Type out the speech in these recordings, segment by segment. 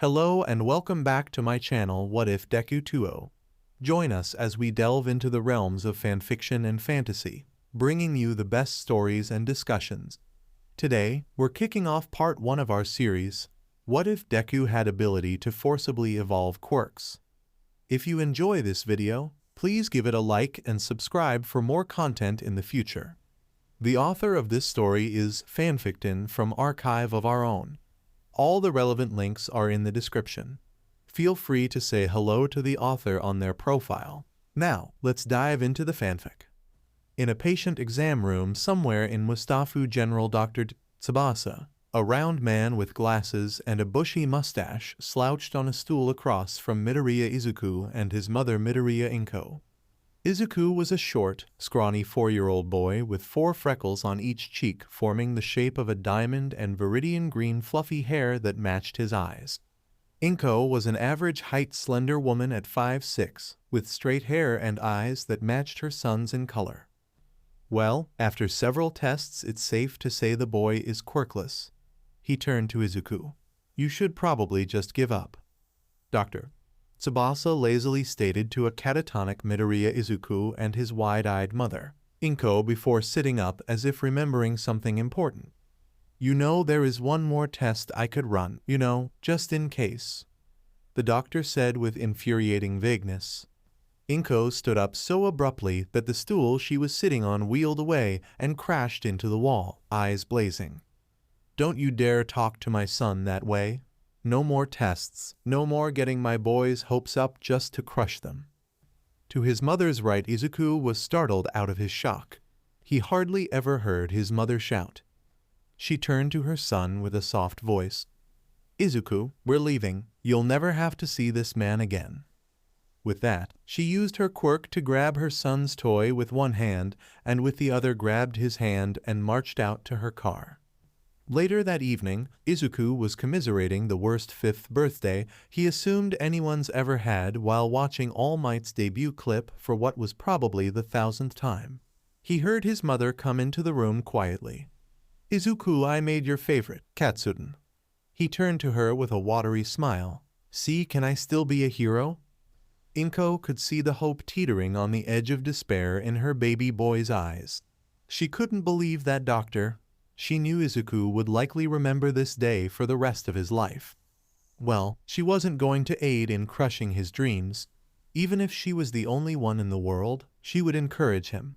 Hello and welcome back to my channel What If Deku 2.0. Join us as we delve into the realms of fanfiction and fantasy, bringing you the best stories and discussions. Today, we're kicking off part 1 of our series, What If Deku Had Ability to Forcibly Evolve Quirks? If you enjoy this video, please give it a like and subscribe for more content in the future. The author of this story is Fanficton from Archive of Our Own. All the relevant links are in the description. Feel free to say hello to the author on their profile. Now, let's dive into the fanfic. In a patient exam room somewhere in Mustafu, General Dr. Tsubasa, a round man with glasses and a bushy mustache slouched on a stool across from Midoriya Izuku and his mother Midoriya Inko. Izuku was a short, scrawny 4-year-old boy with 4 freckles on each cheek forming the shape of a diamond and viridian green fluffy hair that matched his eyes. Inko was an average-height slender woman at 5'6", with straight hair and eyes that matched her son's in color. Well, after several tests it's safe to say the boy is quirkless. He turned to Izuku. You should probably just give up. Doctor. Tsubasa lazily stated to a catatonic Midoriya Izuku and his wide-eyed mother, Inko, before sitting up as if remembering something important. You know, there is one more test I could run, just in case. The doctor said with infuriating vagueness. Inko stood up so abruptly that the stool she was sitting on wheeled away and crashed into the wall, eyes blazing. Don't you dare talk to my son that way. No more tests, no more getting my boys' hopes up just to crush them. To his mother's right, Izuku was startled out of his shock. He hardly ever heard his mother shout. She turned to her son with a soft voice. Izuku, we're leaving. You'll never have to see this man again. With that, she used her quirk to grab her son's toy with one hand and with the other grabbed his hand and marched out to her car. Later that evening, Izuku was commiserating the worst 5th birthday he assumed anyone's ever had while watching All Might's debut clip for what was probably the 1000th time. He heard his mother come into the room quietly. Izuku, I made your favorite, Katsuden. He turned to her with a watery smile. See, can I still be a hero? Inko could see the hope teetering on the edge of despair in her baby boy's eyes. She couldn't believe that doctor. She knew Izuku would likely remember this day for the rest of his life. Well, she wasn't going to aid in crushing his dreams. Even if she was the only one in the world, she would encourage him.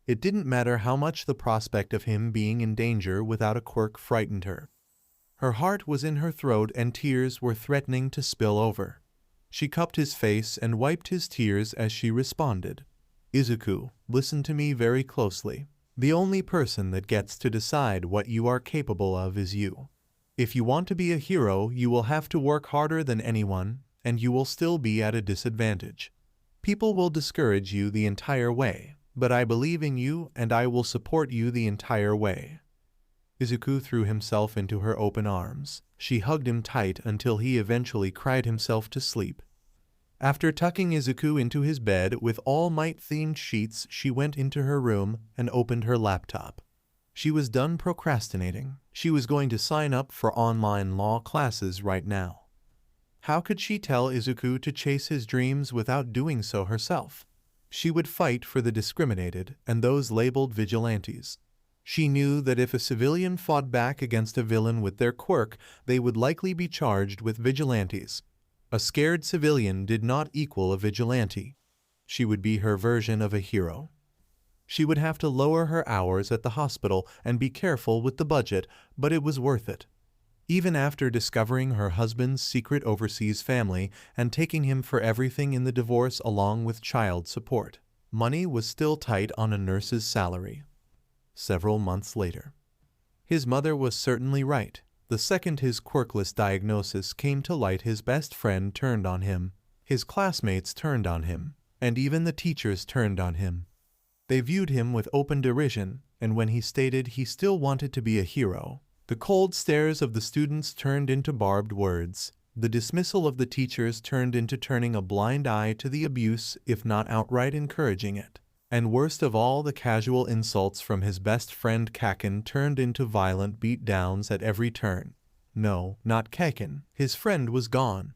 It didn't matter how much the prospect of him being in danger without a quirk frightened her. Her heart was in her throat and tears were threatening to spill over. She cupped his face and wiped his tears as she responded. Izuku, listen to me very closely. The only person that gets to decide what you are capable of is you. If you want to be a hero, you will have to work harder than anyone, and you will still be at a disadvantage. People will discourage you the entire way, but I believe in you and I will support you the entire way. Izuku threw himself into her open arms. She hugged him tight until he eventually cried himself to sleep. After tucking Izuku into his bed with All Might-themed sheets, she went into her room and opened her laptop. She was done procrastinating. She was going to sign up for online law classes right now. How could she tell Izuku to chase his dreams without doing so herself? She would fight for the discriminated and those labeled vigilantes. She knew that if a civilian fought back against a villain with their quirk, they would likely be charged with vigilantes. A scared civilian did not equal a vigilante. She would be her version of a hero. She would have to lower her hours at the hospital and be careful with the budget, but it was worth it. Even after discovering her husband's secret overseas family and taking him for everything in the divorce along with child support, money was still tight on a nurse's salary. Several months later. His mother was certainly right. The second his quirkless diagnosis came to light, his best friend turned on him, his classmates turned on him, and even the teachers turned on him. They viewed him with open derision, and when he stated he still wanted to be a hero, the cold stares of the students turned into barbed words. The dismissal of the teachers turned into turning a blind eye to the abuse, if not outright encouraging it. And worst of all, the casual insults from his best friend Kaken turned into violent beatdowns at every turn. No, not Kaken. His friend was gone.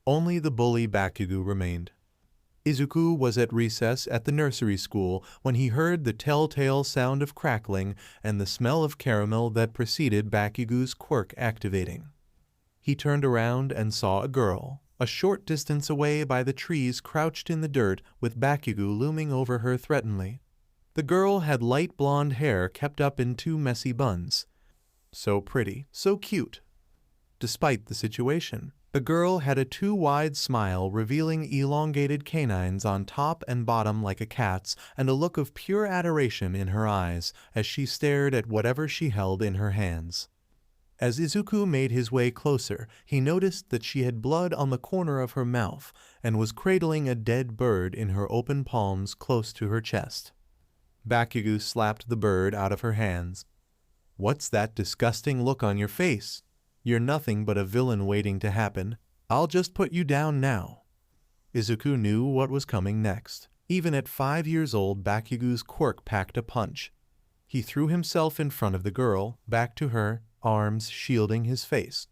Only the bully Bakugo remained. Izuku was at recess at the nursery school when he heard the telltale sound of crackling and the smell of caramel that preceded Bakugo's quirk activating. He turned around and saw a girl, a short distance away by the trees, crouched in the dirt with Bakugo looming over her threateningly. The girl had light blonde hair kept up in two messy buns. So pretty, so cute. Despite the situation, the girl had a too wide smile revealing elongated canines on top and bottom like a cat's and a look of pure adoration in her eyes as she stared at whatever she held in her hands. As Izuku made his way closer, he noticed that she had blood on the corner of her mouth and was cradling a dead bird in her open palms close to her chest. Bakugo slapped the bird out of her hands. "What's that disgusting look on your face? You're nothing but a villain waiting to happen. I'll just put you down now." Izuku knew what was coming next. Even at 5 years old, Bakugo's quirk packed a punch. He threw himself in front of the girl, back to her, arms shielding his face.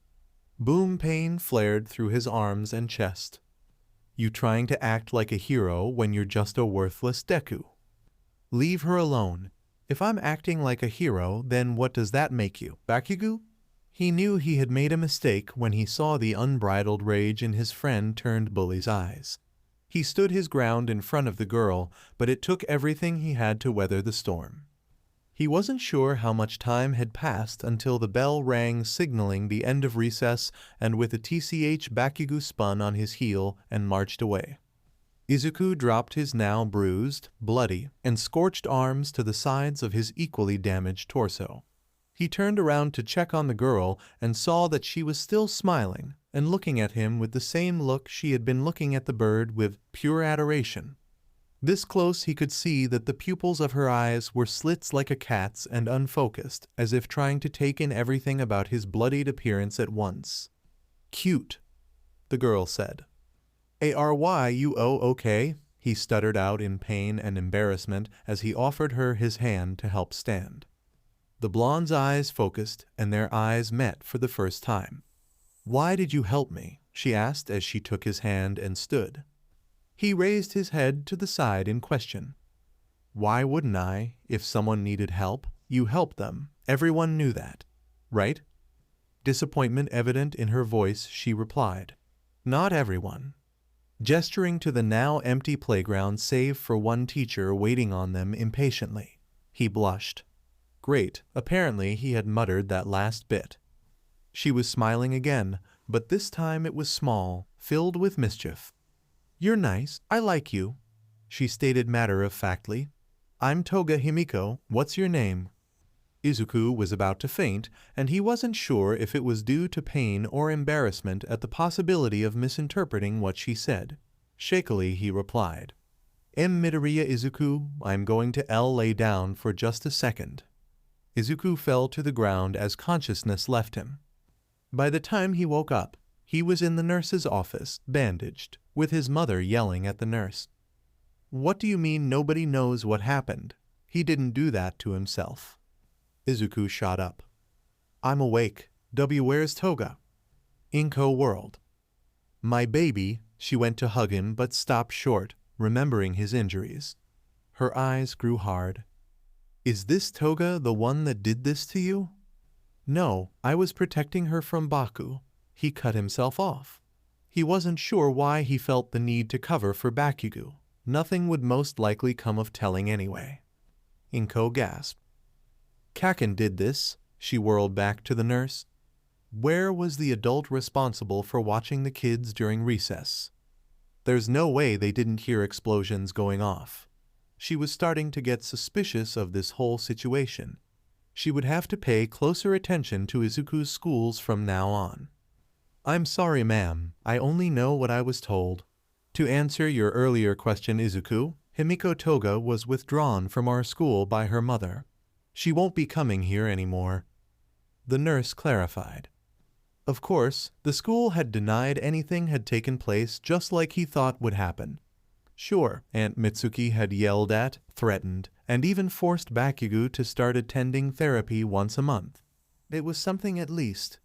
Boom pain flared through his arms and chest. "You trying to act like a hero when you're just a worthless Deku? Leave her alone. If I'm acting like a hero, then what does that make you, Bakugo?" He knew he had made a mistake when he saw the unbridled rage in his friend-turned bully's eyes. He stood his ground in front of the girl, but it took everything he had to weather the storm. He wasn't sure how much time had passed until the bell rang signaling the end of recess, and with a TCH Bakugo spun on his heel and marched away. Izuku dropped his now bruised, bloody, and scorched arms to the sides of his equally damaged torso. He turned around to check on the girl and saw that she was still smiling and looking at him with the same look she had been looking at the bird, with pure adoration. This close he could see that the pupils of her eyes were slits like a cat's and unfocused, as if trying to take in everything about his bloodied appearance at once. "Cute," the girl said. "Okay?" he stuttered out in pain and embarrassment as he offered her his hand to help stand. The blonde's eyes focused, and their eyes met for the first time. "Why did you help me?" she asked as she took his hand and stood. He raised his head to the side in question. "Why wouldn't I? If someone needed help, you helped them. Everyone knew that, right?" Disappointment evident in her voice, she replied, "Not everyone." Gesturing to the now empty playground save for one teacher waiting on them impatiently, he blushed. Great, apparently he had muttered that last bit. She was smiling again, but this time it was small, filled with mischief. "You're nice, I like you," she stated matter-of-factly. "I'm Toga Himiko, what's your name?" Izuku was about to faint, and he wasn't sure if it was due to pain or embarrassment at the possibility of misinterpreting what she said. Shakily he replied, Midoriya Izuku, I'm going to lay down for just a second." Izuku fell to the ground as consciousness left him. By the time he woke up, he was in the nurse's office, bandaged, with his mother yelling at the nurse. "What do you mean nobody knows what happened? He didn't do that to himself." Izuku shot up. "I'm awake. Where's Toga?" Inko whirled. "My baby," she went to hug him but stopped short, remembering his injuries. Her eyes grew hard. "Is this Toga the one that did this to you?" "No, I was protecting her from Baku. He cut himself off." He wasn't sure why he felt the need to cover for Bakugo. Nothing would most likely come of telling anyway. Inko gasped. "Kaken did this," she whirled back to the nurse. Where was the adult responsible for watching the kids during recess? There's no way they didn't hear explosions going off. She was starting to get suspicious of this whole situation. She would have to pay closer attention to Izuku's schools from now on. "I'm sorry, ma'am. I only know what I was told. To answer your earlier question, Izuku, Himiko Toga was withdrawn from our school by her mother. She won't be coming here anymore," the nurse clarified. Of course, the school had denied anything had taken place, just like he thought would happen. Sure, Aunt Mitsuki had yelled at, threatened, and even forced Bakugo to start attending therapy once a month. It was something at least.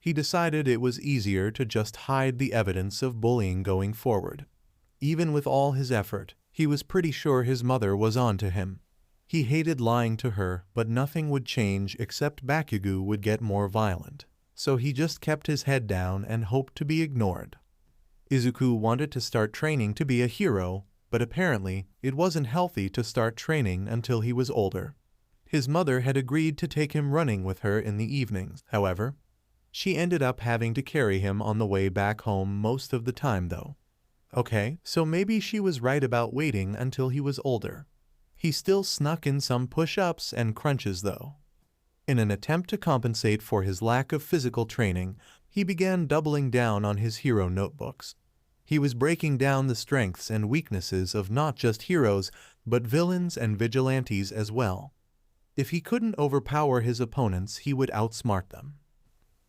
He decided it was easier to just hide the evidence of bullying going forward. Even with all his effort, he was pretty sure his mother was on to him. He hated lying to her, but nothing would change except Bakugo would get more violent. So he just kept his head down and hoped to be ignored. Izuku wanted to start training to be a hero, but apparently it wasn't healthy to start training until he was older. His mother had agreed to take him running with her in the evenings, however. She ended up having to carry him on the way back home most of the time though. Okay, so maybe she was right about waiting until he was older. He still snuck in some push-ups and crunches though. In an attempt to compensate for his lack of physical training, he began doubling down on his hero notebooks. He was breaking down the strengths and weaknesses of not just heroes, but villains and vigilantes as well. If he couldn't overpower his opponents, he would outsmart them.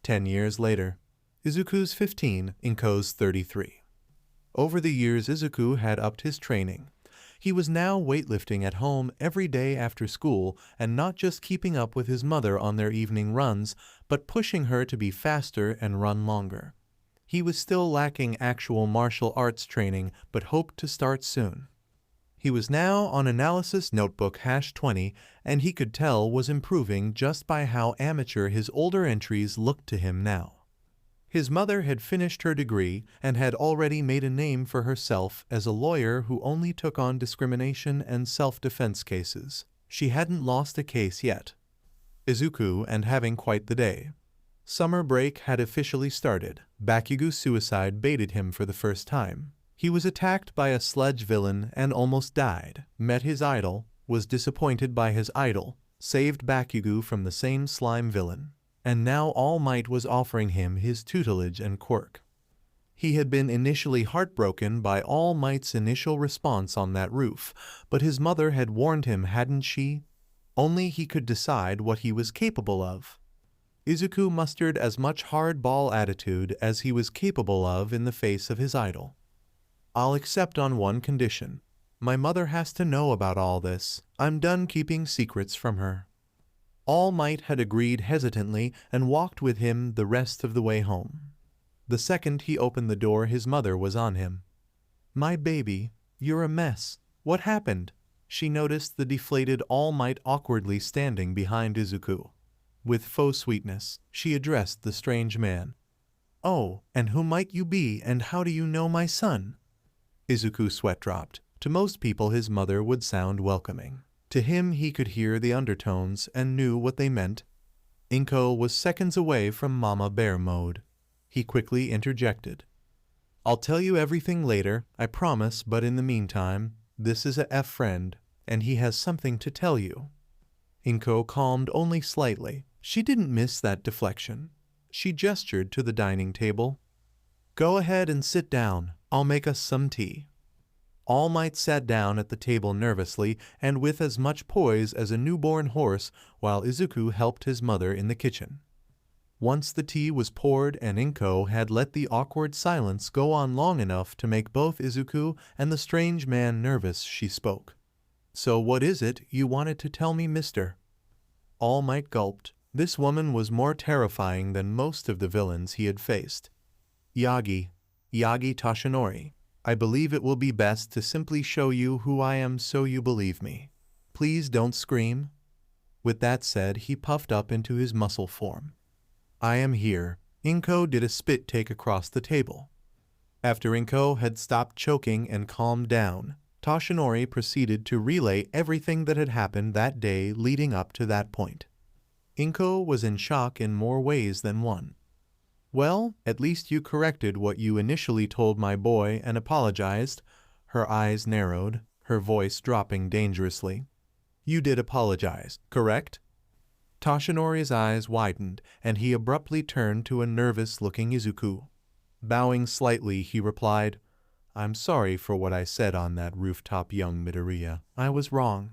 10 years later, Izuku's 15, Inko's 33. Over the years, Izuku had upped his training. He was now weightlifting at home every day after school and not just keeping up with his mother on their evening runs, but pushing her to be faster and run longer. He was still lacking actual martial arts training, but hoped to start soon. He was now on Analysis Notebook #20, and he could tell was improving just by how amateur his older entries looked to him now. His mother had finished her degree and had already made a name for herself as a lawyer who only took on discrimination and self-defense cases. She hadn't lost a case yet. Izuku and having quite the day. Summer break had officially started. Bakugo's suicide baited him for the first time. He was attacked by a sledge villain and almost died. Met his idol, was disappointed by his idol, saved Bakugo from the same slime villain. And now All Might was offering him his tutelage and quirk. He had been initially heartbroken by All Might's initial response on that roof, but his mother had warned him, hadn't she? Only he could decide what he was capable of. Izuku mustered as much hardball attitude as he was capable of in the face of his idol. I'll accept on one condition. My mother has to know about all this. I'm done keeping secrets from her. All Might had agreed hesitantly and walked with him the rest of the way home. The second he opened the door, his mother was on him. My baby, you're a mess. What happened? She noticed the deflated All Might awkwardly standing behind Izuku. With faux sweetness, she addressed the strange man. Oh, and who might you be, and how do you know my son? Izuku's sweat dropped. To most people his mother would sound welcoming. To him he could hear the undertones and knew what they meant. Inko was seconds away from Mama Bear mode. He quickly interjected. I'll tell you everything later, I promise, but in the meantime, this is a friend, and he has something to tell you. Inko calmed only slightly. She didn't miss that deflection. She gestured to the dining table. Go ahead and sit down. I'll make us some tea. All Might sat down at the table nervously and with as much poise as a newborn horse while Izuku helped his mother in the kitchen. Once the tea was poured and Inko had let the awkward silence go on long enough to make both Izuku and the strange man nervous, she spoke. So what is it you wanted to tell me, mister? All Might gulped. This woman was more terrifying than most of the villains he had faced. Yagi Toshinori. I believe it will be best to simply show you who I am so you believe me. Please don't scream. With that said, he puffed up into his muscle form. I am here. Inko did a spit take across the table. After Inko had stopped choking and calmed down, Toshinori proceeded to relay everything that had happened that day leading up to that point. Inko was in shock in more ways than one. Well, at least you corrected what you initially told my boy and apologized. Her eyes narrowed, her voice dropping dangerously. You did apologize, correct? Toshinori's eyes widened, and he abruptly turned to a nervous-looking Izuku. Bowing slightly, he replied, I'm sorry for what I said on that rooftop, young Midoriya. I was wrong.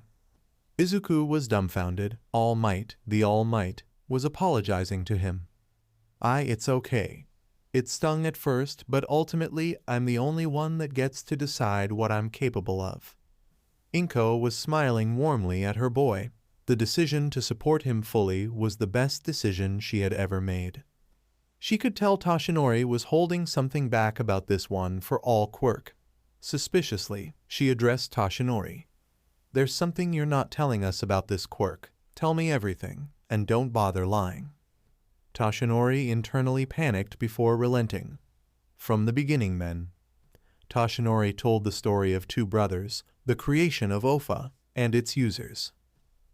Izuku was dumbfounded. All Might, the All Might, was apologizing to him. It's okay. It stung at first, but ultimately I'm the only one that gets to decide what I'm capable of. Inko was smiling warmly at her boy. The decision to support him fully was the best decision she had ever made. She could tell Toshinori was holding something back about this one for all quirk. Suspiciously, she addressed Toshinori. There's something you're not telling us about this quirk. Tell me everything, and don't bother lying. Toshinori internally panicked before relenting. From the beginning, men. Toshinori told the story of two brothers, the creation of Ofa, and its users.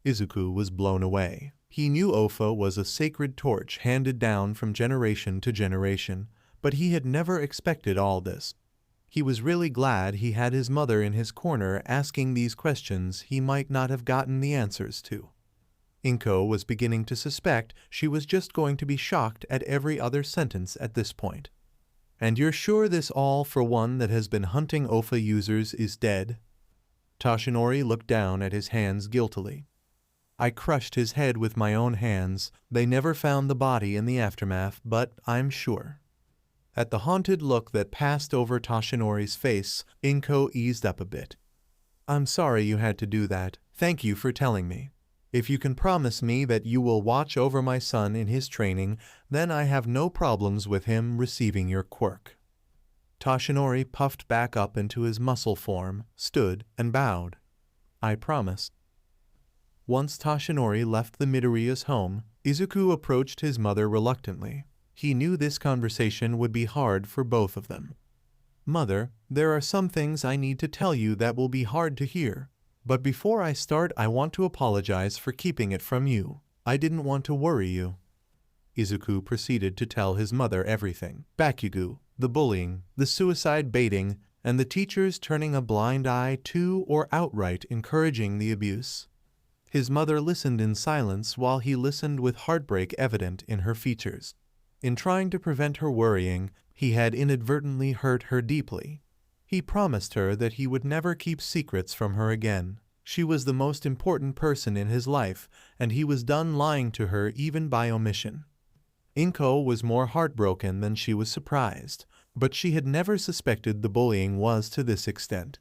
Izuku was blown away. He knew Ofa was a sacred torch handed down from generation to generation, but he had never expected all this. He was really glad he had his mother in his corner asking these questions he might not have gotten the answers to. Inko was beginning to suspect she was just going to be shocked at every other sentence at this point. And you're sure this all for one that has been hunting Ofa users is dead? Toshinori looked down at his hands guiltily. I crushed his head with my own hands. They never found the body in the aftermath, but I'm sure. At the haunted look that passed over Toshinori's face, Inko eased up a bit. I'm sorry you had to do that. Thank you for telling me. If you can promise me that you will watch over my son in his training, then I have no problems with him receiving your quirk. Toshinori puffed back up into his muscle form, stood, and bowed. I promise. Once Toshinori left the Midoriya's home, Izuku approached his mother reluctantly. He knew this conversation would be hard for both of them. Mother, there are some things I need to tell you that will be hard to hear. But before I start, I want to apologize for keeping it from you. I didn't want to worry you. Izuku proceeded to tell his mother everything. Bakugo, the bullying, the suicide baiting, and the teachers turning a blind eye to or outright encouraging the abuse. His mother listened in silence while he listened with heartbreak evident in her features. In trying to prevent her worrying, he had inadvertently hurt her deeply. He promised her that he would never keep secrets from her again. She was the most important person in his life, and he was done lying to her even by omission. Inko was more heartbroken than she was surprised, but she had never suspected the bullying was to this extent.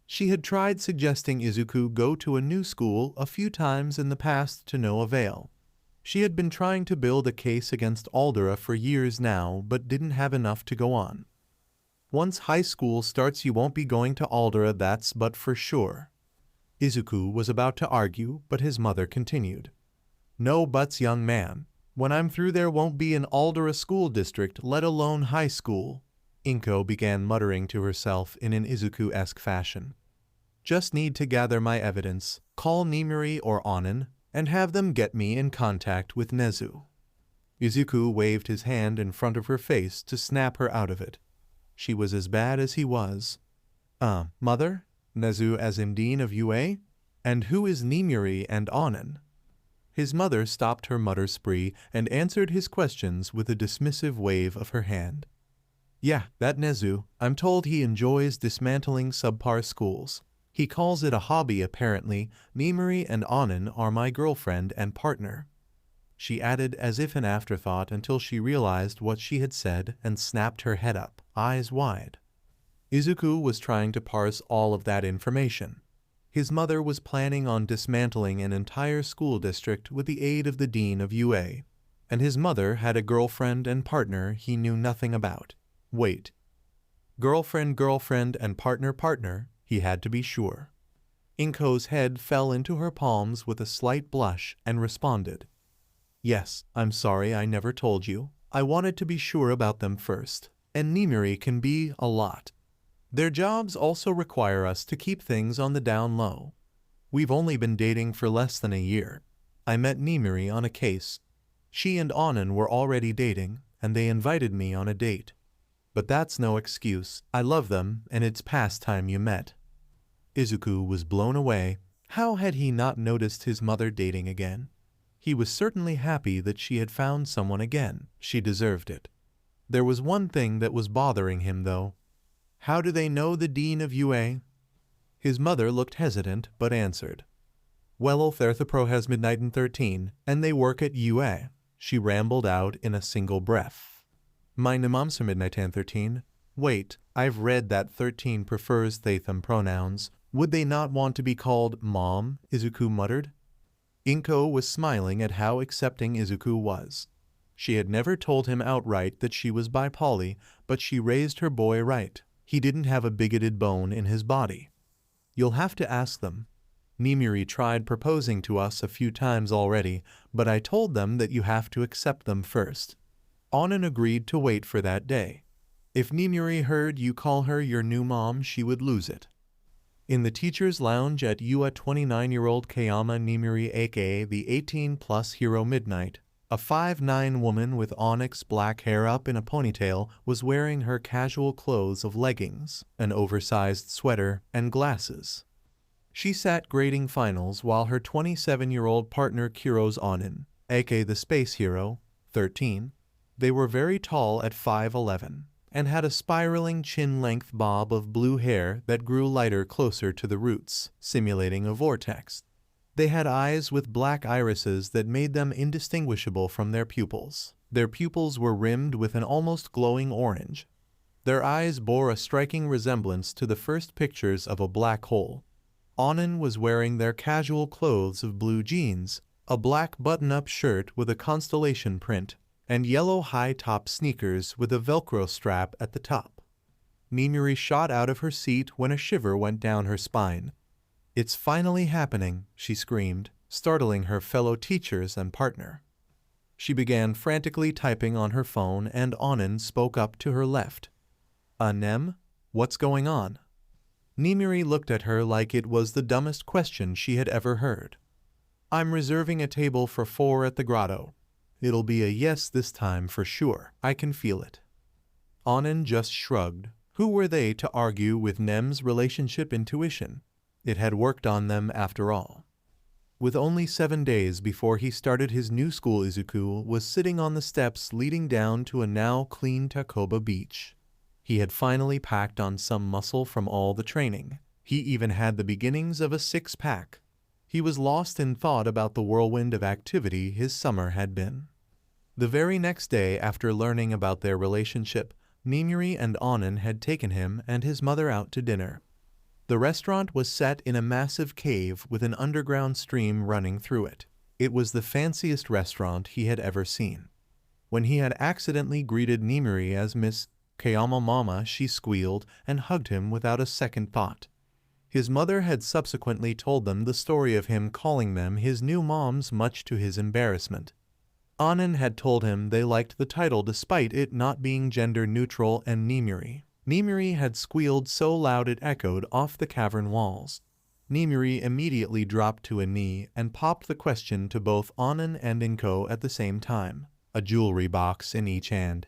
She had tried suggesting Izuku go to a new school a few times in the past to no avail. She had been trying to build a case against Aldera for years now, but didn't have enough to go on. Once high school starts, you won't be going to Aldera, that's but for sure. Izuku was about to argue, but his mother continued. No buts, young man. When I'm through, there won't be an Aldera school district, let alone high school. Inko began muttering to herself in an Izuku-esque fashion. Just need to gather my evidence, call Nimuri or Onin, and have them get me in contact with Nezu. Izuku waved his hand in front of her face to snap her out of it. She was as bad as he was. Mother? Nezu as in Dean of UA? And who is Nimuri and Onin? His mother stopped her mutter spree and answered his questions with a dismissive wave of her hand. Yeah, that Nezu. I'm told he enjoys dismantling subpar schools. He calls it a hobby apparently. Nimuri and Onin are my girlfriend and partner. She added as if an afterthought until she realized what she had said and snapped her head up, eyes wide. Izuku was trying to parse all of that information. His mother was planning on dismantling an entire school district with the aid of the dean of UA, and his mother had a girlfriend and partner he knew nothing about. Wait. Girlfriend and partner, he had to be sure. Inko's head fell into her palms with a slight blush and responded. Yes, I'm sorry I never told you. I wanted to be sure about them first. And Nimuri can be a lot. Their jobs also require us to keep things on the down low. We've only been dating for less than a year. I met Nimuri on a case. She and Onin were already dating, and they invited me on a date. But that's no excuse. I love them, and it's past time you met. Izuku was blown away. How had he not noticed his mother dating again? He was certainly happy that she had found someone again. She deserved it. There was one thing that was bothering him, though. How do they know the dean of UA? His mother looked hesitant, but answered. Well, Therthopro has Midnight and 13, and they work at UA. She rambled out in a single breath. Meine Mom's Midnight and 13. Wait, I've read that 13 prefers Theitham pronouns. Would they not want to be called Mom? Izuku muttered. Inko was smiling at how accepting Izuku was. She had never told him outright that she was bipolar, but she raised her boy right. He didn't have a bigoted bone in his body. You'll have to ask them. Nimiri tried proposing to us a few times already, but I told them that you have to accept them first. Onan agreed to wait for that day. If Nimiri heard you call her your new mom, she would lose it. In the teacher's lounge at UA, 29-year-old Kayama Nimiri, aka the 18-plus hero Midnight, a 5'9" woman with onyx black hair up in a ponytail, was wearing her casual clothes of leggings, an oversized sweater, and glasses. She sat grading finals while her 27-year-old partner Kuro's Onan, aka the space hero, 13. They were very tall at 5'11", and had a spiraling chin-length bob of blue hair that grew lighter closer to the roots, simulating a vortex. They had eyes with black irises that made them indistinguishable from their pupils. Their pupils were rimmed with an almost glowing orange. Their eyes bore a striking resemblance to the first pictures of a black hole. Onan was wearing their casual clothes of blue jeans, a black button-up shirt with a constellation print, and yellow high-top sneakers with a Velcro strap at the top. Nimiri shot out of her seat when a shiver went down her spine. "It's finally happening," she screamed, startling her fellow teachers and partner. She began frantically typing on her phone, and Onan spoke up to her left. Nem? What's going on?" Nimiri looked at her like it was the dumbest question she had ever heard. "I'm reserving a table for 4 at the grotto. It'll be a yes this time for sure. I can feel it." Onan just shrugged. Who were they to argue with Nem's relationship intuition? It had worked on them after all. With only 7 days before he started his new school, Izuku was sitting on the steps leading down to a now clean Takoba beach. He had finally packed on some muscle from all the training. He even had the beginnings of a six-pack. He was lost in thought about the whirlwind of activity his summer had been. The very next day after learning about their relationship, Nimiri and Onan had taken him and his mother out to dinner. The restaurant was set in a massive cave with an underground stream running through it. It was the fanciest restaurant he had ever seen. When he had accidentally greeted Nimiri as Miss Kayama Mama, she squealed and hugged him without a second thought. His mother had subsequently told them the story of him calling them his new moms, much to his embarrassment. Onan had told him they liked the title despite it not being gender neutral, and Nimiri had squealed so loud it echoed off the cavern walls. Nimiri immediately dropped to a knee and popped the question to both Onan and Inko at the same time, a jewelry box in each hand.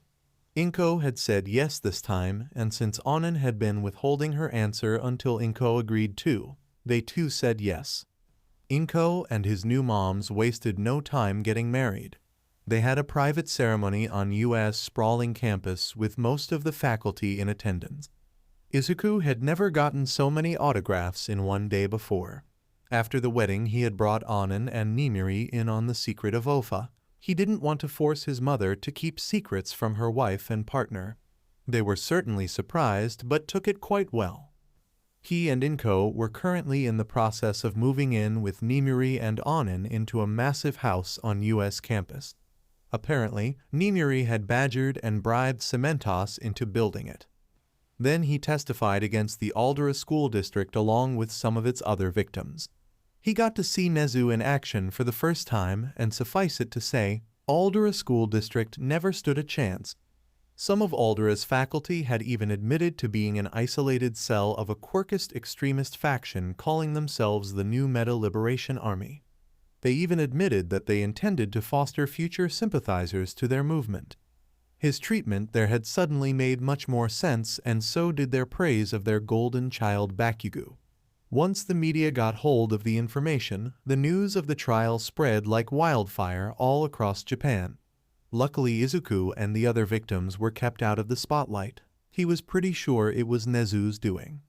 Inko had said yes this time, and since Onan had been withholding her answer until Inko agreed too, they too said yes. Inko and his new moms wasted no time getting married. They had a private ceremony on UA's sprawling campus with most of the faculty in attendance. Izuku had never gotten so many autographs in one day before. After the wedding, he had brought Onan and Nimiri in on the secret of Ofa. He didn't want to force his mother to keep secrets from her wife and partner. They were certainly surprised, but took it quite well. He and Inko were currently in the process of moving in with Nimiri and Onan into a massive house on US campus. Apparently, Nimiri had badgered and bribed Cementos into building it. Then he testified against the Aldera School District along with some of its other victims. He got to see Nezu in action for the first time, and suffice it to say, Aldera School District never stood a chance. Some of Aldera's faculty had even admitted to being an isolated cell of a quirkist extremist faction calling themselves the New Meta Liberation Army. They even admitted that they intended to foster future sympathizers to their movement. His treatment there had suddenly made much more sense, and so did their praise of their golden child Bakugo. Once the media got hold of the information, the news of the trial spread like wildfire all across Japan. Luckily, Izuku and the other victims were kept out of the spotlight. He was pretty sure it was Nezu's doing.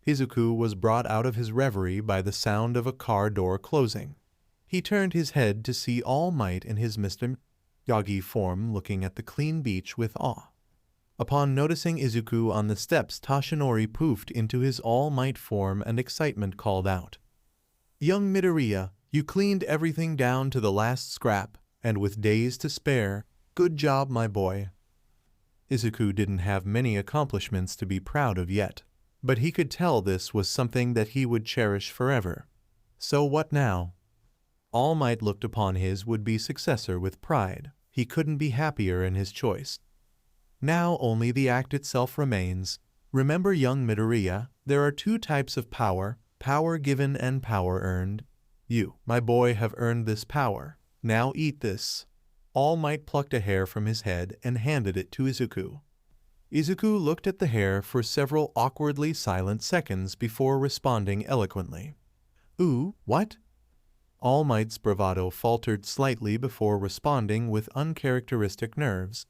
Izuku was brought out of his reverie by the sound of a car door closing. He turned his head to see All Might in his Mr. Miyagi form looking at the clean beach with awe. Upon noticing Izuku on the steps, Toshinori poofed into his All Might form and excitement called out, "Young Midoriya, you cleaned everything down to the last scrap, and with days to spare, Good job, my boy. Izuku didn't have many accomplishments to be proud of yet, but he could tell this was something that he would cherish forever. So what now? All Might looked upon his would-be successor with pride. He couldn't be happier in his choice. Now only the act itself remains. Remember, young Midoriya, there are two types of power, power given and power earned. You, my boy, have earned this power. Now eat this. All Might plucked a hair from his head and handed it to Izuku. Izuku looked at the hair for several awkwardly silent seconds before responding eloquently. Ooh, what? All Might's bravado faltered slightly before responding with uncharacteristic nerves.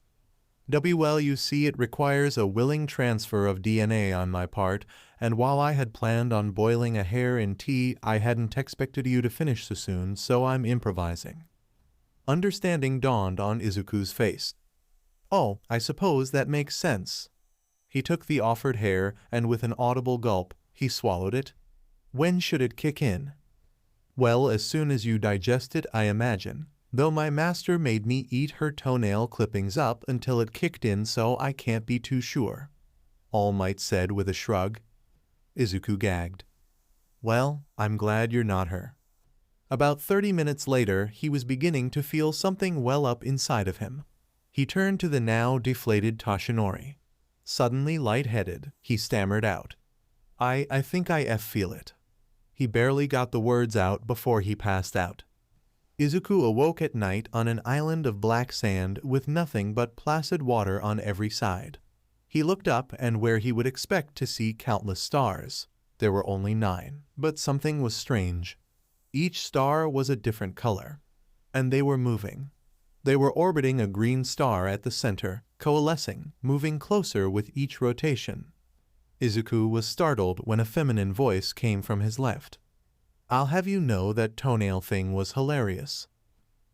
Well, you see, it requires a willing transfer of DNA on my part, and while I had planned on boiling a hair in tea, I hadn't expected you to finish so soon, so I'm improvising. Understanding dawned on Izuku's face. Oh, I suppose that makes sense. He took the offered hair, and with an audible gulp, he swallowed it. When should it kick in? Well, as soon as you digest it, I imagine. Though my master made me eat her toenail clippings up until it kicked in, so I can't be too sure. All Might said with a shrug. Izuku gagged. Well, I'm glad you're not her. About 30 minutes later, he was beginning to feel something well up inside of him. He turned to the now deflated Toshinori. Suddenly light-headed, he stammered out. I think I feel it. He barely got the words out before he passed out. Izuku awoke at night on an island of black sand with nothing but placid water on every side. He looked up, and where he would expect to see countless stars, there were only 9, but something was strange. Each star was a different color, and they were moving. They were orbiting a green star at the center, coalescing, moving closer with each rotation. Izuku was startled when a feminine voice came from his left. I'll have you know that toenail thing was hilarious.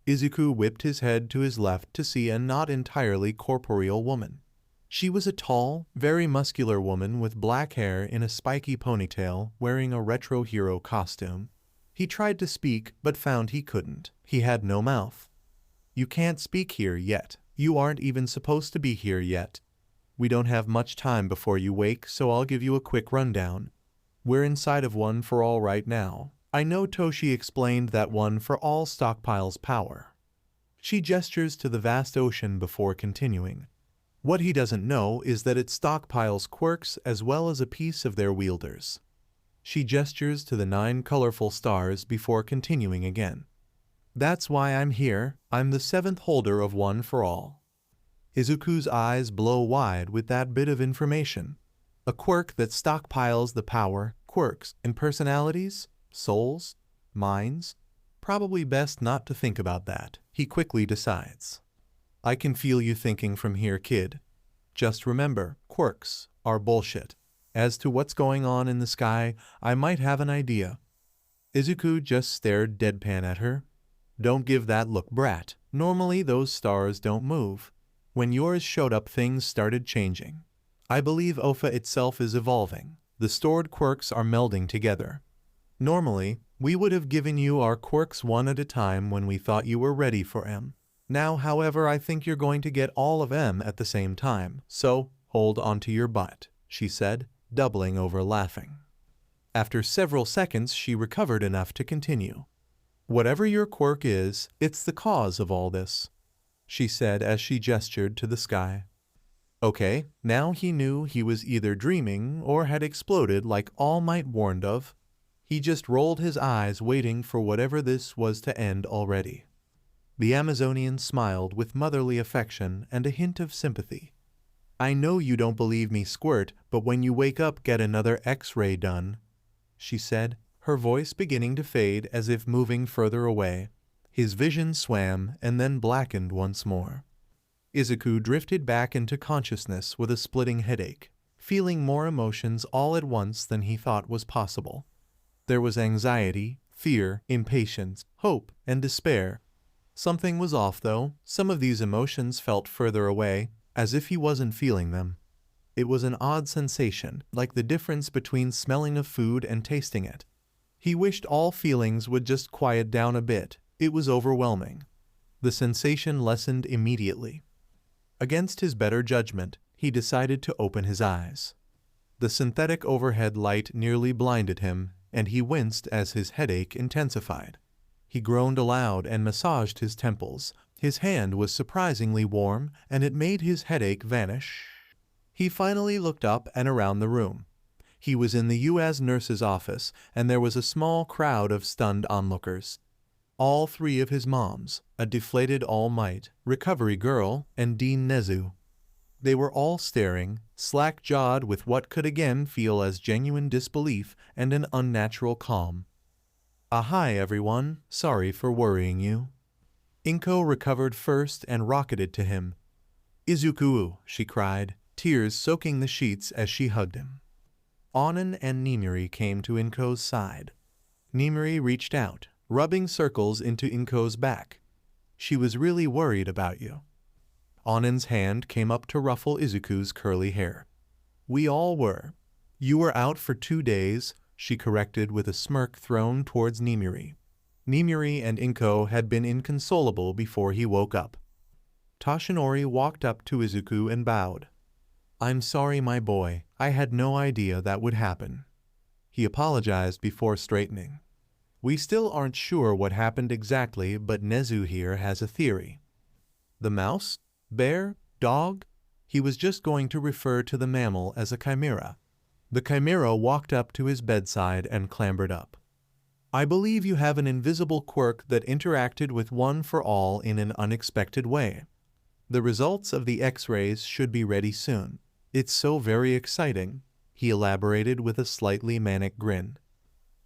Izuku whipped his head to his left to see a not entirely corporeal woman. She was a tall, very muscular woman with black hair in a spiky ponytail, wearing a retro hero costume. He tried to speak, but found he couldn't. He had no mouth. You can't speak here yet. You aren't even supposed to be here yet. We don't have much time before you wake, so I'll give you a quick rundown. We're inside of One for All right now. I know Toshi explained that One for All stockpiles power. She gestures to the vast ocean before continuing. What he doesn't know is that it stockpiles quirks as well as a piece of their wielders. She gestures to the 9 colorful stars before continuing again. That's why I'm here. I'm the 7th holder of One for All. Izuku's eyes blow wide with that bit of information. A quirk that stockpiles the power, quirks, and personalities, souls, minds. Probably best not to think about that, he quickly decides. I can feel you thinking from here, kid. Just remember, quirks are bullshit. As to what's going on in the sky, I might have an idea. Izuku just stared deadpan at her. Don't give that look, brat. Normally those stars don't move. When yours showed up, things started changing. I believe Ofa itself is evolving. The stored quirks are melding together. Normally, we would have given you our quirks one at a time when we thought you were ready for them. Now, however, I think you're going to get all of them at the same time. So, hold onto your butt, she said, doubling over laughing. After several seconds, she recovered enough to continue. Whatever your quirk is, it's the cause of all this, she said as she gestured to the sky. Okay, now he knew he was either dreaming or had exploded like All Might warned of. He just rolled his eyes waiting for whatever this was to end already. The Amazonian smiled with motherly affection and a hint of sympathy. I know you don't believe me, Squirt, but when you wake up, get another X-ray done, she said, her voice beginning to fade as if moving further away. His vision swam and then blackened once more. Izuku drifted back into consciousness with a splitting headache, feeling more emotions all at once than he thought was possible. There was anxiety, fear, impatience, hope, and despair. Something was off, though. Some of these emotions felt further away, as if he wasn't feeling them. It was an odd sensation, like the difference between smelling of food and tasting it. He wished all feelings would just quiet down a bit. It was overwhelming. The sensation lessened immediately. Against his better judgment, he decided to open his eyes. The synthetic overhead light nearly blinded him, and he winced as his headache intensified. He groaned aloud and massaged his temples. His hand was surprisingly warm, and it made his headache vanish. He finally looked up and around the room. He was in the U.S. nurse's office, and there was a small crowd of stunned onlookers. All three of his moms, a deflated All Might, recovery girl, and Dean Nezu. They were all staring, slack-jawed with what could again feel as genuine disbelief and an unnatural calm. Hi everyone, sorry for worrying you. Inko recovered first and rocketed to him. Izuku, she cried, tears soaking the sheets as she hugged him. Onin and Nimiri came to Inko's side. Nimiri reached out, rubbing circles into Inko's back. She was really worried about you. Onin's hand came up to ruffle Izuku's curly hair. We all were. You were out for 2 days, she corrected with a smirk thrown towards Nimiri. Nimiri and Inko had been inconsolable before he woke up. Toshinori walked up to Izuku and bowed. I'm sorry, my boy, I had no idea that would happen. He apologized before straightening. We still aren't sure what happened exactly, but Nezu here has a theory. The mouse? Bear? Dog? He was just going to refer to the mammal as a chimera. The chimera walked up to his bedside and clambered up. I believe you have an invisible quirk that interacted with One for All in an unexpected way. The results of the X-rays should be ready soon. It's so very exciting, he elaborated with a slightly manic grin.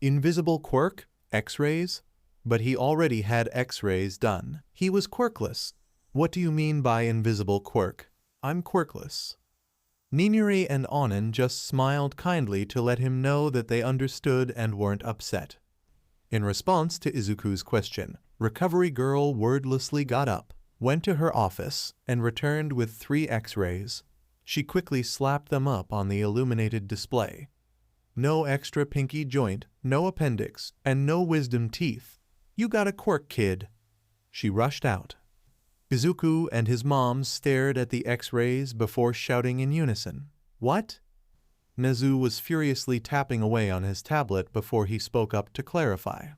Invisible quirk? X-rays? But he already had X-rays done. He was quirkless. What do you mean by invisible quirk? I'm quirkless. Nimiri and Onin just smiled kindly to let him know that they understood and weren't upset. In response to Izuku's question, Recovery Girl wordlessly got up, went to her office, and returned with 3 X-rays. She quickly slapped them up on the illuminated display. No extra pinky joint, no appendix, and no wisdom teeth. You got a quirk, kid. She rushed out. Izuku and his mom stared at the X-rays before shouting in unison, What? Nezu was furiously tapping away on his tablet before he spoke up to clarify.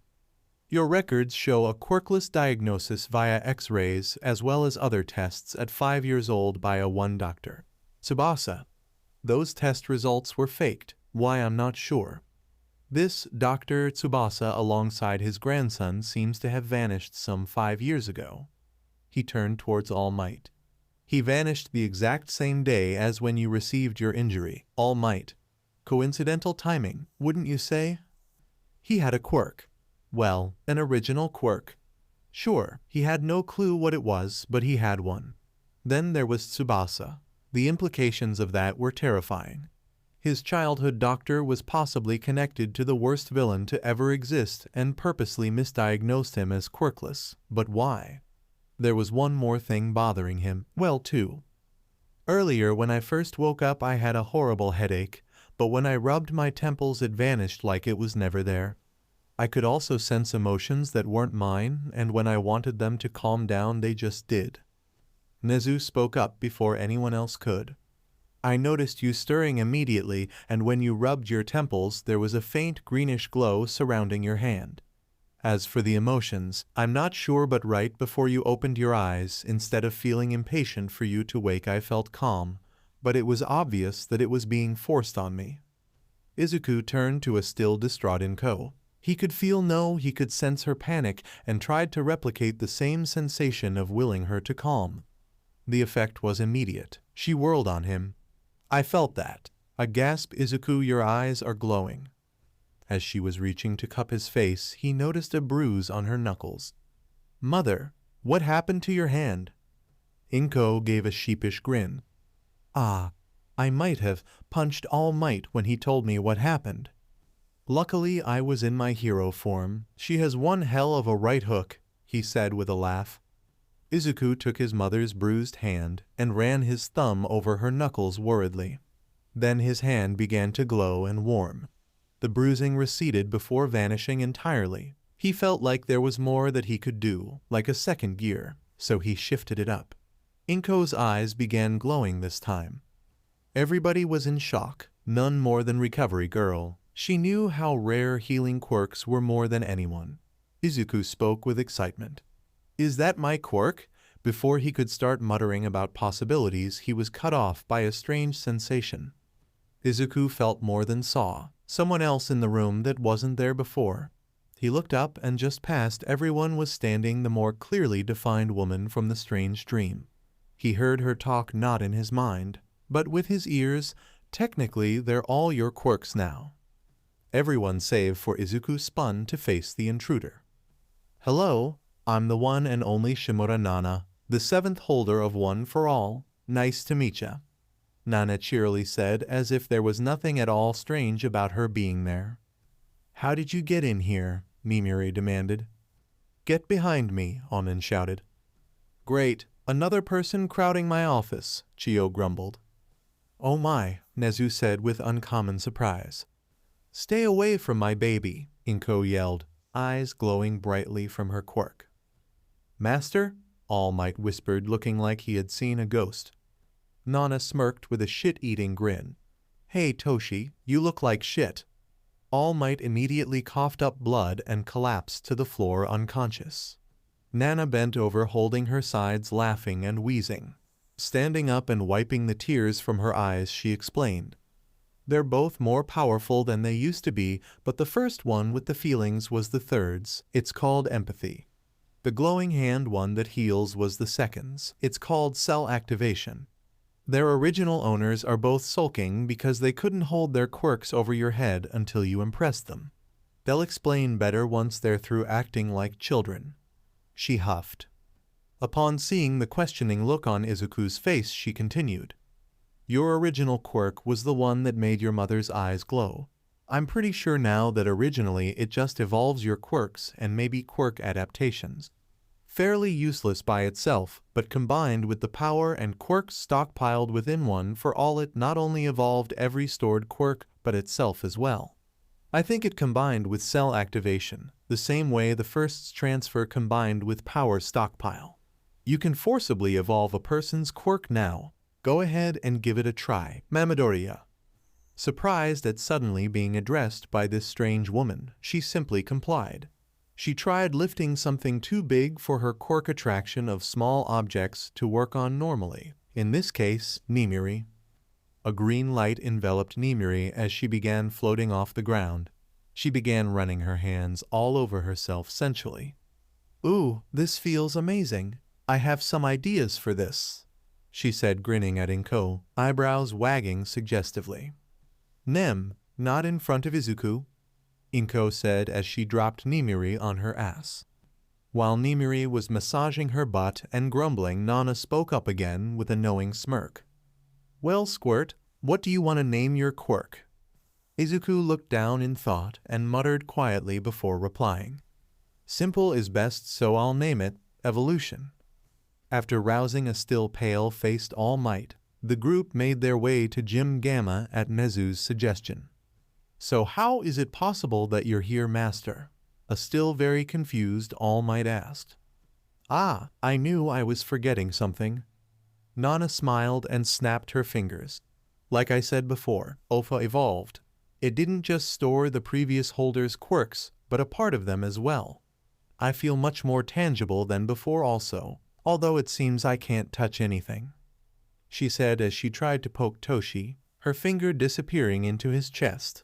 Your records show a quirkless diagnosis via X-rays as well as other tests at 5 years old by a one doctor, Tsubasa. Those test results were faked. Why, I'm not sure. This Dr. Tsubasa alongside his grandson seems to have vanished some 5 years ago. He turned towards All Might. He vanished the exact same day as when you received your injury, All Might. Coincidental timing, wouldn't you say? He had a quirk. Well, an original quirk. Sure, he had no clue what it was, but he had one. Then there was Tsubasa. The implications of that were terrifying. His childhood doctor was possibly connected to the worst villain to ever exist and purposely misdiagnosed him as quirkless. But why? There was one more thing bothering him. Well, 2. Earlier, when I first woke up, I had a horrible headache, but when I rubbed my temples, it vanished like it was never there. I could also sense emotions that weren't mine, and when I wanted them to calm down, they just did. Nezu spoke up before anyone else could. I noticed you stirring immediately, and when you rubbed your temples, there was a faint greenish glow surrounding your hand. As for the emotions, I'm not sure, but right before you opened your eyes, instead of feeling impatient for you to wake, I felt calm, but it was obvious that it was being forced on me. Izuku turned to a still distraught Inko. He could he could sense her panic and tried to replicate the same sensation of willing her to calm. The effect was immediate. She whirled on him. I felt that. A gasp. Izuku, your eyes are glowing. As she was reaching to cup his face, he noticed a bruise on her knuckles. Mother, what happened to your hand? Inko gave a sheepish grin. I might have punched All Might when he told me what happened. Luckily, I was in my hero form. She has one hell of a right hook, he said with a laugh. Izuku took his mother's bruised hand and ran his thumb over her knuckles worriedly. Then his hand began to glow and warm. The bruising receded before vanishing entirely. He felt like there was more that he could do, like a second gear. so he shifted it up. Inko's eyes began glowing this time. Everybody was in shock, none more than Recovery Girl. She knew how rare healing quirks were more than anyone. Izuku spoke with excitement. "Is that my quirk?" Before he could start muttering about possibilities, he was cut off by a strange sensation. Izuku felt more than saw, someone else in the room that wasn't there before. He looked up, and just past everyone was standing the more clearly defined woman from the strange dream. He heard her talk not in his mind, but with his ears. "Technically, they're all your quirks now." Everyone save for Izuku spun to face the intruder. "Hello, I'm the one and only Shimura Nana, the 7th holder of One for All. Nice to meet ya," Nana cheerily said, as if there was nothing at all strange about her being there. "How did you get in here?" Mimiri demanded. "Get behind me," Onin shouted. "Great, another person crowding my office," Chio grumbled. "Oh my," Nezu said with uncommon surprise. "Stay away from my baby," Inko yelled, eyes glowing brightly from her quirk. "Master?" All Might whispered, looking like he had seen a ghost. Nana smirked with a shit-eating grin. "Hey Toshi, you look like shit." All Might immediately coughed up blood and collapsed to the floor unconscious. Nana bent over, holding her sides, laughing and wheezing. Standing up and wiping the tears from her eyes, she explained. "They're both more powerful than they used to be, but the first one with the feelings was the third's. It's called empathy. The glowing hand one that heals was the second's. It's called cell activation. Their original owners are both sulking because they couldn't hold their quirks over your head until you impressed them. They'll explain better once they're through acting like children." She huffed. Upon seeing the questioning look on Izuku's face, she continued. "Your original quirk was the one that made your mother's eyes glow. I'm pretty sure now that originally it just evolves your quirks and maybe quirk adaptations. Fairly useless by itself, but combined with the power and quirks stockpiled within one for all, it not only evolved every stored quirk but itself as well. I think it combined with cell activation, the same way the first's transfer combined with power stockpile. You can forcibly evolve a person's quirk now. Go ahead and give it a try, Mamadoriya." Surprised at suddenly being addressed by this strange woman, she simply complied. She tried lifting something too big for her quirk attraction of small objects to work on normally, in this case, Nimiri. A green light enveloped Nimiri as she began floating off the ground. She began running her hands all over herself sensually. "Ooh, this feels amazing. I have some ideas for this," she said, grinning at Inko, eyebrows wagging suggestively. "Nem, not in front of Izuku," Inko said as she dropped Nimiri on her ass. While Nimiri was massaging her butt and grumbling, Nana spoke up again with a knowing smirk. "Well, Squirt, what do you want to name your quirk?" Izuku looked down in thought and muttered quietly before replying. "Simple is best, so I'll name it Evolution." After rousing a still pale-faced All Might, the group made their way to Gym Gamma at Nezu's suggestion. "So how is it possible that you're here, Master?" a still very confused All Might asked. "Ah, I knew I was forgetting something." Nana smiled and snapped her fingers. "Like I said before, Ofa evolved. It didn't just store the previous holder's quirks, but a part of them as well. I feel much more tangible than before also, although it seems I can't touch anything," she said as she tried to poke Toshi, her finger disappearing into his chest.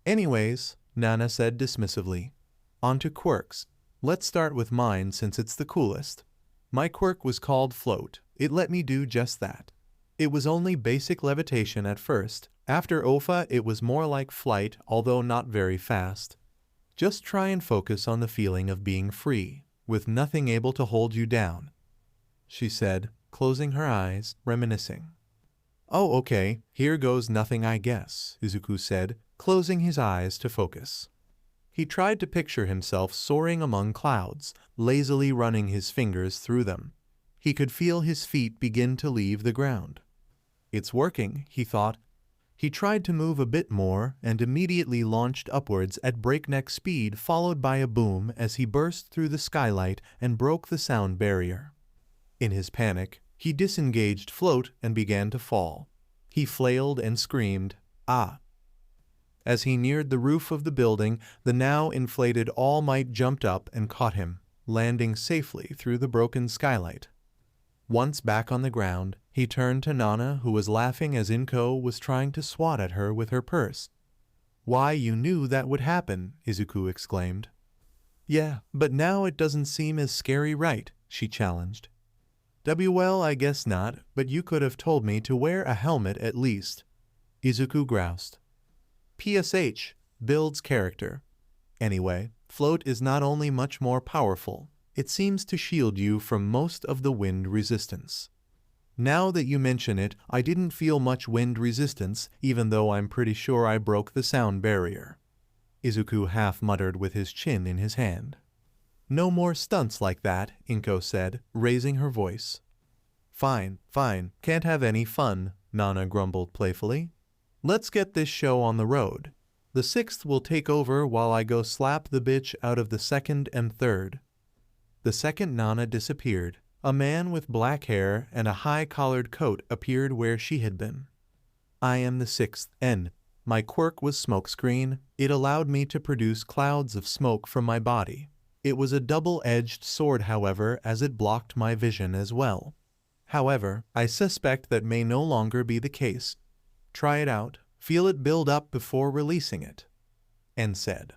"Anyways," Nana said dismissively, "on to quirks. Let's start with mine since it's the coolest. My quirk was called Float. It let me do just that. It was only basic levitation at first. After Ofa, it was more like flight, although not very fast. Just try and focus on the feeling of being free, with nothing able to hold you down," she said, closing her eyes, reminiscing. "Oh, okay, here goes nothing, I guess," Izuku said, closing his eyes to focus. He tried to picture himself soaring among clouds, lazily running his fingers through them. He could feel his feet begin to leave the ground. "It's working," he thought. He tried to move a bit more and immediately launched upwards at breakneck speed, followed by a boom as he burst through the skylight and broke the sound barrier. In his panic, he disengaged Float and began to fall. He flailed and screamed, "Ah!" As he neared the roof of the building, the now inflated All Might jumped up and caught him, landing safely through the broken skylight. Once back on the ground, he turned to Nana, who was laughing as Inko was trying to swat at her with her purse. "Why, you knew that would happen," Izuku exclaimed. "Yeah, but now it doesn't seem as scary, right?" she challenged. "Well, I guess not, but you could have told me to wear a helmet at least," Izuku groused. PSH builds character. Anyway, Float is not only much more powerful, it seems to shield you from most of the wind resistance. Now that you mention it, I didn't feel much wind resistance, even though I'm pretty sure I broke the sound barrier. Izuku half muttered with his chin in his hand. "No more stunts like that," Inko said, raising her voice. Fine, can't have any fun," Nana grumbled playfully. "Let's get this show on the road. The 6th will take over while I go slap the bitch out of the 2nd and 3rd. The second Nana disappeared. A man with black hair and a high-collared coat appeared where she had been. "I am the 6th N. My quirk was smokescreen. It allowed me to produce clouds of smoke from my body. It was a double-edged sword, however, as it blocked my vision as well. However, I suspect that may no longer be the case. Try it out. Feel it build up before releasing it," N said.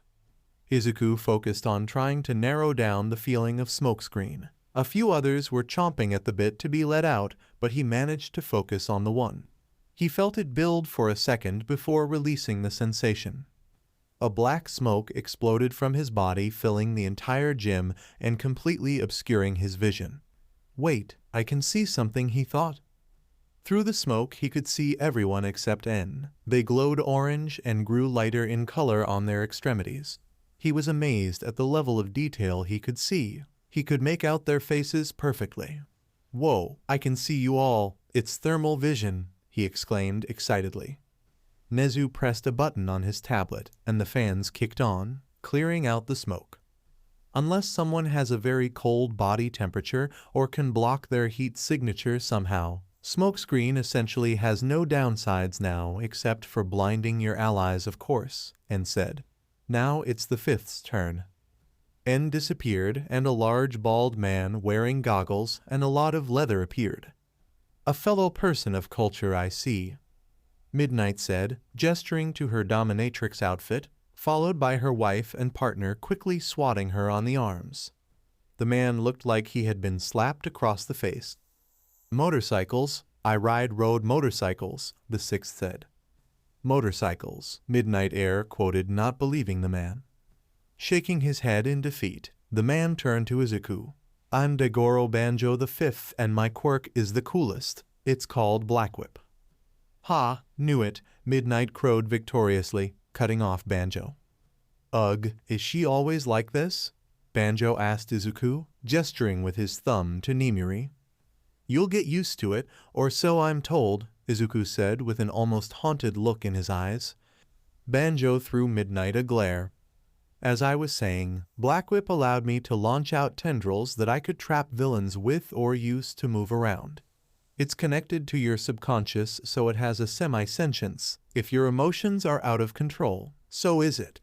Izuku focused on trying to narrow down the feeling of smokescreen. A few others were chomping at the bit to be let out, but he managed to focus on the one. He felt it build for a second before releasing the sensation. A black smoke exploded from his body, filling the entire gym and completely obscuring his vision. "Wait, I can see something," he thought. Through the smoke, he could see everyone except N. They glowed orange and grew lighter in color on their extremities. He was amazed at the level of detail he could see. He could make out their faces perfectly. "Whoa, I can see you all. It's thermal vision," he exclaimed excitedly. Nezu pressed a button on his tablet, and the fans kicked on, clearing out the smoke. Unless someone has a very cold body temperature or can block their heat signature somehow, smokescreen essentially has no downsides now except for blinding your allies, of course, N said. Now it's the 5th's turn. N disappeared, and a large bald man wearing goggles and a lot of leather appeared. "A fellow person of culture, I see," Midnight said, gesturing to her dominatrix outfit, followed by her wife and partner quickly swatting her on the arms. The man looked like he had been slapped across the face. "Motorcycles, I ride road motorcycles," the 6th said. "Motorcycles," Midnight Air quoted, not believing the man. Shaking his head in defeat, the man turned to Izuku. "I'm Degoro Banjo the 5th, and my quirk is the coolest. It's called Black Whip." "Ha, knew it," Midnight crowed victoriously, cutting off Banjo. "Ugh, is she always like this?" Banjo asked Izuku, gesturing with his thumb to Nimuri. "You'll get used to it, or so I'm told," Izuku said with an almost haunted look in his eyes. Banjo threw Midnight a glare. "As I was saying, Black Whip allowed me to launch out tendrils that I could trap villains with or use to move around. It's connected to your subconscious, so it has a semi-sentience. If your emotions are out of control, so is it.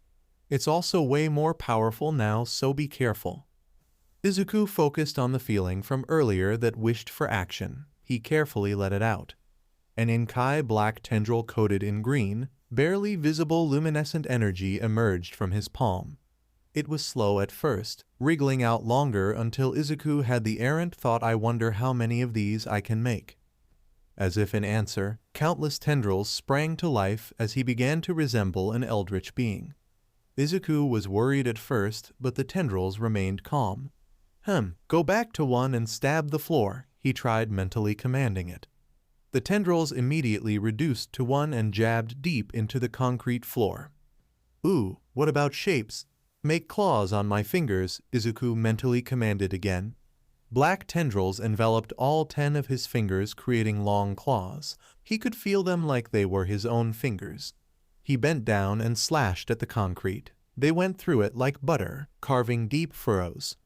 It's also way more powerful now, so be careful." Izuku focused on the feeling from earlier that wished for action. He carefully let it out. An Inkai black tendril coated in green, barely visible luminescent energy emerged from his palm. It was slow at first, wriggling out longer until Izuku had the errant thought, "I wonder how many of these I can make." As if in answer, countless tendrils sprang to life as he began to resemble an eldritch being. Izuku was worried at first, but the tendrils remained calm. Go back to one and stab the floor," he tried mentally commanding it. The tendrils immediately reduced to one and jabbed deep into the concrete floor. "Ooh, what about shapes? Make claws on my fingers," Izuku mentally commanded again. Black tendrils enveloped all 10 of his fingers, creating long claws. He could feel them like they were his own fingers. He bent down and slashed at the concrete. They went through it like butter, carving deep furrows.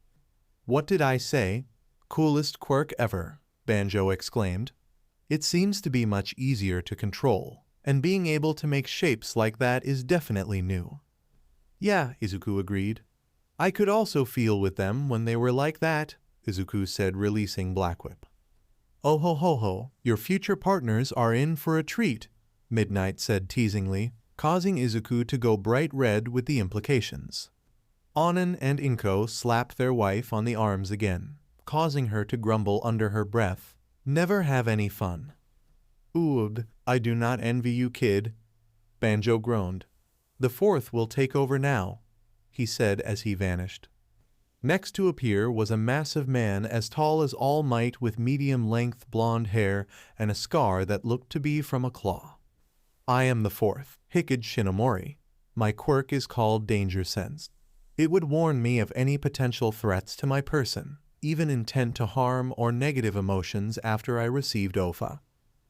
"What did I say?" Coolest quirk ever, Banjo exclaimed. It seems to be much easier to control, and being able to make shapes like that is definitely new. Yeah, Izuku agreed. I could also feel with them when they were like that, Izuku said, releasing Black Whip. Oh ho ho ho, your future partners are in for a treat, Midnight said teasingly, causing Izuku to go bright red with the implications. Anan and Inko slapped their wife on the arms again, causing her to grumble under her breath, "Never have any fun." "Ood, I do not envy you, kid," Banjo groaned. "The fourth will take over now," he said as he vanished. Next to appear was a massive man as tall as All Might with medium-length blonde hair and a scar that looked to be from a claw. "I am the fourth, Hikage Shinomori. My quirk is called Danger Sense. It would warn me of any potential threats to my person, even intent to harm or negative emotions after I received OFA.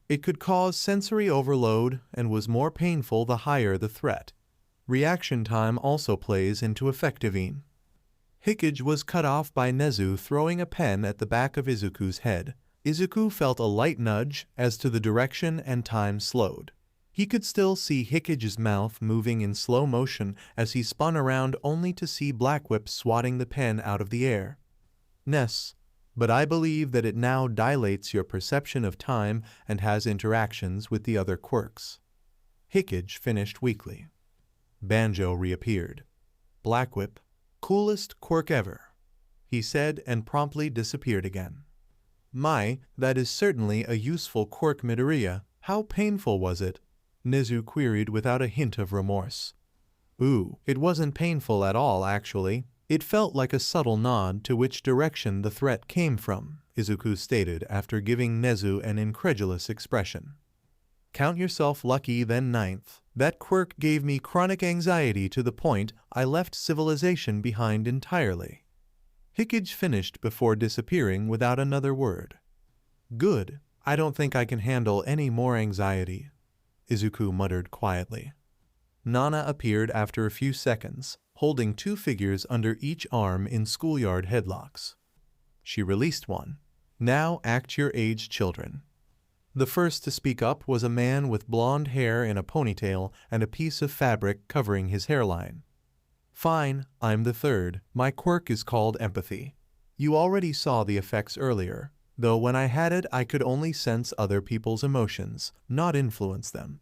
It could cause sensory overload and was more painful the higher the threat. Reaction time also plays into effectivine." Hikage was cut off by Nezu throwing a pen at the back of Izuku's head. Izuku felt a light nudge as to the direction and time slowed. He could still see Hikage's mouth moving in slow motion as he spun around only to see Black Whip swatting the pen out of the air. "Ness, but I believe that it now dilates your perception of time and has interactions with the other quirks." Hikage finished weakly. Banjo reappeared. "Black Whip, coolest quirk ever," he said and promptly disappeared again. "My, that is certainly a useful quirk, Midoriya. How painful was it?" Nezu queried without a hint of remorse. "Ooh, it wasn't painful at all, actually. It felt like a subtle nod to which direction the threat came from," Izuku stated after giving Nezu an incredulous expression. "Count yourself lucky then, ninth. That quirk gave me chronic anxiety to the point I left civilization behind entirely." Hikage finished before disappearing without another word. "Good. I don't think I can handle any more anxiety," Izuku muttered quietly. Nana appeared after a few seconds, holding two figures under each arm in schoolyard headlocks. She released one. "Now act your age, children." The first to speak up was a man with blonde hair in a ponytail and a piece of fabric covering his hairline. "Fine, I'm the third. My quirk is called empathy. You already saw the effects earlier, though when I had it I could only sense other people's emotions, not influence them.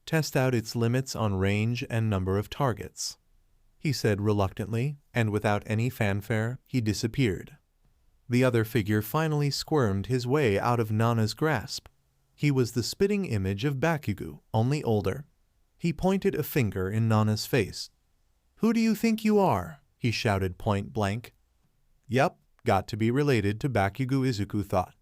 Test out its limits on range and number of targets," he said reluctantly, and without any fanfare, he disappeared. The other figure finally squirmed his way out of Nana's grasp. He was the spitting image of Bakugo, only older. He pointed a finger in Nana's face. "Who do you think you are?" he shouted point blank. "Yup, got to be related to Bakugo," Izuku thought.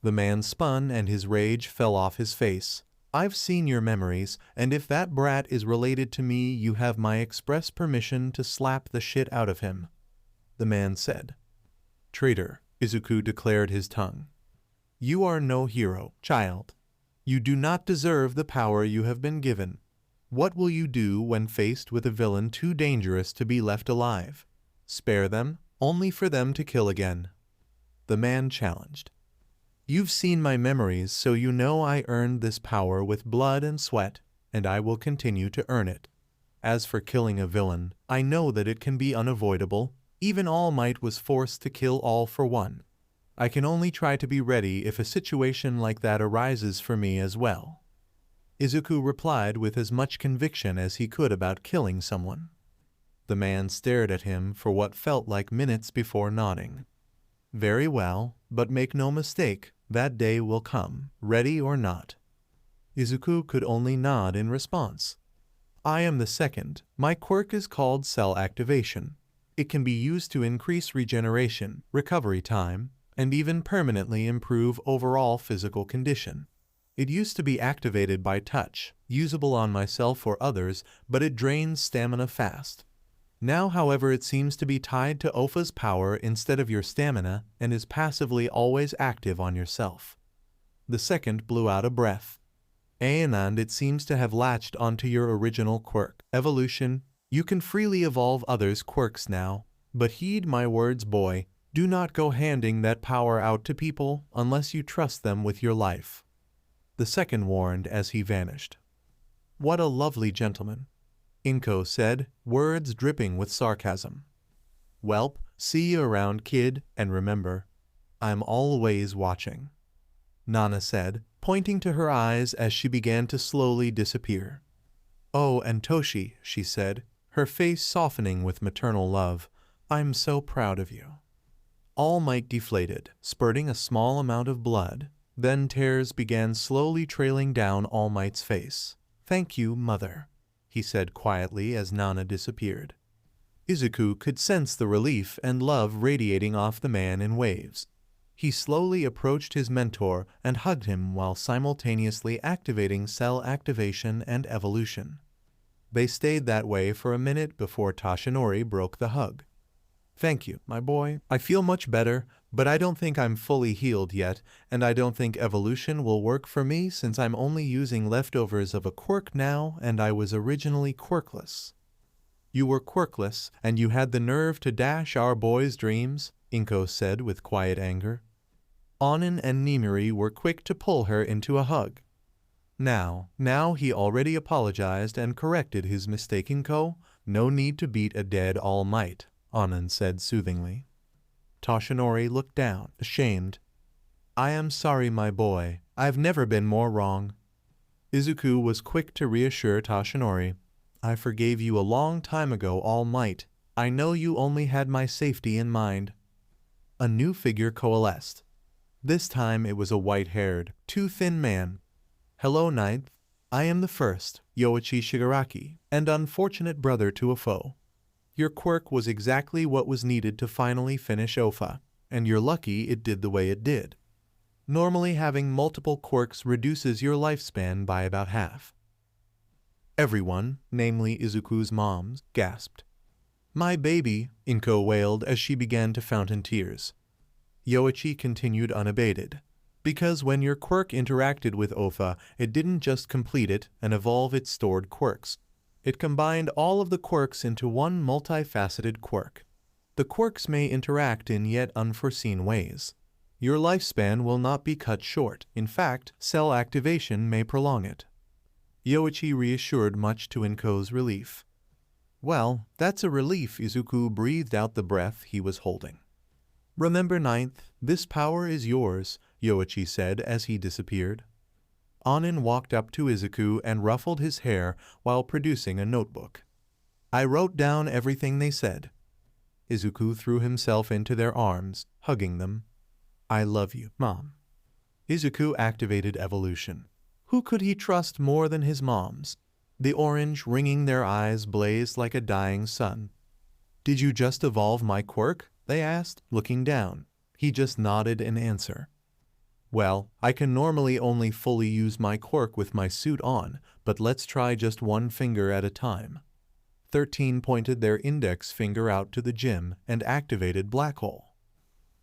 The man spun and his rage fell off his face. "I've seen your memories, and if that brat is related to me, you have my express permission to slap the shit out of him," the man said. "Traitor," Izuku declared his tongue. "You are no hero, child. You do not deserve the power you have been given. What will you do when faced with a villain too dangerous to be left alive? Spare them, only for them to kill again?" The man challenged. "You've seen my memories, so you know I earned this power with blood and sweat, and I will continue to earn it. As for killing a villain, I know that it can be unavoidable. Even All Might was forced to kill all for one. I can only try to be ready if a situation like that arises for me as well." Izuku replied with as much conviction as he could about killing someone. The man stared at him for what felt like minutes before nodding. "Very well, but make no mistake, that day will come, ready or not." Izuku could only nod in response. "I am the second. My quirk is called Cell Activation. It can be used to increase regeneration, recovery time, and even permanently improve overall physical condition. It used to be activated by touch, usable on myself or others, but it drains stamina fast. Now, however, it seems to be tied to OFA's power instead of your stamina and is passively always active on yourself." The second blew out a breath. "And it seems to have latched onto your original quirk, evolution. You can freely evolve others' quirks now, but heed my words, boy. Do not go handing that power out to people unless you trust them with your life. The second warned as he vanished. What a lovely gentleman, Inko said, words dripping with sarcasm. Welp, see you around, kid, and remember, I'm always watching, Nana said, pointing to her eyes as she began to slowly disappear. Oh, and Toshi, she said, her face softening with maternal love, I'm so proud of you. All Might deflated, spurting a small amount of blood. Then tears began slowly trailing down All Might's face. Thank you, mother, he said quietly as Nana disappeared. Izuku could sense the relief and love radiating off the man in waves. He slowly approached his mentor and hugged him while simultaneously activating cell activation and evolution. They stayed that way for a minute before Toshinori broke the hug. Thank you, my boy. I feel much better, but I don't think I'm fully healed yet, and I don't think evolution will work for me since I'm only using leftovers of a quirk now and I was originally quirkless. You were quirkless, and you had the nerve to dash our boy's dreams, Inko said with quiet anger. Onin and Nimiri were quick to pull her into a hug. Now he already apologized and corrected his mistake, Inko. No need to beat a dead All Might, Onin said soothingly. Toshinori looked down, ashamed. I am sorry, my boy. I've never been more wrong. Izuku was quick to reassure Toshinori. I forgave you a long time ago, All Might. I know you only had my safety in mind. A new figure coalesced. This time it was a white-haired, too thin man. Hello, Ninth. I am the first, Yoichi Shigaraki, and unfortunate brother to a foe. Your quirk was exactly what was needed to finally finish Ofa, and you're lucky it did the way it did. Normally having multiple quirks reduces your lifespan by about half. Everyone, namely Izuku's moms, gasped. My baby, Inko wailed as she began to fountain tears. Yoichi continued unabated. Because when your quirk interacted with Ofa, it didn't just complete it and evolve its stored quirks. It combined all of the quirks into one multifaceted quirk. The quirks may interact in yet unforeseen ways. Your lifespan will not be cut short. In fact, cell activation may prolong it. Yoichi reassured much to Inko's relief. Well, that's a relief, Izuku breathed out the breath he was holding. Remember, Ninth, this power is yours, Yoichi said as he disappeared. Onin walked up to Izuku and ruffled his hair while producing a notebook. I wrote down everything they said. Izuku threw himself into their arms, hugging them. I love you, Mom. Izuku activated evolution. Who could he trust more than his moms? The orange ringing their eyes blazed like a dying sun. Did you just evolve my quirk? They asked, looking down. He just nodded in answer. Well, I can normally only fully use my quirk with my suit on, but let's try just one finger at a time. 13 pointed their index finger out to the gym and activated Black Hole.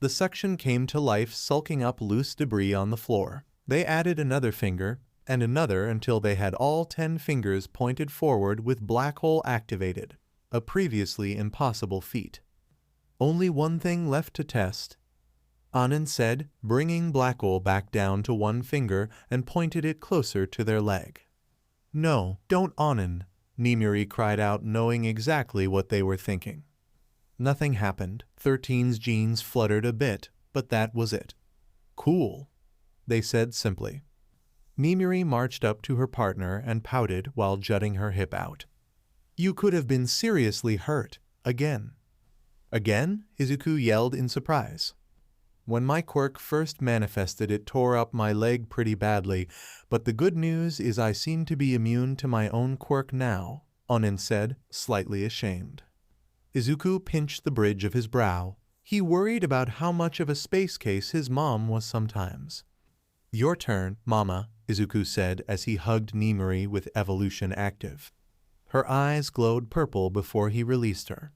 The suction came to life, sulking up loose debris on the floor. They added another finger and another until they had all 10 fingers pointed forward with Black Hole activated, a previously impossible feat. Only one thing left to test, Onin said, bringing Black Hole back down to one finger and pointed it closer to their leg. No, don't, Onin, Nimiri cried out, knowing exactly what they were thinking. Nothing happened. 13's genes fluttered a bit, but that was it. Cool, they said simply. Nimiri marched up to her partner and pouted while jutting her hip out. You could have been seriously hurt. Again. Again? Izuku yelled in surprise. When my quirk first manifested, it tore up my leg pretty badly, but the good news is I seem to be immune to my own quirk now, Onin said, slightly ashamed. Izuku pinched the bridge of his brow. He worried about how much of a space case his mom was sometimes. Your turn, Mama, Izuku said as he hugged Nimiri with evolution active. Her eyes glowed purple before he released her.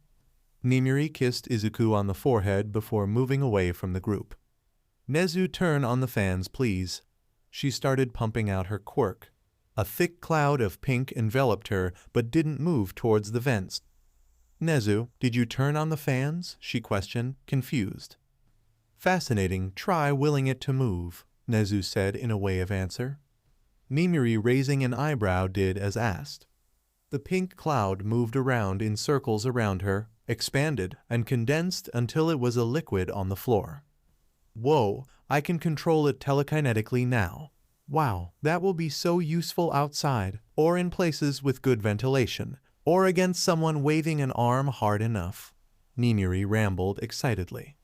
Nimiri kissed Izuku on the forehead before moving away from the group. Nezu, turn on the fans, please. She started pumping out her quirk. A thick cloud of pink enveloped her but didn't move towards the vents. Nezu, did you turn on the fans? She questioned, confused. Fascinating, try willing it to move, Nezu said in a way of answer. Mimiri, raising an eyebrow, did as asked. The pink cloud moved around in circles around her, expanded, and condensed until it was a liquid on the floor. Whoa, I can control it telekinetically now. Wow, that will be so useful outside, or in places with good ventilation, or against someone waving an arm hard enough. Mimiri rambled excitedly.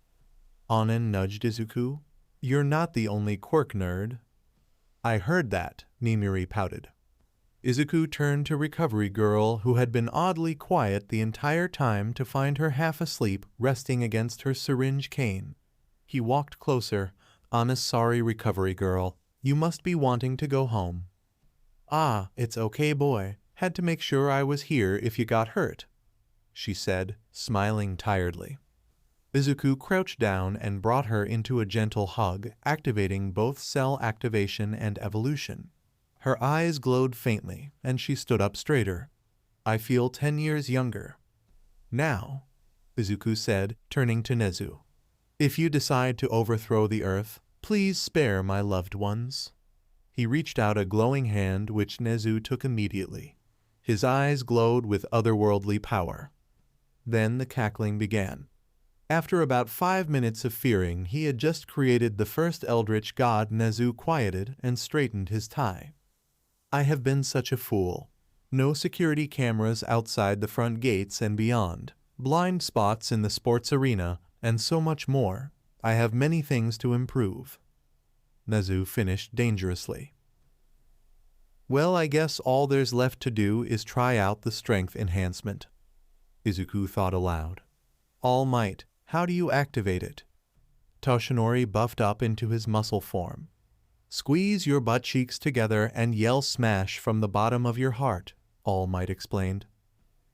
Anan nudged Izuku. You're not the only quirk nerd. I heard that, Mimiri pouted. Izuku turned to Recovery Girl, who had been oddly quiet the entire time, to find her half asleep, resting against her syringe cane. He walked closer. Honest sorry, Recovery Girl. You must be wanting to go home. Ah, it's okay, boy. Had to make sure I was here if you got hurt, she said, smiling tiredly. Izuku crouched down and brought her into a gentle hug, activating both cell activation and evolution. Her eyes glowed faintly, and she stood up straighter. I feel 10 years younger. Now, Izuku said, turning to Nezu. If you decide to overthrow the earth, please spare my loved ones. He reached out a glowing hand, which Nezu took immediately. His eyes glowed with otherworldly power. Then the cackling began. After about 5 minutes of fearing, he had just created the first eldritch god. Nezu quieted and straightened his tie. I have been such a fool. No security cameras outside the front gates and beyond, blind spots in the sports arena, and so much more. I have many things to improve. Nezu finished dangerously. Well, I guess all there's left to do is try out the strength enhancement. Izuku thought aloud. All Might, how do you activate it? Toshinori buffed up into his muscle form. Squeeze your butt cheeks together and yell smash from the bottom of your heart, All Might explained.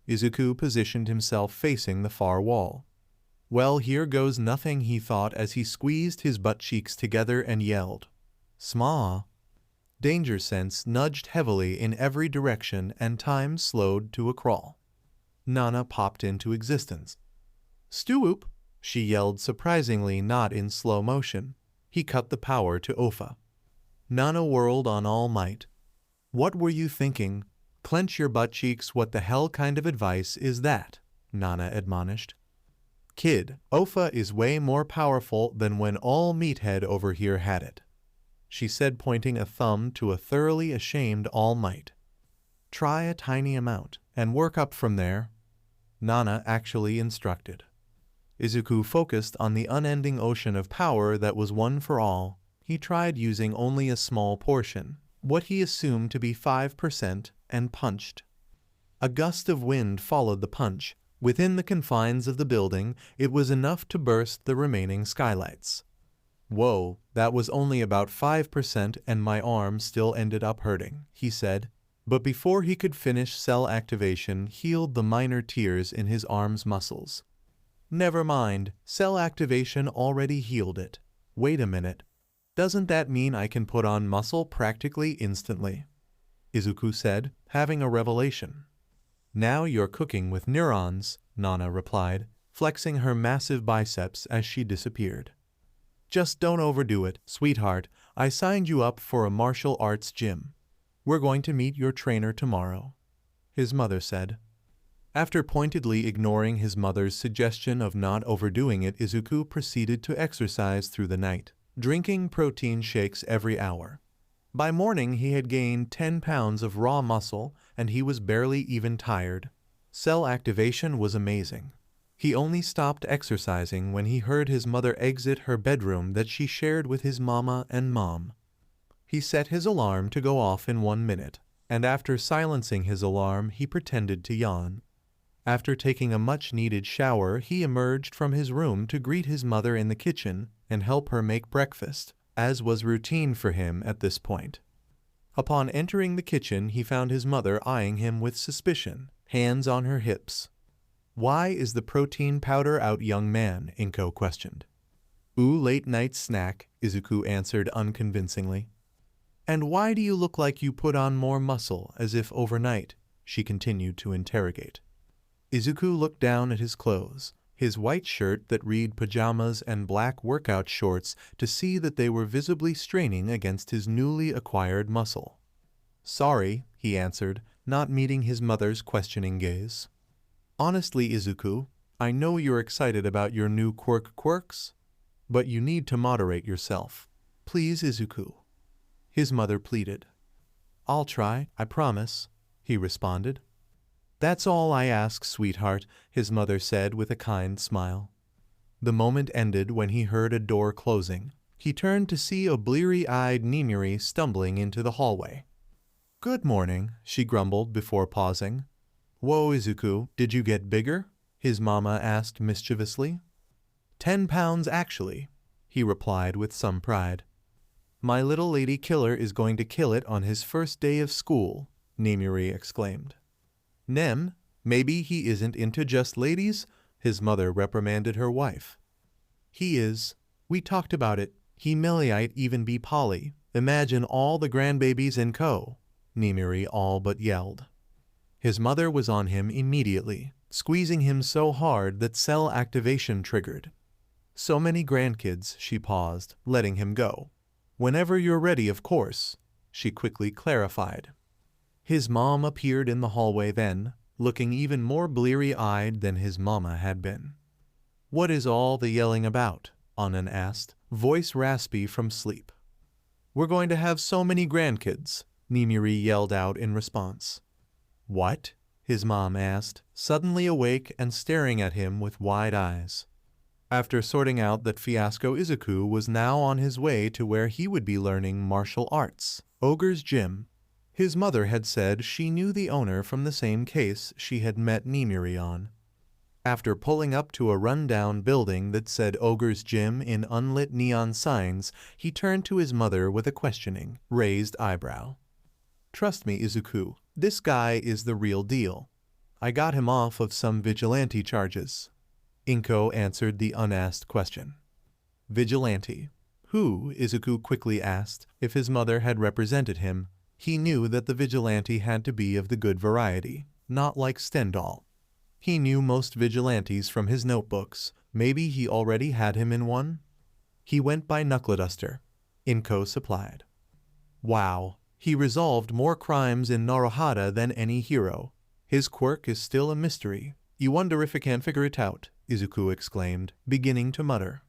Izuku positioned himself facing the far wall. Well, here goes nothing, he thought as he squeezed his butt cheeks together and yelled. Sma. Danger sense nudged heavily in every direction and time slowed to a crawl. Nana popped into existence. Stoop, she yelled, surprisingly not in slow motion. He cut the power to Ofa. Nana whirled on All Might. What were you thinking? Clench your butt cheeks, what the hell kind of advice is that? Nana admonished. Kid, Ofa is way more powerful than when all meathead over here had it, she said, pointing a thumb to a thoroughly ashamed All Might. Try a tiny amount and work up from there, Nana actually instructed. Izuku focused on the unending ocean of power that was one for all. He tried using only a small portion, what he assumed to be 5%, and punched. A gust of wind followed the punch. Within the confines of the building, it was enough to burst the remaining skylights. Whoa, that was only about 5% and my arm still ended up hurting, he said. But before he could finish, cell activation healed the minor tears in his arm's muscles. Never mind, cell activation already healed it. Wait a minute. Doesn't that mean I can put on muscle practically instantly? Izuku said, having a revelation. Now you're cooking with neurons, Nana replied, flexing her massive biceps as she disappeared. Just don't overdo it, sweetheart. I signed you up for a martial arts gym. We're going to meet your trainer tomorrow, his mother said. After pointedly ignoring his mother's suggestion of not overdoing it, Izuku proceeded to exercise through the night, drinking protein shakes every hour. By morning, he had gained 10 pounds of raw muscle, and he was barely even tired. Cell activation was amazing. He only stopped exercising when he heard his mother exit her bedroom that she shared with his mama and mom. He set his alarm to go off in 1 minute, and after silencing his alarm, he pretended to yawn. After taking a much-needed shower, he emerged from his room to greet his mother in the kitchen and help her make breakfast, as was routine for him at this point. Upon entering the kitchen, he found his mother eyeing him with suspicion, hands on her hips. Why is the protein powder out, young man? Inko questioned. Ooh, late-night snack, Izuku answered unconvincingly. And why do you look like you put on more muscle, as if overnight? She continued to interrogate. Izuku looked down at his clothes. his white shirt that read pajamas and black workout shorts to see that they were visibly straining against his newly acquired muscle. "Sorry," he answered, not meeting his mother's questioning gaze. "Honestly, Izuku, I know you're excited about your new quirks, but you need to moderate yourself. Please, Izuku," his mother pleaded. "I'll try, I promise," he responded. "That's all I ask, sweetheart," his mother said with a kind smile. The moment ended when he heard a door closing. He turned to see a bleary-eyed Nimiri stumbling into the hallway. "Good morning," she grumbled before pausing. "Whoa, Izuku, did you get bigger?" his mama asked mischievously. 10 pounds, actually," he replied with some pride. "My little lady killer is going to kill it on his first day of school," Nimiri exclaimed. "Nem, maybe he isn't into just ladies," his mother reprimanded her wife. "He is. We talked about it. He might even be poly. Imagine all the grandbabies in co," Nimiri all but yelled. His mother was on him immediately, squeezing him so hard that cell activation triggered. "So many grandkids," she paused, letting him go. "Whenever you're ready, of course," she quickly clarified. His mom appeared in the hallway then, looking even more bleary-eyed than his mama had been. "What is all the yelling about?" Anand asked, voice raspy from sleep. "We're going to have so many grandkids," Nimiri yelled out in response. "What?" his mom asked, suddenly awake and staring at him with wide eyes. After sorting out that fiasco, Izuku was now on his way to where he would be learning martial arts, Ogre's Gym. His mother had said she knew the owner from the same case she had met Nimiri on. After pulling up to a run-down building that said Ogre's Gym in unlit neon signs, he turned to his mother with a questioning, raised eyebrow. "Trust me, Izuku, this guy is the real deal. I got him off of some vigilante charges." Inko answered the unasked question. "Vigilante? Who?" Izuku quickly asked. If his mother had represented him, he knew that the vigilante had to be of the good variety, not like Stendhal. He knew most vigilantes from his notebooks. Maybe he already had him in one? "He went by Knuckleduster," Inko supplied. "Wow, he resolved more crimes in Naruhata than any hero. His quirk is still a mystery. You wonder if I can figure it out," Izuku exclaimed, beginning to mutter.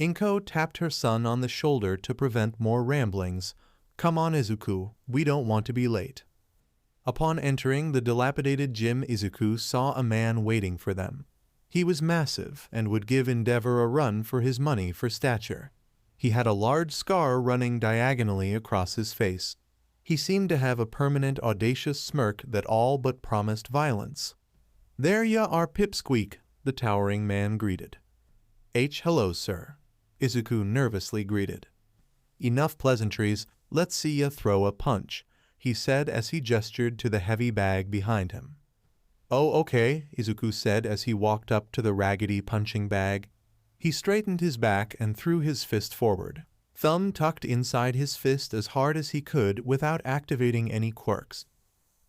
Inko tapped her son on the shoulder to prevent more ramblings. "Come on, Izuku, we don't want to be late." Upon entering the dilapidated gym, Izuku saw a man waiting for them. He was massive and would give Endeavor a run for his money for stature. He had a large scar running diagonally across his face. He seemed to have a permanent audacious smirk that all but promised violence. "There ya are, Pipsqueak," the towering man greeted. "Hello, sir," Izuku nervously greeted. "Enough pleasantries, let's see ya throw a punch," he said as he gestured to the heavy bag behind him. "Oh, okay," Izuku said as he walked up to the raggedy punching bag. He straightened his back and threw his fist forward, thumb tucked inside his fist as hard as he could without activating any quirks.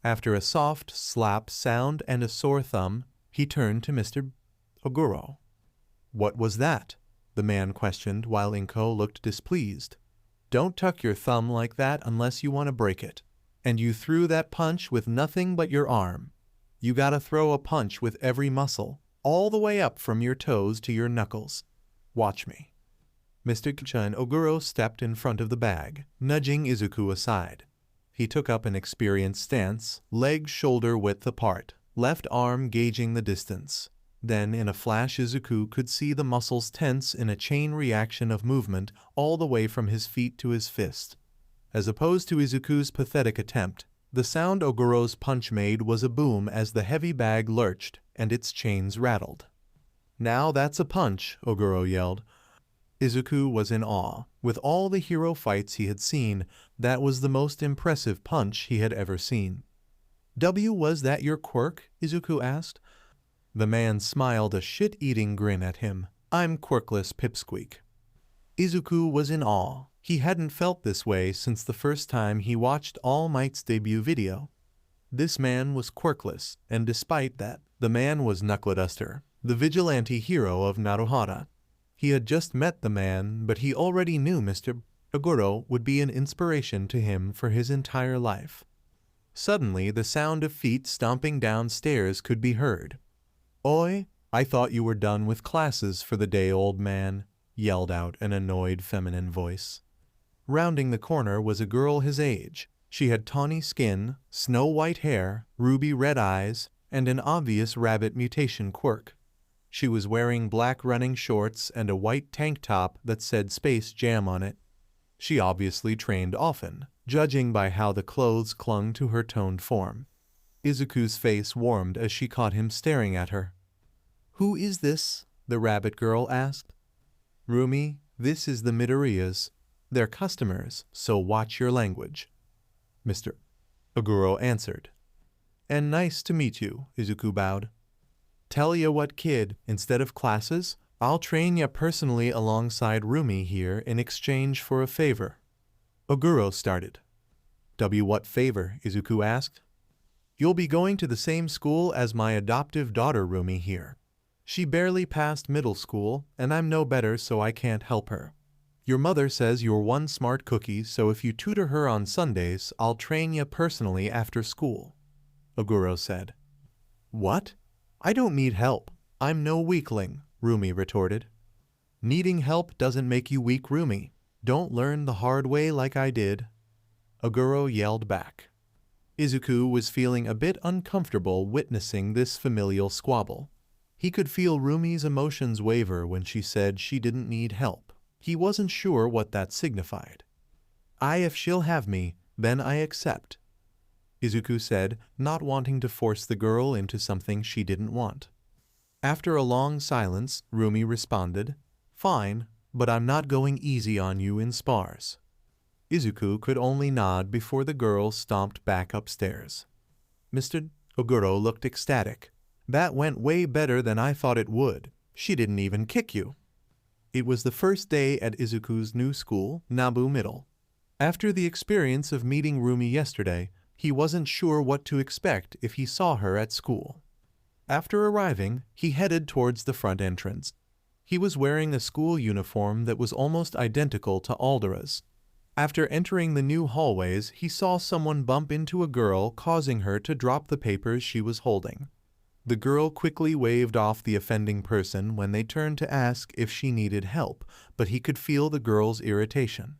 After a soft slap sound and a sore thumb, he turned to Mr. Oguro. "What was that?" the man questioned while Inko looked displeased. "Don't tuck your thumb like that unless you want to break it. And you threw that punch with nothing but your arm. You gotta throw a punch with every muscle, all the way up from your toes to your knuckles. Watch me." Mr. Chun Oguro stepped in front of the bag, nudging Izuku aside. He took up an experienced stance, legs shoulder-width apart, left arm gauging the distance. Then, in a flash, Izuku could see the muscles tense in a chain reaction of movement all the way from his feet to his fist. As opposed to Izuku's pathetic attempt, the sound Oguro's punch made was a boom as the heavy bag lurched and its chains rattled. "Now that's a punch," Oguro yelled. Izuku was in awe. With all the hero fights he had seen, that was the most impressive punch he had ever seen. Was that your quirk?" Izuku asked. The man smiled a shit-eating grin at him. "I'm quirkless, Pipsqueak." Izuku was in awe. He hadn't felt this way since the first time he watched All Might's debut video. This man was quirkless, and despite that, The man was Knuckleduster, the vigilante hero of Naruhara. He had just met the man, but he already knew Mr. Oguro would be an inspiration to him for his entire life. Suddenly, the sound of feet stomping downstairs could be heard. "Oi, I thought you were done with classes for the day, old man," yelled out an annoyed feminine voice. Rounding the corner was a girl his age. She had tawny skin, snow-white hair, ruby-red eyes, and an obvious rabbit mutation quirk. She was wearing black running shorts and a white tank top that said Space Jam on it. She obviously trained often, judging by how the clothes clung to her toned form. Izuku's face warmed as she caught him staring at her. "Who is this?" the rabbit girl asked. "Rumi, this is the Midoriyas. They're customers, so watch your language," Mr. Oguro answered. "And nice to meet you," Izuku bowed. "Tell ya what, kid, instead of classes, I'll train ya personally alongside Rumi here in exchange for a favor." Oguro started. What favor?" Izuku asked. "You'll be going to the same school as my adoptive daughter Rumi here. She barely passed middle school, and I'm no better, so I can't help her. Your mother says you're one smart cookie, so if you tutor her on Sundays, I'll train ya personally after school," Oguro said. "What? I don't need help. I'm no weakling," Rumi retorted. "Needing help doesn't make you weak, Rumi. Don't learn the hard way like I did," Oguro yelled back. Izuku was feeling a bit uncomfortable witnessing this familial squabble. He could feel Rumi's emotions waver when she said she didn't need help. He wasn't sure what that signified. If she'll have me, then I accept," Izuku said, not wanting to force the girl into something she didn't want. After a long silence, Rumi responded, "Fine, but I'm not going easy on you in spars." Izuku could only nod before the girl stomped back upstairs. Mr. Oguro looked ecstatic. "That went way better than I thought it would. She didn't even kick you." It was the first day at Izuku's new school, Nabu Middle. After the experience of meeting Rumi yesterday, he wasn't sure what to expect if he saw her at school. After arriving, he headed towards the front entrance. He was wearing a school uniform that was almost identical to Aldera's. After entering the new hallways, he saw someone bump into a girl, causing her to drop the papers she was holding. The girl quickly waved off the offending person when they turned to ask if she needed help, but he could feel the girl's irritation.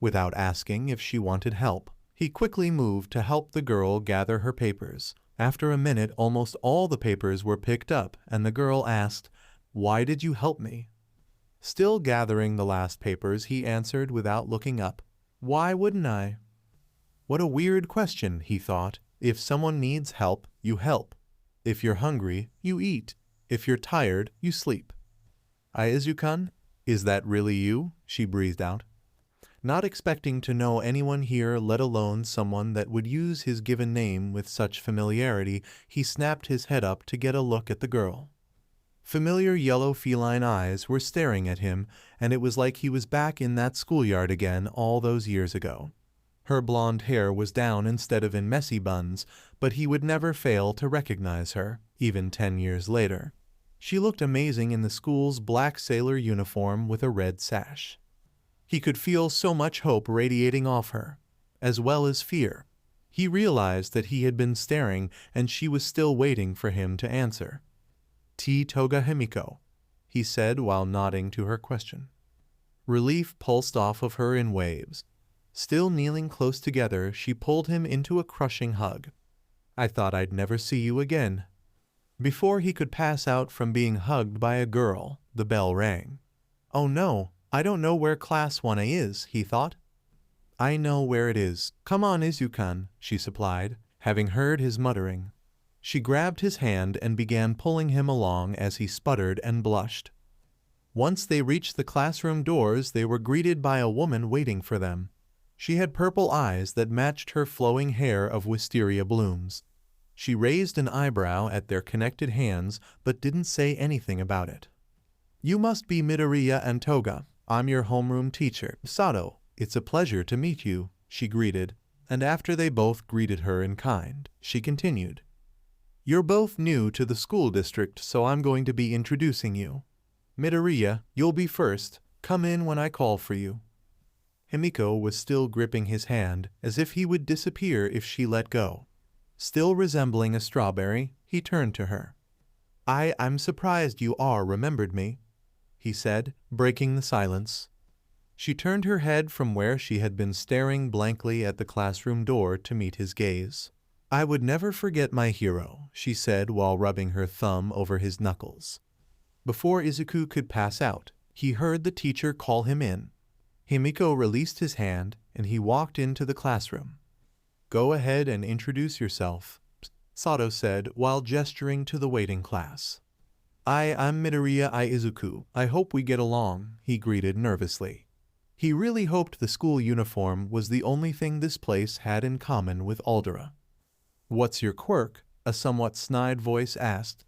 Without asking if she wanted help, he quickly moved to help the girl gather her papers. After a minute, almost all the papers were picked up, and the girl asked, "Why did you help me?" Still gathering the last papers, he answered without looking up, "Why wouldn't I?" What a weird question, he thought. If someone needs help, you help. If you're hungry, you eat. If you're tired, you sleep. "Izuku, is that really you?" she breathed out. Not expecting to know anyone here, let alone someone that would use his given name with such familiarity, he snapped his head up to get a look at the girl. Familiar yellow feline eyes were staring at him, and it was like he was back in that schoolyard again all those years ago. Her blonde hair was down instead of in messy buns, but he would never fail to recognize her, even 10 years later. She looked amazing in the school's black sailor uniform with a red sash. He could feel so much hope radiating off her, as well as fear. He realized that he had been staring and she was still waiting for him to answer. "Toga Himiko," he said while nodding to her question. Relief pulsed off of her in waves. Still kneeling close together, she pulled him into a crushing hug. "I thought I'd never see you again." Before he could pass out from being hugged by a girl, the bell rang. "Oh no, I don't know where Class 1A is," he thought. "I know where it is. Come on, Izuku," she supplied, having heard his muttering. She grabbed his hand and began pulling him along as he sputtered and blushed. Once they reached the classroom doors, they were greeted by a woman waiting for them. She had purple eyes that matched her flowing hair of wisteria blooms. She raised an eyebrow at their connected hands, but didn't say anything about it. "You must be Midoriya and Toga. I'm your homeroom teacher, Sato. It's a pleasure to meet you," she greeted, and after they both greeted her in kind, she continued. You're both new to the school district, so I'm going to be introducing you. Midoriya, you'll be first. Come in when I call for you. Himiko was still gripping his hand, as if he would disappear if she let go. Still resembling a strawberry, he turned to her. I'm surprised you remembered me, he said, breaking the silence. She turned her head from where she had been staring blankly at the classroom door to meet his gaze. I would never forget my hero, she said while rubbing her thumb over his knuckles. Before Izuku could pass out, he heard the teacher call him in. Himiko released his hand, and he walked into the classroom. Go ahead and introduce yourself, Sato said while gesturing to the waiting class. I'm Midoriya Izuku. I hope we get along, he greeted nervously. He really hoped the school uniform was the only thing this place had in common with Aldera. What's your quirk? A somewhat snide voice asked.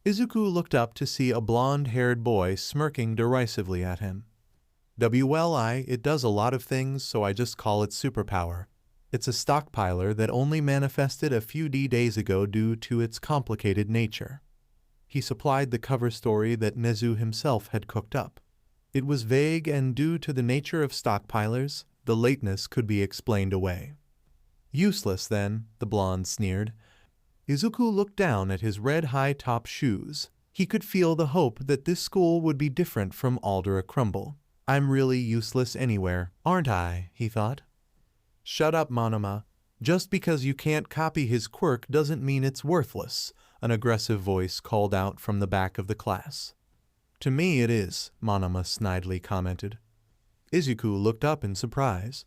Izuku looked up to see a blonde-haired boy smirking derisively at him. It does a lot of things, so I just call it superpower. It's a stockpiler that only manifested a few days ago due to its complicated nature. He supplied the cover story that Nezu himself had cooked up. It was vague, and due to the nature of stockpilers, the lateness could be explained away. Useless, then, the blonde sneered. Izuku looked down at his red high-top shoes. He could feel the hope that this school would be different from Aldera Crumble. I'm really useless anywhere, aren't I? He thought. Shut up, Monoma. Just because you can't copy his quirk doesn't mean it's worthless, an aggressive voice called out from the back of the class. To me it is, Monoma snidely commented. Izuku looked up in surprise.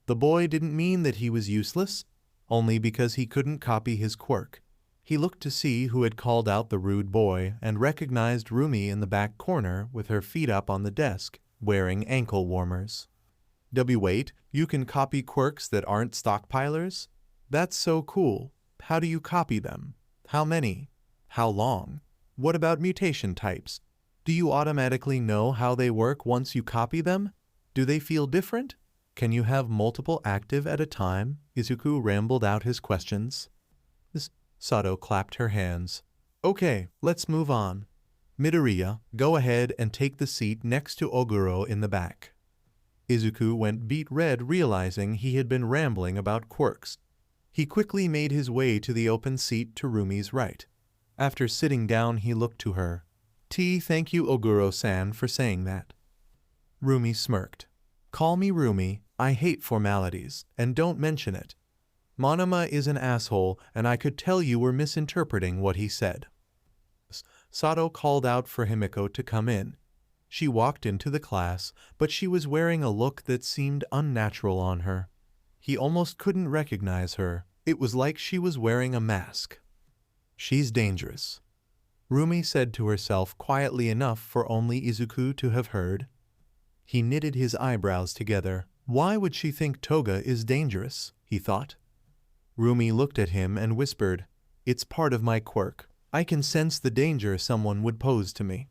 The boy didn't mean that he was useless, only because he couldn't copy his quirk. He looked to see who had called out the rude boy and recognized Rumi in the back corner with her feet up on the desk, wearing ankle warmers. Wait, you can copy quirks that aren't stockpilers? That's so cool. How do you copy them? How many? How long? What about mutation types? Do you automatically know how they work once you copy them? Do they feel different? Can you have multiple active at a time? Izuku rambled out his questions. Sato clapped her hands. Okay, let's move on. Midoriya, go ahead and take the seat next to Oguro in the back. Izuku went beet red, realizing he had been rambling about quirks. He quickly made his way to the open seat to Rumi's right. After sitting down, he looked to her. Thank you, Oguro-san, for saying that. Rumi smirked. Call me Rumi, I hate formalities, and don't mention it. Monoma is an asshole, and I could tell you were misinterpreting what he said. Sato called out for Himiko to come in. She walked into the class, but she was wearing a look that seemed unnatural on her. He almost couldn't recognize her. It was like she was wearing a mask. She's dangerous, Rumi said to herself quietly enough for only Izuku to have heard. He knitted his eyebrows together. Why would she think Toga is dangerous? He thought. Rumi looked at him and whispered, It's part of my quirk. I can sense the danger someone would pose to me.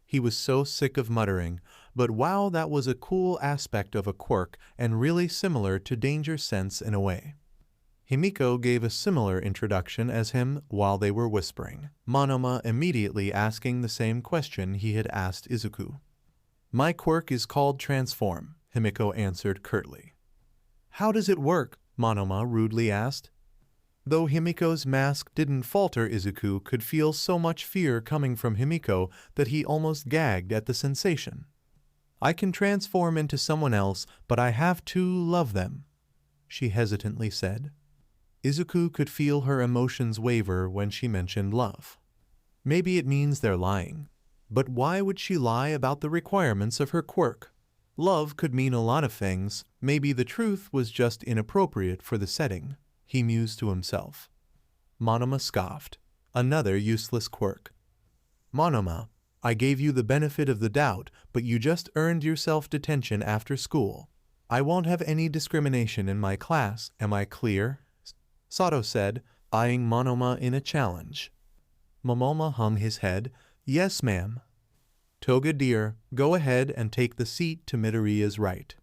He was so sick of muttering, but wow, that was a cool aspect of a quirk and really similar to danger sense in a way. Himiko gave a similar introduction as him while they were whispering, Monoma immediately asking the same question he had asked Izuku. My quirk is called Transform, Himiko answered curtly. How does it work? Monoma rudely asked. Though Himiko's mask didn't falter, Izuku could feel so much fear coming from Himiko that he almost gagged at the sensation. I can transform into someone else, but I have to love them, she hesitantly said. Izuku could feel her emotions waver when she mentioned love. Maybe it means they're lying. But why would she lie about the requirements of her quirk? Love could mean a lot of things. Maybe the truth was just inappropriate for the setting, he mused to himself. Monoma scoffed. Another useless quirk. Monoma, I gave you the benefit of the doubt, but you just earned yourself detention after school. I won't have any discrimination in my class, am I clear? Sato said, eyeing Monoma in a challenge. Momoma hung his head. Yes, ma'am. Toga dear, go ahead and take the seat to Midoriya's right,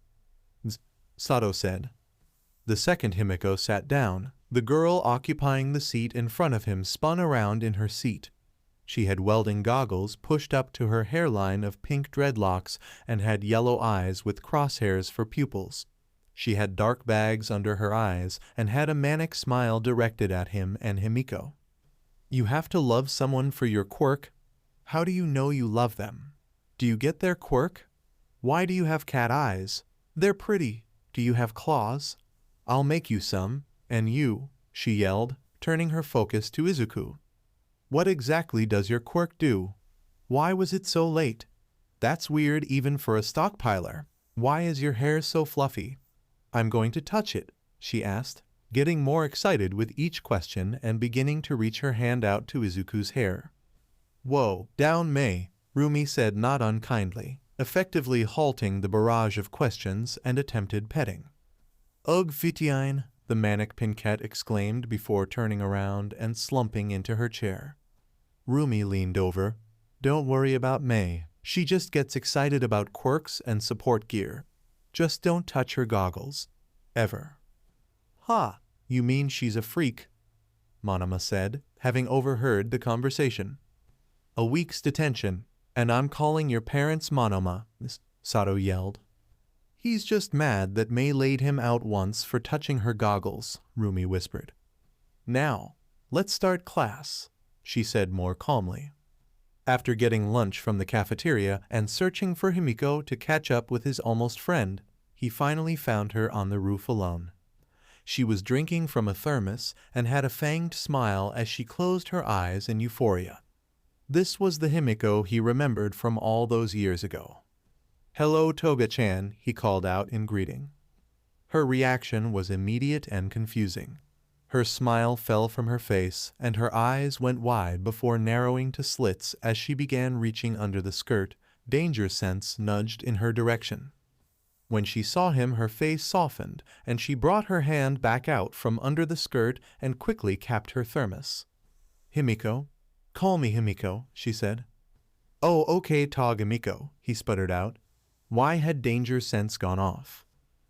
Sato said. The second Himiko sat down. The girl occupying the seat in front of him spun around in her seat. She had welding goggles pushed up to her hairline of pink dreadlocks and had yellow eyes with crosshairs for pupils. She had dark bags under her eyes and had a manic smile directed at him and Himiko. You have to love someone for your quirk? How do you know you love them? Do you get their quirk? Why do you have cat eyes? They're pretty. Do you have claws? I'll make you some. And you, she yelled, turning her focus to Izuku. What exactly does your quirk do? Why was it so late? That's weird even for a stockpiler. Why is your hair so fluffy? I'm going to touch it, she asked, getting more excited with each question and beginning to reach her hand out to Izuku's hair. Whoa, down May, Rumi said not unkindly, effectively halting the barrage of questions and attempted petting. Ugh Fitine, the manic Pinkette exclaimed before turning around and slumping into her chair. Rumi leaned over. Don't worry about May. She just gets excited about quirks and support gear. Just don't touch her goggles. Ever. Ha! You mean she's a freak? Monoma said, having overheard the conversation. A week's detention, and I'm calling your parents Monoma, Sato yelled. He's just mad that May laid him out once for touching her goggles, Rumi whispered. Now, let's start class, she said more calmly. After getting lunch from the cafeteria and searching for Himiko to catch up with his almost friend, he finally found her on the roof alone. She was drinking from a thermos and had a fanged smile as she closed her eyes in euphoria. This was the Himiko he remembered from all those years ago. Hello, Toga-chan, he called out in greeting. Her reaction was immediate and confusing. Her smile fell from her face, and her eyes went wide before narrowing to slits as she began reaching under the skirt, danger sense nudged in her direction. When she saw him, her face softened, and she brought her hand back out from under the skirt and quickly capped her thermos. Himiko? Call me Himiko, she said. Oh, okay, Toga-miko, he sputtered out. Why had danger sense gone off?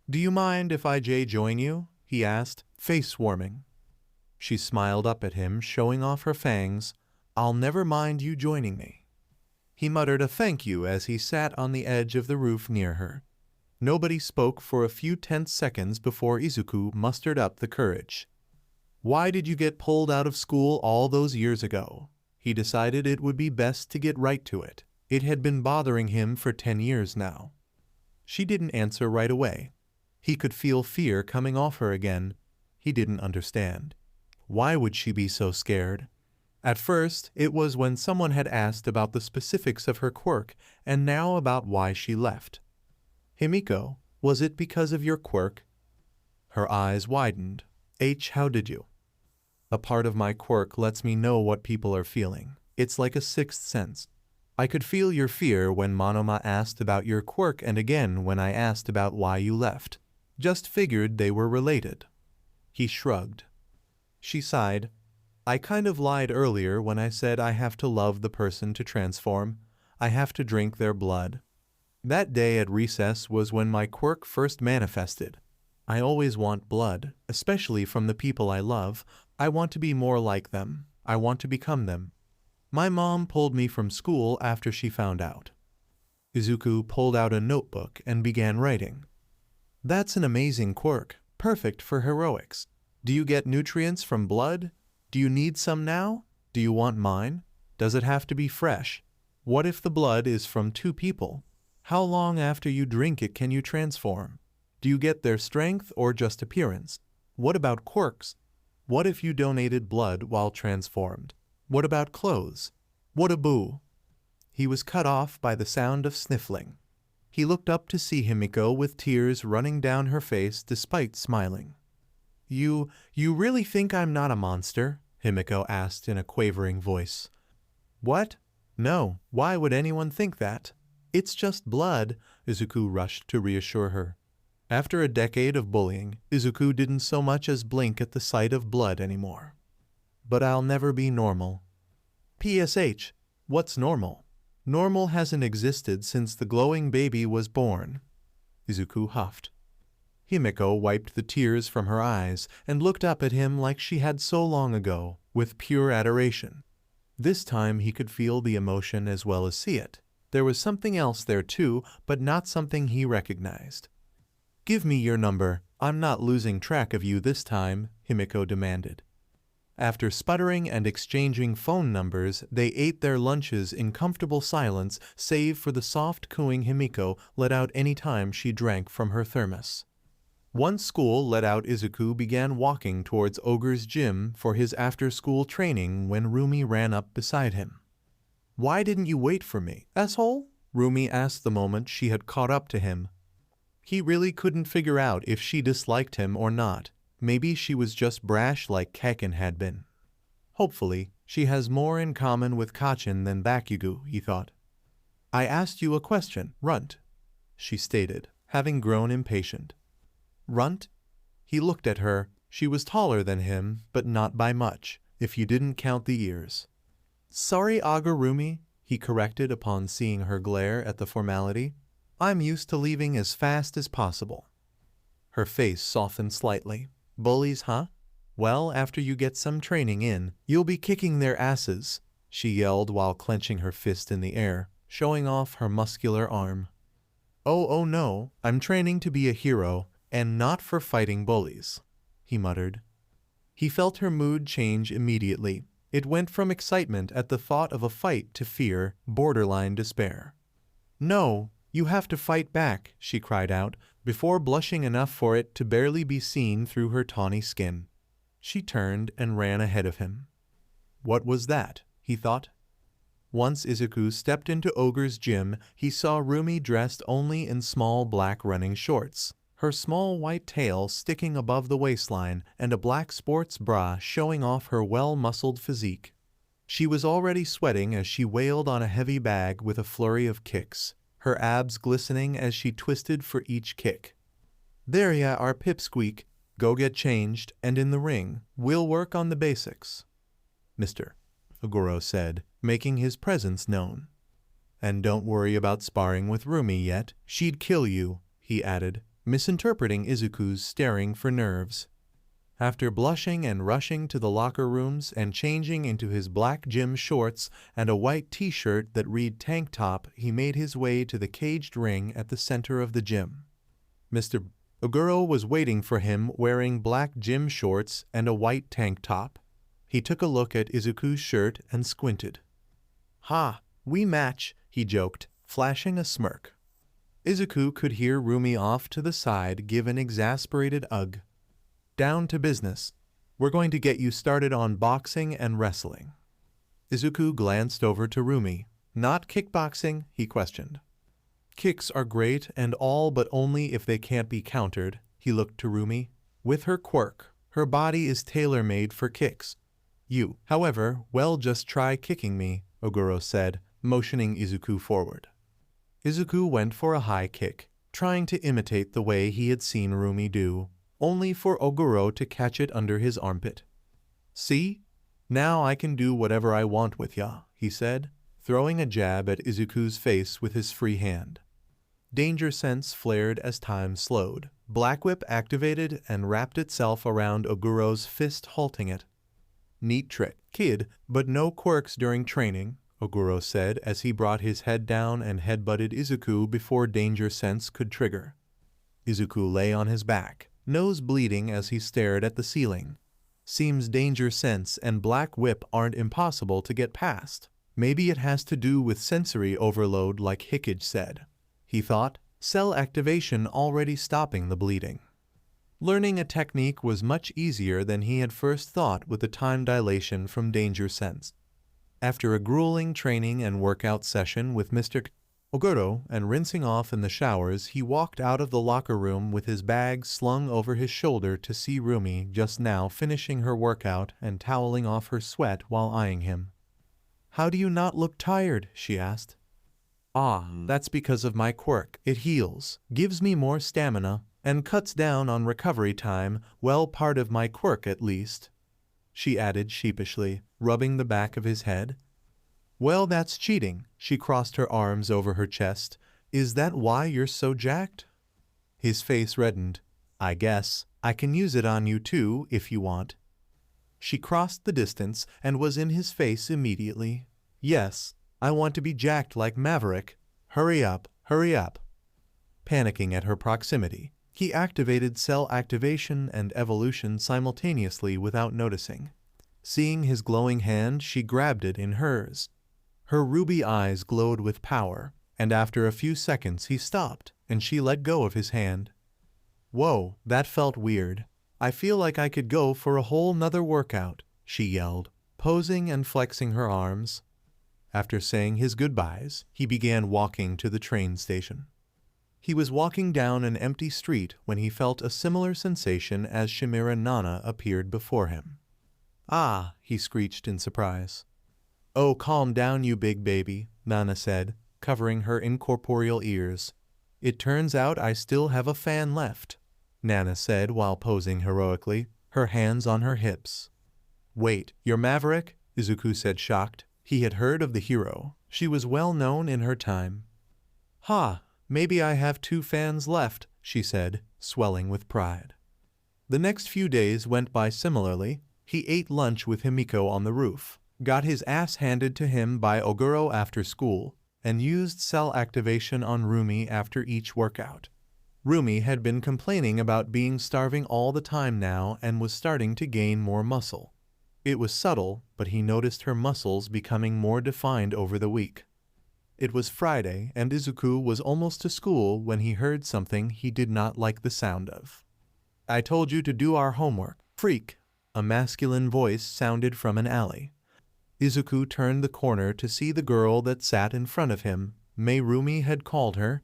Do you mind if I join you? He asked, face warming. She smiled up at him, showing off her fangs. I'll never mind you joining me. He muttered a thank you as he sat on the edge of the roof near her. Nobody spoke for a few tense seconds before Izuku mustered up the courage. Why did you get pulled out of school all those years ago? He decided it would be best to get right to it. It had been bothering him for 10 years now. She didn't answer right away. He could feel fear coming off her again. He didn't understand. Why would she be so scared? At first, it was when someone had asked about the specifics of her quirk, and now about why she left. Himiko, was it because of your quirk? Her eyes widened. How did you? A part of my quirk lets me know what people are feeling. It's like a sixth sense. I could feel your fear when Monoma asked about your quirk and again when I asked about why you left. Just figured they were related. He shrugged. She sighed. I kind of lied earlier when I said I have to love the person to transform. I have to drink their blood. That day at recess was when my quirk first manifested. I always want blood, especially from the people I love. I want to be more like them. I want to become them. My mom pulled me from school after she found out. Izuku pulled out a notebook and began writing. That's an amazing quirk, perfect for heroics. Do you get nutrients from blood? Do you need some now? Do you want mine? Does it have to be fresh? What if the blood is from 2 people? How long after you drink it can you transform? Do you get their strength or just appearance? What about quirks? What if you donated blood while transformed? What about clothes? What a boo! He was cut off by the sound of sniffling. He looked up to see Himiko with tears running down her face despite smiling. You really think I'm not a monster? Himiko asked in a quavering voice. What? No, why would anyone think that? It's just blood, Izuku rushed to reassure her. After a decade of bullying, Izuku didn't so much as blink at the sight of blood anymore. But I'll never be normal. PSH, what's normal? Normal hasn't existed since the glowing baby was born. Izuku huffed. Himiko wiped the tears from her eyes and looked up at him like she had so long ago, with pure adoration. This time he could feel the emotion as well as see it. There was something else there too, but not something he recognized. "Give me your number. I'm not losing track of you this time," Himiko demanded. After sputtering and exchanging phone numbers, they ate their lunches in comfortable silence save for the soft cooing Himiko let out any time she drank from her thermos. Once school let out, Izuku began walking towards Ogre's gym for his after-school training when Rumi ran up beside him. "Why didn't you wait for me, asshole?" Rumi asked the moment she had caught up to him. He really couldn't figure out if she disliked him or not. Maybe she was just brash like Kaken had been. Hopefully, she has more in common with Kachen than Bakugo, he thought. "I asked you a question, Runt," she stated, having grown impatient. "Runt?" He looked at her. She was taller than him, but not by much, if you didn't count the ears. "Sorry, Agurumi," he corrected upon seeing her glare at the formality. "I'm used to leaving as fast as possible." Her face softened slightly. "Bullies, huh? Well, after you get some training in, you'll be kicking their asses," she yelled while clenching her fist in the air, showing off her muscular arm. Oh no, I'm training to be a hero, and not for fighting bullies," he muttered. He felt her mood change immediately. It went from excitement at the thought of a fight to fear, borderline despair. "No, you have to fight back," she cried out, before blushing enough for it to barely be seen through her tawny skin. She turned and ran ahead of him. What was that, he thought. Once Izuku stepped into Ogre's gym, he saw Rumi dressed only in small black running shorts, her small white tail sticking above the waistline and a black sports bra showing off her well-muscled physique. She was already sweating as she wailed on a heavy bag with a flurry of kicks, her abs glistening as she twisted for each kick. "There ya are, Pipsqueak. Go get changed, and in the ring, we'll work on the basics," Mr. Oguro said, making his presence known. "And don't worry about sparring with Rumi yet. She'd kill you," he added, misinterpreting Izuku's staring for nerves. After blushing and rushing to the locker rooms and changing into his black gym shorts and a white t-shirt that read tank top, he made his way to the caged ring at the center of the gym. Mr. Oguro was waiting for him wearing black gym shorts and a white tank top. He took a look at Izuku's shirt and squinted. "Ha, we match," he joked, flashing a smirk. Izuku could hear Rumi off to the side give an exasperated ugh. "Down to business. We're going to get you started on boxing and wrestling." Izuku glanced over to Rumi. "Not kickboxing?" he questioned. "Kicks are great and all, but only if they can't be countered," he looked to Rumi. "With her quirk, her body is tailor-made for kicks. You, however, well, just try kicking me," Oguro said, motioning Izuku forward. Izuku went for a high kick, trying to imitate the way he had seen Rumi do, only for Oguro to catch it under his armpit. "See? Now I can do whatever I want with ya," he said, throwing a jab at Izuku's face with his free hand. Danger sense flared as time slowed. Black Whip activated and wrapped itself around Oguro's fist, halting it. "Neat trick, kid, but no quirks during training," Oguro said as he brought his head down and headbutted Izuku before Danger Sense could trigger. Izuku lay on his back, nose bleeding as he stared at the ceiling. Seems Danger Sense and Black Whip aren't impossible to get past. Maybe it has to do with sensory overload like Hickage said, he thought, cell activation already stopping the bleeding. Learning a technique was much easier than he had first thought with the time dilation from Danger Sense. After a grueling training and workout session with Mr. Oguro and rinsing off in the showers, he walked out of the locker room with his bag slung over his shoulder to see Rumi just now finishing her workout and toweling off her sweat while eyeing him. "How do you not look tired?" she asked. "Ah, that's because of my quirk. It heals, gives me more stamina, and cuts down on recovery time, well, part of my quirk at least," she added sheepishly, rubbing the back of his head. "Well, that's cheating." She crossed her arms over her chest. "Is that why you're so jacked?" His face reddened. I guess I can use it on you too if you want. She crossed the distance and was in his face immediately. Yes, I want to be jacked like Maverick. Hurry up, hurry up. Panicking at her proximity, he activated cell activation and evolution simultaneously without noticing. Seeing his glowing hand, she grabbed it in hers. Her ruby eyes glowed with power, and after a few seconds he stopped, and she let go of his hand. Whoa, that felt weird. I feel like I could go for a whole nother workout, she yelled, posing and flexing her arms. After saying his goodbyes, he began walking to the train station. He was walking down an empty street when he felt a similar sensation as Chimera Nana appeared before him. Ah, he screeched in surprise. Oh, calm down, you big baby, Nana said, covering her incorporeal ears. It turns out I still have a fan left, Nana said while posing heroically, her hands on her hips. Wait, you're Maverick? Izuku said, shocked. He had heard of the hero. She was well known in her time. Ha, maybe I have 2 fans left, she said, swelling with pride. The next few days went by similarly. He ate lunch with Himiko on the roof, got his ass handed to him by Oguro after school, and used cell activation on Rumi after each workout. Rumi had been complaining about being starving all the time now and was starting to gain more muscle. It was subtle, but he noticed her muscles becoming more defined over the week. It was Friday, and Izuku was almost to school when he heard something he did not like the sound of. I told you to do our homework, freak, a masculine voice sounded from an alley. Izuku turned the corner to see the girl that sat in front of him. May Rumi had called her.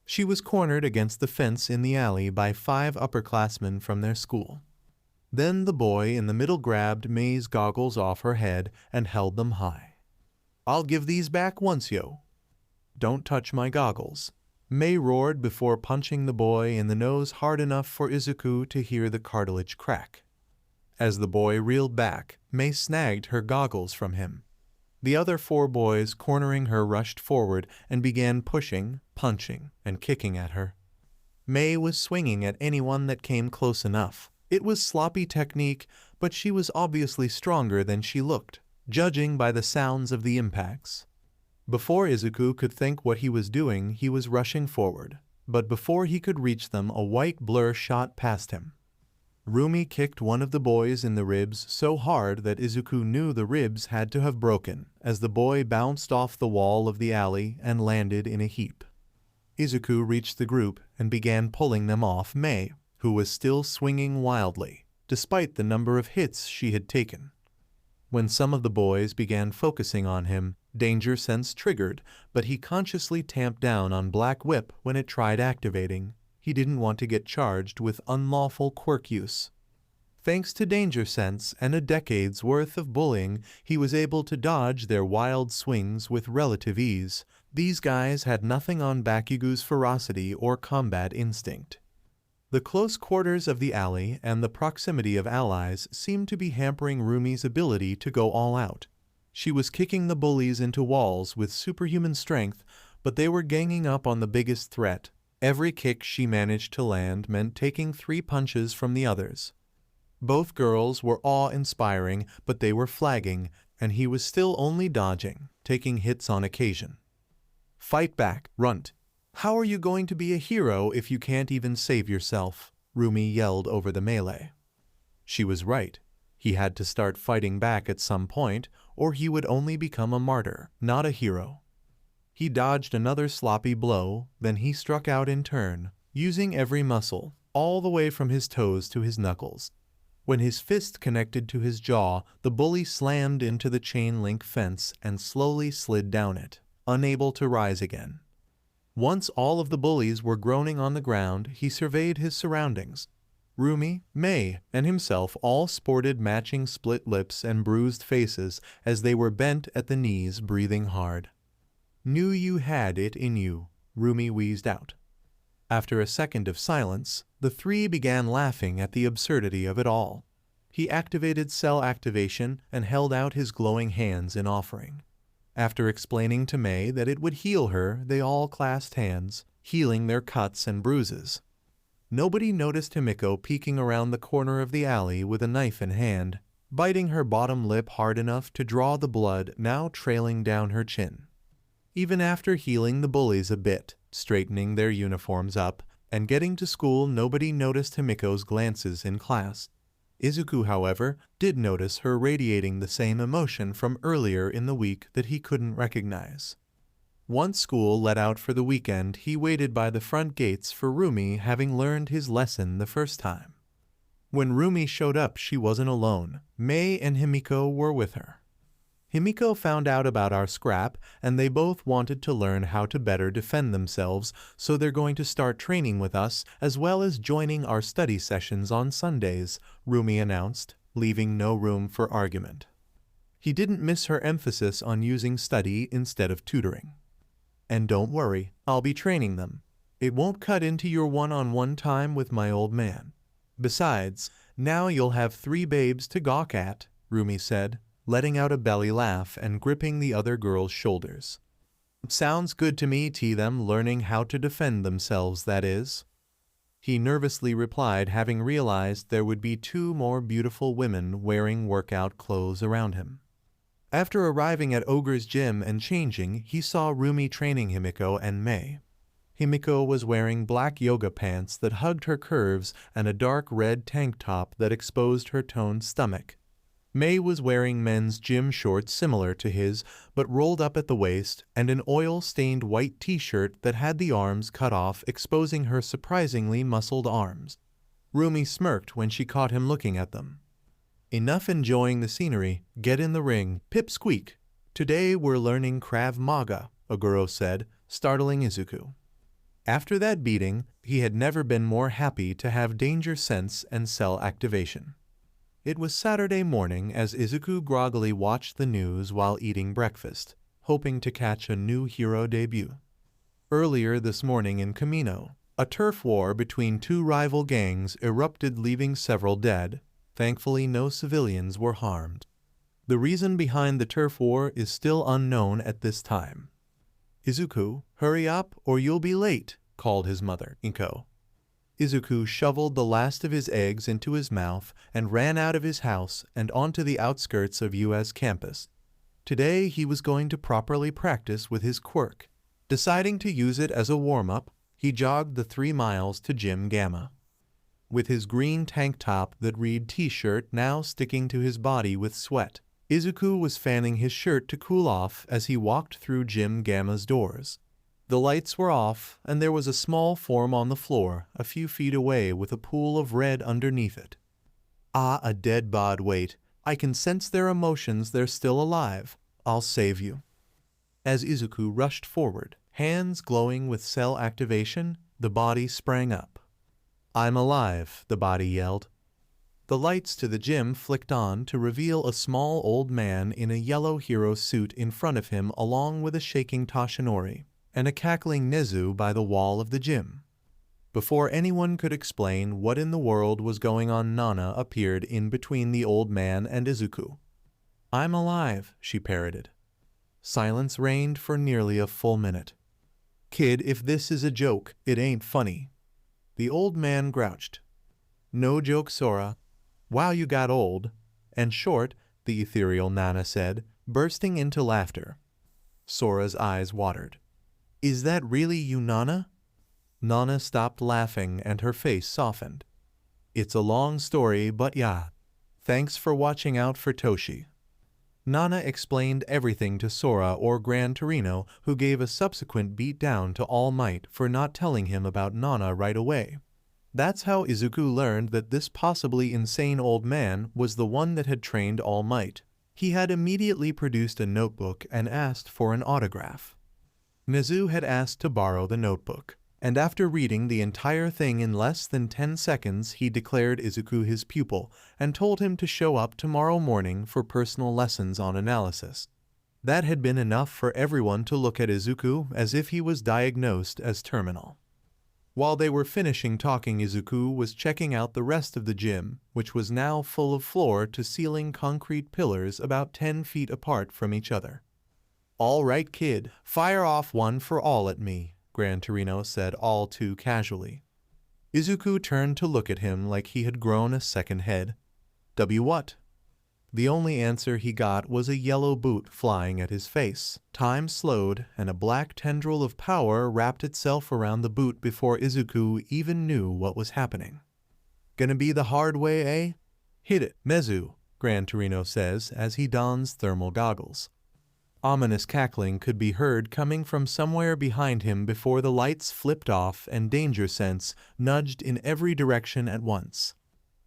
She was cornered against the fence in the alley by 5 upperclassmen from their school. Then the boy in the middle grabbed May's goggles off her head and held them high. I'll give these back once, yo. Don't touch my goggles, May roared before punching the boy in the nose hard enough for Izuku to hear the cartilage crack. As the boy reeled back, May snagged her goggles from him. The other 4 boys cornering her rushed forward and began pushing, punching, and kicking at her. May was swinging at anyone that came close enough. It was sloppy technique, but she was obviously stronger than she looked, judging by the sounds of the impacts. Before Izuku could think what he was doing, he was rushing forward, but before he could reach them, a white blur shot past him. Rumi kicked one of the boys in the ribs so hard that Izuku knew the ribs had to have broken, as the boy bounced off the wall of the alley and landed in a heap. Izuku reached the group and began pulling them off May, who was still swinging wildly, despite the number of hits she had taken. When some of the boys began focusing on him, danger sense triggered, but he consciously tamped down on Black Whip when it tried activating. He didn't want to get charged with unlawful quirk use. Thanks to danger sense and a decade's worth of bullying, he was able to dodge their wild swings with relative ease. These guys had nothing on Bakugu's ferocity or combat instinct. The close quarters of the alley and the proximity of allies seemed to be hampering Rumi's ability to go all out. She was kicking the bullies into walls with superhuman strength, but they were ganging up on the biggest threat. Every kick she managed to land meant taking 3 punches from the others. Both girls were awe-inspiring, but they were flagging, and he was still only dodging, taking hits on occasion. Fight back, runt. How are you going to be a hero if you can't even save yourself? Rumi yelled over the melee. She was right. He had to start fighting back at some point, or he would only become a martyr, not a hero. He dodged another sloppy blow, then he struck out in turn, using every muscle, all the way from his toes to his knuckles. When his fist connected to his jaw, the bully slammed into the chain-link fence and slowly slid down it, unable to rise again. Once all of the bullies were groaning on the ground, he surveyed his surroundings. Rumi, May, and himself all sported matching split lips and bruised faces as they were bent at the knees, breathing hard. Knew you had it in you, Rumi wheezed out. After a second of silence, the 3 began laughing at the absurdity of it all. He activated cell activation and held out his glowing hands in offering. After explaining to May that it would heal her, they all clasped hands, healing their cuts and bruises. Nobody noticed Himiko peeking around the corner of the alley with a knife in hand, biting her bottom lip hard enough to draw the blood now trailing down her chin. Even after healing the bullies a bit, straightening their uniforms up, and getting to school, nobody noticed Himiko's glances in class. Izuku, however, did notice her radiating the same emotion from earlier in the week that he couldn't recognize. Once school let out for the weekend, he waited by the front gates for Rumi, having learned his lesson the first time. When Rumi showed up, she wasn't alone. Mei and Himiko were with her. Himiko found out about our scrap, and they both wanted to learn how to better defend themselves, so they're going to start training with us, as well as joining our study sessions on Sundays, Rumi announced, leaving no room for argument. He didn't miss her emphasis on using study instead of tutoring. And don't worry, I'll be training them. It won't cut into your one-on-one time with my old man. Besides, now you'll have 3 babes to gawk at, Rumi said, letting out a belly laugh and gripping the other girl's shoulders. Sounds good to me, them learning how to defend themselves, that is. He nervously replied, having realized there would be 2 more beautiful women wearing workout clothes around him. After arriving at Ogre's gym and changing, he saw Rumi training Himiko and Mei. Himiko was wearing black yoga pants that hugged her curves and a dark red tank top that exposed her toned stomach. Mei was wearing men's gym shorts similar to his, but rolled up at the waist, and an oil-stained white t-shirt that had the arms cut off, exposing her surprisingly muscled arms. Rumi smirked when she caught him looking at them. Enough enjoying the scenery, get in the ring, pipsqueak. Today we're learning Krav Maga, Oguro said, startling Izuku. After that beating, he had never been more happy to have danger sense and cell activation. It was Saturday morning as Izuku groggily watched the news while eating breakfast, hoping to catch a new hero debut. Earlier this morning in Kamino, a turf war between 2 rival gangs erupted, leaving several dead. Thankfully, no civilians were harmed. The reason behind the turf war is still unknown at this time. Izuku, hurry up or you'll be late, called his mother, Inko. Izuku shoveled the last of his eggs into his mouth and ran out of his house and onto the outskirts of US campus. Today he was going to properly practice with his quirk. Deciding to use it as a warm-up, he jogged the 3 miles to Gym Gamma. With his green tank top that read t-shirt now sticking to his body with sweat, Izuku was fanning his shirt to cool off as he walked through Gym Gamma's doors. The lights were off, and there was a small form on the floor a few feet away with a pool of red underneath it. Ah, a dead bod, wait. I can sense their emotions, they're still alive. I'll save you. As Izuku rushed forward, hands glowing with cell activation, the body sprang up. I'm alive, the body yelled. The lights to the gym flicked on to reveal a small old man in a yellow hero suit in front of him, along with a shaking Toshinori and a cackling Nezu by the wall of the gym. Before anyone could explain what in the world was going on, Nana appeared in between the old man and Izuku. I'm alive, she parroted. Silence reigned for nearly a full minute. Kid, if this is a joke, it ain't funny. The old man grouched. No joke, Sora. Wow, you got old. And short, the ethereal Nana said, bursting into laughter. Sora's eyes watered. Is that really you, Nana? Nana stopped laughing and her face softened. It's a long story, but yeah. Thanks for watching out for Toshi. Nana explained everything to Sora or Gran Torino, who gave a subsequent beat down to All Might for not telling him about Nana right away. That's how Izuku learned that this possibly insane old man was the one that had trained All Might. He had immediately produced a notebook and asked for an autograph. Nezu had asked to borrow the notebook, and after reading the entire thing in less than 10 seconds, he declared Izuku his pupil and told him to show up tomorrow morning for personal lessons on analysis. That had been enough for everyone to look at Izuku as if he was diagnosed as terminal. While they were finishing talking, Izuku was checking out the rest of the gym, which was now full of floor-to-ceiling concrete pillars about 10 feet apart from each other. All right, kid, fire off one for all at me, Gran Torino said all too casually. Izuku turned to look at him like he had grown a second head. What? The only answer he got was a yellow boot flying at his face. Time slowed, and a black tendril of power wrapped itself around the boot before Izuku even knew what was happening. Gonna be the hard way, eh? Hit it, Nezu, Gran Torino says as he dons thermal goggles. Ominous cackling could be heard coming from somewhere behind him before the lights flipped off and danger sense nudged in every direction at once.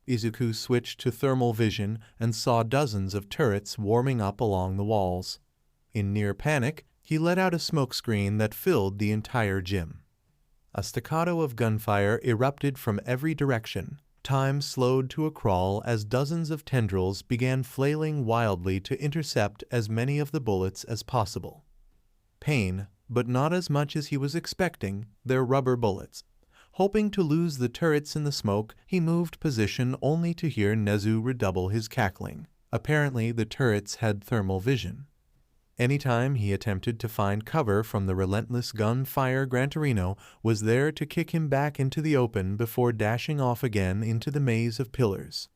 Izuku switched to thermal vision and saw dozens of turrets warming up along the walls. In near panic, he let out a smokescreen that filled the entire gym. A staccato of gunfire erupted from every direction. Time slowed to a crawl as dozens of tendrils began flailing wildly to intercept as many of the bullets as possible. Pain, but not as much as he was expecting, they're rubber bullets. Hoping to lose the turrets in the smoke, he moved position only to hear Nezu redouble his cackling. Apparently, the turrets had thermal vision. Anytime he attempted to find cover from the relentless gunfire, Gran Torino was there to kick him back into the open before dashing off again into the maze of pillars.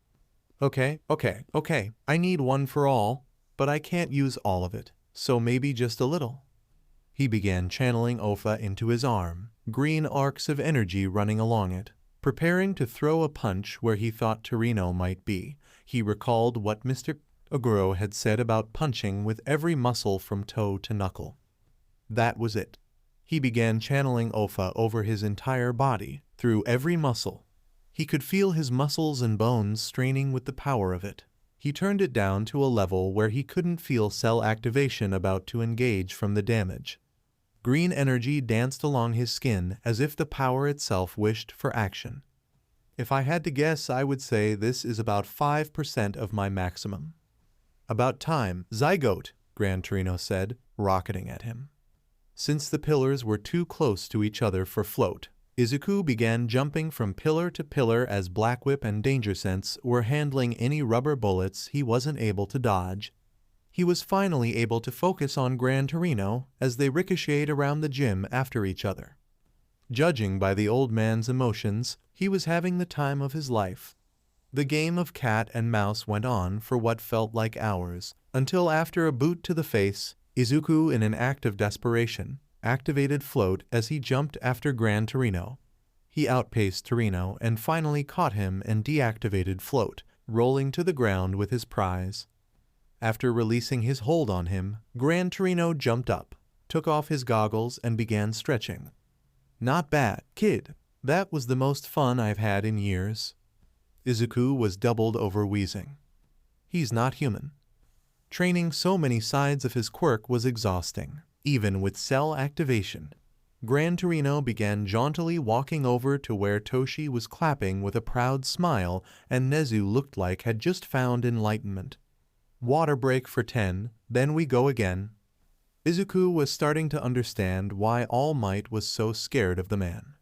Okay, I need one for all, but I can't use all of it, so maybe just a little. He began channeling Ofa into his arm, green arcs of energy running along it. Preparing to throw a punch where he thought Torino might be, he recalled what Mr. Oguro had said about punching with every muscle from toe to knuckle. That was it. He began channeling Ofa over his entire body, through every muscle. He could feel his muscles and bones straining with the power of it. He turned it down to a level where he couldn't feel cell activation about to engage from the damage. Green energy danced along his skin as if the power itself wished for action. If I had to guess, I would say this is about 5% of my maximum. About time, Zygote, Gran Torino said, rocketing at him. Since the pillars were too close to each other for float, Izuku began jumping from pillar to pillar as Black Whip and Danger Sense were handling any rubber bullets he wasn't able to dodge. He was finally able to focus on Gran Torino as they ricocheted around the gym after each other. Judging by the old man's emotions, he was having the time of his life. The game of cat and mouse went on for what felt like hours, until after a boot to the face, Izuku, in an act of desperation, activated float as he jumped after Gran Torino. He outpaced Torino and finally caught him and deactivated float, rolling to the ground with his prize. After releasing his hold on him, Gran Torino jumped up, took off his goggles and began stretching. Not bad, kid. That was the most fun I've had in years. Izuku was doubled over wheezing. He's not human. Training so many sides of his quirk was exhausting, even with cell activation. Gran Torino began jauntily walking over to where Toshi was clapping with a proud smile and Nezu looked like had just found enlightenment. Water break for 10, then we go again. Izuku was starting to understand why All Might was so scared of the man.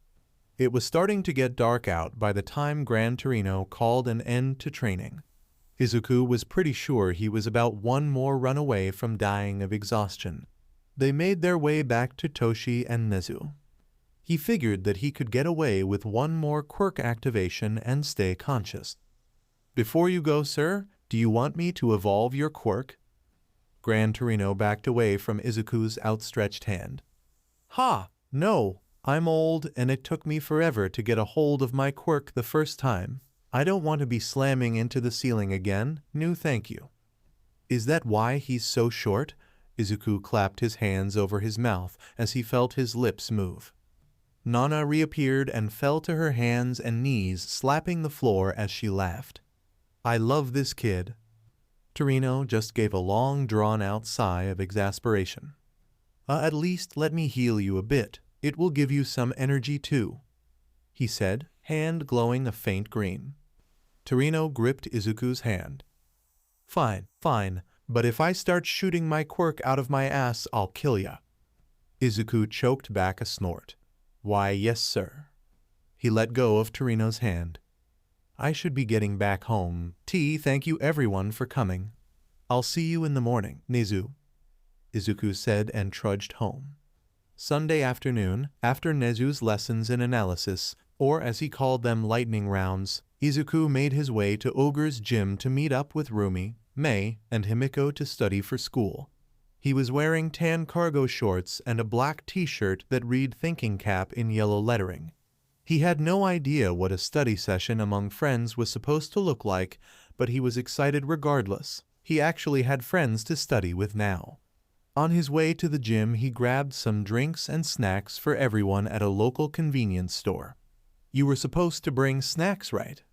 It was starting to get dark out by the time Gran Torino called an end to training. Izuku was pretty sure he was about one more run away from dying of exhaustion. They made their way back to Toshi and Nezu. He figured that he could get away with one more quirk activation and stay conscious. Before you go, sir, do you want me to evolve your quirk? Gran Torino backed away from Izuku's outstretched hand. Ha! No! I'm old and it took me forever to get a hold of my quirk the first time. I don't want to be slamming into the ceiling again. No thank you. Is that why he's so short? Izuku clapped his hands over his mouth as he felt his lips move. Nana reappeared and fell to her hands and knees, slapping the floor as she laughed. I love this kid. Torino just gave a long, drawn-out sigh of exasperation. At least let me heal you a bit. It will give you some energy too, he said, hand glowing a faint green. Torino gripped Izuku's hand. Fine, but if I start shooting my quirk out of my ass, I'll kill ya. Izuku choked back a snort. Why, yes, sir. He let go of Torino's hand. I should be getting back home. Thank you everyone for coming. I'll see you in the morning, Nezu, Izuku said and trudged home. Sunday afternoon, after Nezu's lessons in analysis, or as he called them, lightning rounds, Izuku made his way to Ogre's gym to meet up with Rumi, Mei, and Himiko to study for school. He was wearing tan cargo shorts and a black t-shirt that read thinking cap in yellow lettering. He had no idea what a study session among friends was supposed to look like, but he was excited regardless. He actually had friends to study with now. On his way to the gym, he grabbed some drinks and snacks for everyone at a local convenience store. You were supposed to bring snacks, right?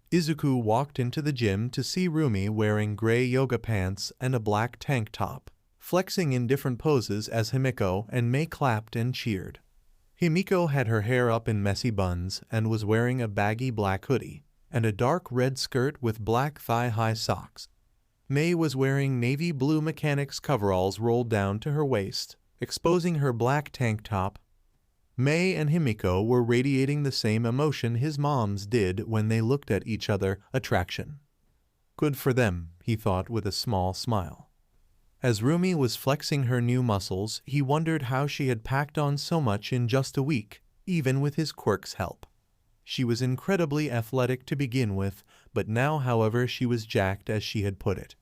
Izuku walked into the gym to see Rumi wearing gray yoga pants and a black tank top, flexing in different poses as Himiko and Mei clapped and cheered. Himiko had her hair up in messy buns and was wearing a baggy black hoodie and a dark red skirt with black thigh-high socks. Mei was wearing navy blue mechanics coveralls rolled down to her waist, exposing her black tank top. Mei and Himiko were radiating the same emotion his moms did when they looked at each other, attraction. Good for them, he thought with a small smile. As Rumi was flexing her new muscles, he wondered how she had packed on so much in just a week, even with his quirk's help. She was incredibly athletic to begin with, but now, however, she was jacked as she had put it.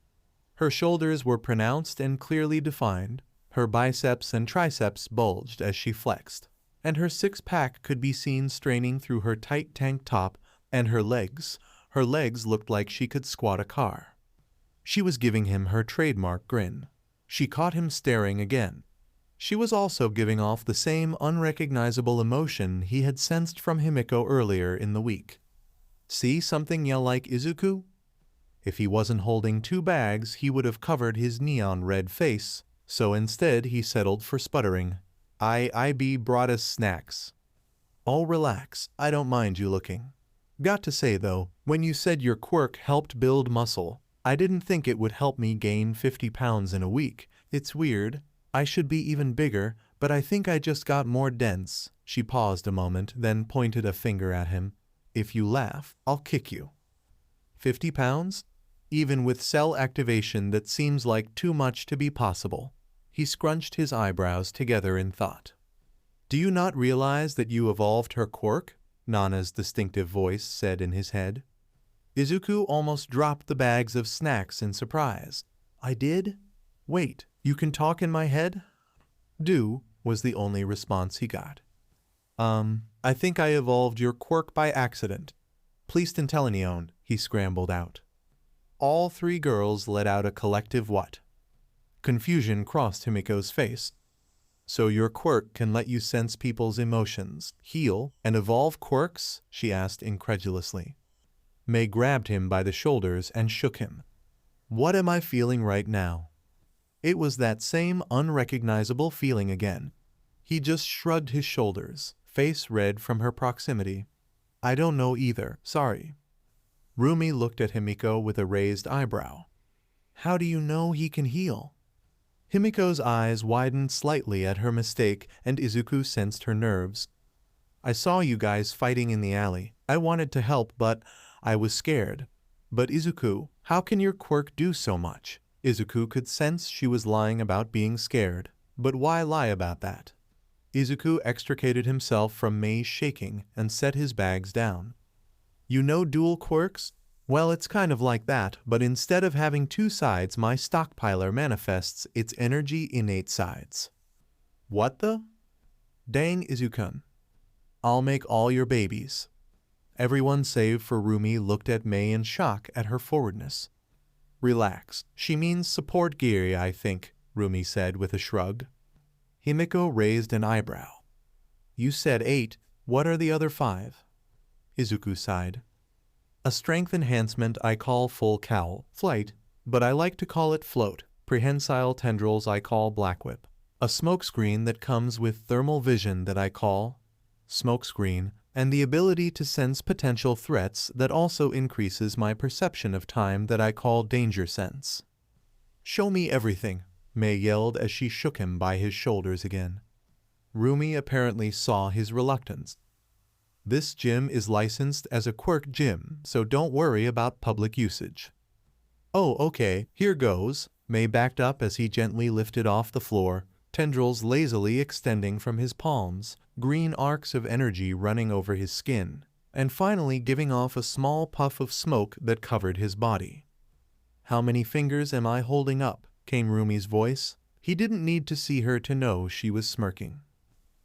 Her shoulders were pronounced and clearly defined, her biceps and triceps bulged as she flexed, and her six-pack could be seen straining through her tight tank top, and her legs looked like she could squat a car. She was giving him her trademark grin. She caught him staring again. She was also giving off the same unrecognizable emotion he had sensed from Himiko earlier in the week. See something yell like Izuku? If he wasn't holding 2 bags, he would have covered his neon red face, so instead he settled for sputtering. I be brought us snacks. Oh, relax, I don't mind you looking. Got to say though, when you said your quirk helped build muscle, I didn't think it would help me gain 50 pounds in a week. It's weird. I should be even bigger, but I think I just got more dense. She paused a moment, then pointed a finger at him. If you laugh, I'll kick you. 50 pounds? Even with cell activation, that seems like too much to be possible. He scrunched his eyebrows together in thought. Do you not realize that you evolved her quirk? Nana's distinctive voice said in his head. Izuku almost dropped the bags of snacks in surprise. I did? Wait, you can talk in my head? Do, was the only response he got. I think I evolved your quirk by accident. Please tell anyone, he scrambled out. All 3 girls let out a collective what? Confusion crossed Himiko's face. So your quirk can let you sense people's emotions, heal, and evolve quirks? She asked incredulously. Mei grabbed him by the shoulders and shook him. What am I feeling right now? It was that same unrecognizable feeling again. He just shrugged his shoulders, face red from her proximity. I don't know either, sorry. Rumi looked at Himiko with a raised eyebrow. How do you know he can heal? Himiko's eyes widened slightly at her mistake, and Izuku sensed her nerves. I saw you guys fighting in the alley. I wanted to help, but I was scared. But Izuku, how can your quirk do so much? Izuku could sense she was lying about being scared. But why lie about that? Izuku extricated himself from Mei's shaking and set his bags down. You know dual quirks? Well, it's kind of like that, but instead of having 2 sides, my stockpiler manifests its energy in 8 sides. What the? Dang, Izuku. I'll make all your babies. Everyone save for Rumi looked at Mei in shock at her forwardness. Relax, she means support gear, I think, Rumi said with a shrug. Himiko raised an eyebrow. You said 8, what are the other 5? Izuku sighed. A strength enhancement I call full cowl, flight, but I like to call it float. Prehensile tendrils I call blackwhip. A smokescreen that comes with thermal vision that I call smokescreen, and the ability to sense potential threats that also increases my perception of time that I call danger sense. Show me everything, Mei yelled as she shook him by his shoulders again. Rumi apparently saw his reluctance. This gym is licensed as a quirk gym, so don't worry about public usage. Oh, okay, here goes. Mei backed up as he gently lifted off the floor, tendrils lazily extending from his palms, green arcs of energy running over his skin, and finally giving off a small puff of smoke that covered his body. "How many fingers am I holding up?" came Rumi's voice. He didn't need to see her to know she was smirking.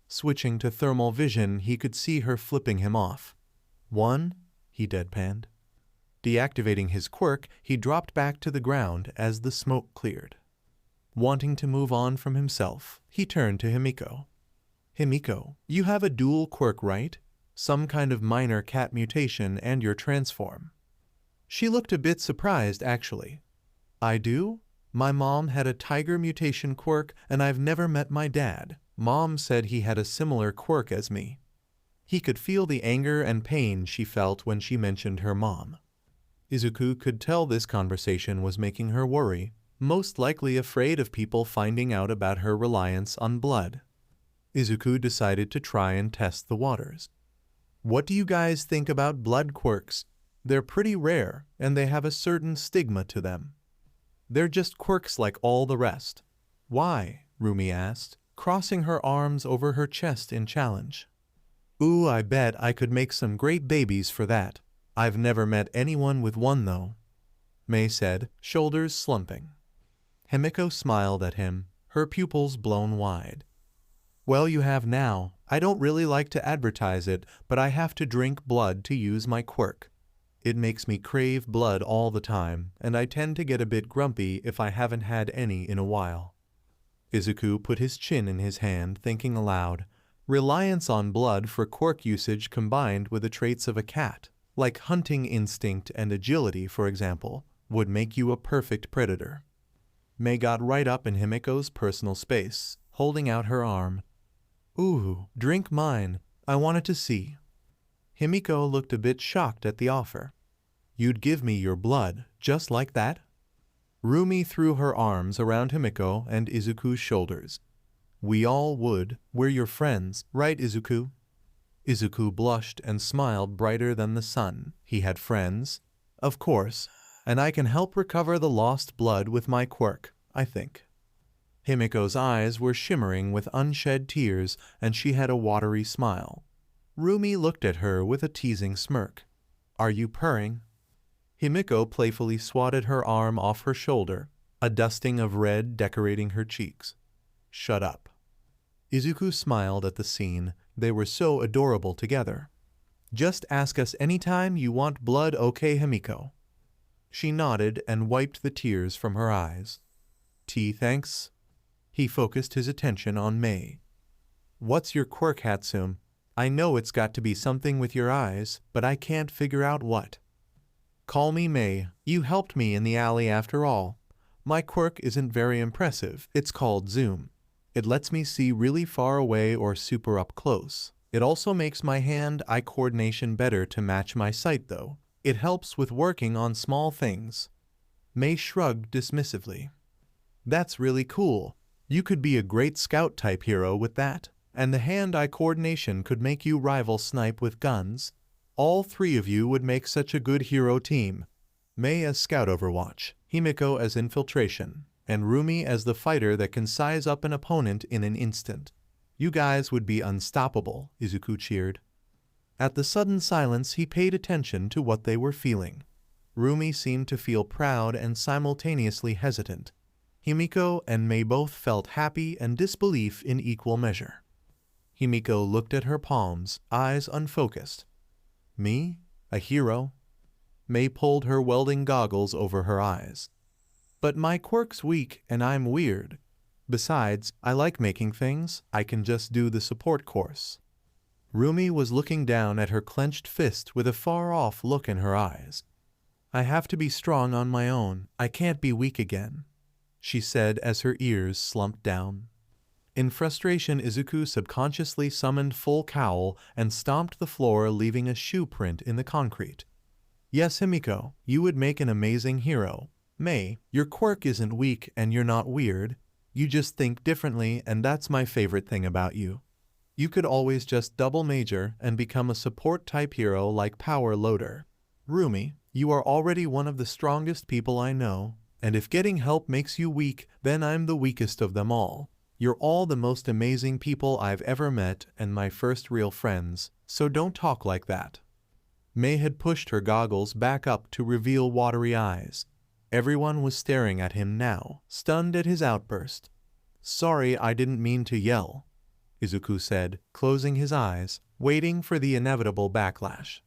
Switching to thermal vision, he could see her flipping him off. "One," he deadpanned. Deactivating his quirk, he dropped back to the ground as the smoke cleared. Wanting to move on from himself, he turned to Himiko. "Himiko, you have a dual quirk, right? Some kind of minor cat mutation and your transform." She looked a bit surprised, actually. "I do? My mom had a tiger mutation quirk, and I've never met my dad. Mom said he had a similar quirk as me." He could feel the anger and pain she felt when she mentioned her mom. Izuku could tell this conversation was making her worry, most likely afraid of people finding out about her reliance on blood. Izuku decided to try and test the waters. "What do you guys think about blood quirks? They're pretty rare, and they have a certain stigma to them. They're just quirks like all the rest." "Why?" Rumi asked, crossing her arms over her chest in challenge. "Ooh, I bet I could make some great babies for that. I've never met anyone with one though," Mei said, shoulders slumping. Himiko smiled at him, her pupils blown wide. "Well, you have now. I don't really like to advertise it, but I have to drink blood to use my quirk. It makes me crave blood all the time, and I tend to get a bit grumpy if I haven't had any in a while." Izuku put his chin in his hand, thinking aloud. Reliance on blood for quirk usage combined with the traits of a cat, like hunting instinct and agility for example, would make you a perfect predator. Mei got right up in Himiko's personal space, holding out her arm. "Ooh, drink mine. I wanted to see." Himiko looked a bit shocked at the offer. "You'd give me your blood, just like that?" Rumi threw her arms around Himiko and Izuku's shoulders. "We all would. We're your friends, right, Izuku?" Izuku blushed and smiled brighter than the sun. He had friends, of course, and I can help recover the lost blood with my quirk, I think. Himiko's eyes were shimmering with unshed tears, and she had a watery smile. Rumi looked at her with a teasing smirk. "Are you purring?" Himiko playfully swatted her arm off her shoulder, a dusting of red decorating her cheeks. "Shut up." Izuku smiled at the scene. They were so adorable together. "Just ask us anytime you want blood, okay, Himiko?" She nodded and wiped the tears from her eyes. "Tea, thanks." He focused his attention on Mei. "What's your quirk, Hatsum? I know it's got to be something with your eyes, but I can't figure out what." "Call me Mei. You helped me in the alley after all. My quirk isn't very impressive. It's called Zoom. It lets me see really far away or super up close. It also makes my hand-eye coordination better to match my sight though. It helps with working on small things." Mei shrugged dismissively. "That's really cool. You could be a great scout-type hero with that, and the hand-eye coordination could make you rival Snipe with guns. All three of you would make such a good hero team. Mei as Scout Overwatch, Himiko as Infiltration, and Rumi as the fighter that can size up an opponent in an instant. You guys would be unstoppable," Izuku cheered. At the sudden silence, he paid attention to what they were feeling. Rumi seemed to feel proud and simultaneously hesitant. Himiko and Mei both felt happy and disbelief in equal measure. Himiko looked at her palms, eyes unfocused. "Me? A hero?" Mei pulled her welding goggles over her eyes. "But my quirk's weak and I'm weird. Besides, I like making things. I can just do the support course." Rumi was looking down at her clenched fist with a far-off look in her eyes. "I have to be strong on my own. I can't be weak again," she said as her ears slumped down. In frustration, Izuku subconsciously summoned Full Cowl and stomped the floor, leaving a shoe print in the concrete. "Yes, Himiko, you would make an amazing hero. Mei, your quirk isn't weak and you're not weird. You just think differently, and that's my favorite thing about you. You could always just double major and become a support-type hero like Power Loader. Rumi, you are already one of the strongest people I know, and if getting help makes you weak, then I'm the weakest of them all. You're all the most amazing people I've ever met and my first real friends, so don't talk like that. May had pushed her goggles back up to reveal watery eyes. Everyone was staring at him now, stunned at his outburst. Sorry, I didn't mean to yell, Izuku said, closing his eyes, waiting for the inevitable backlash.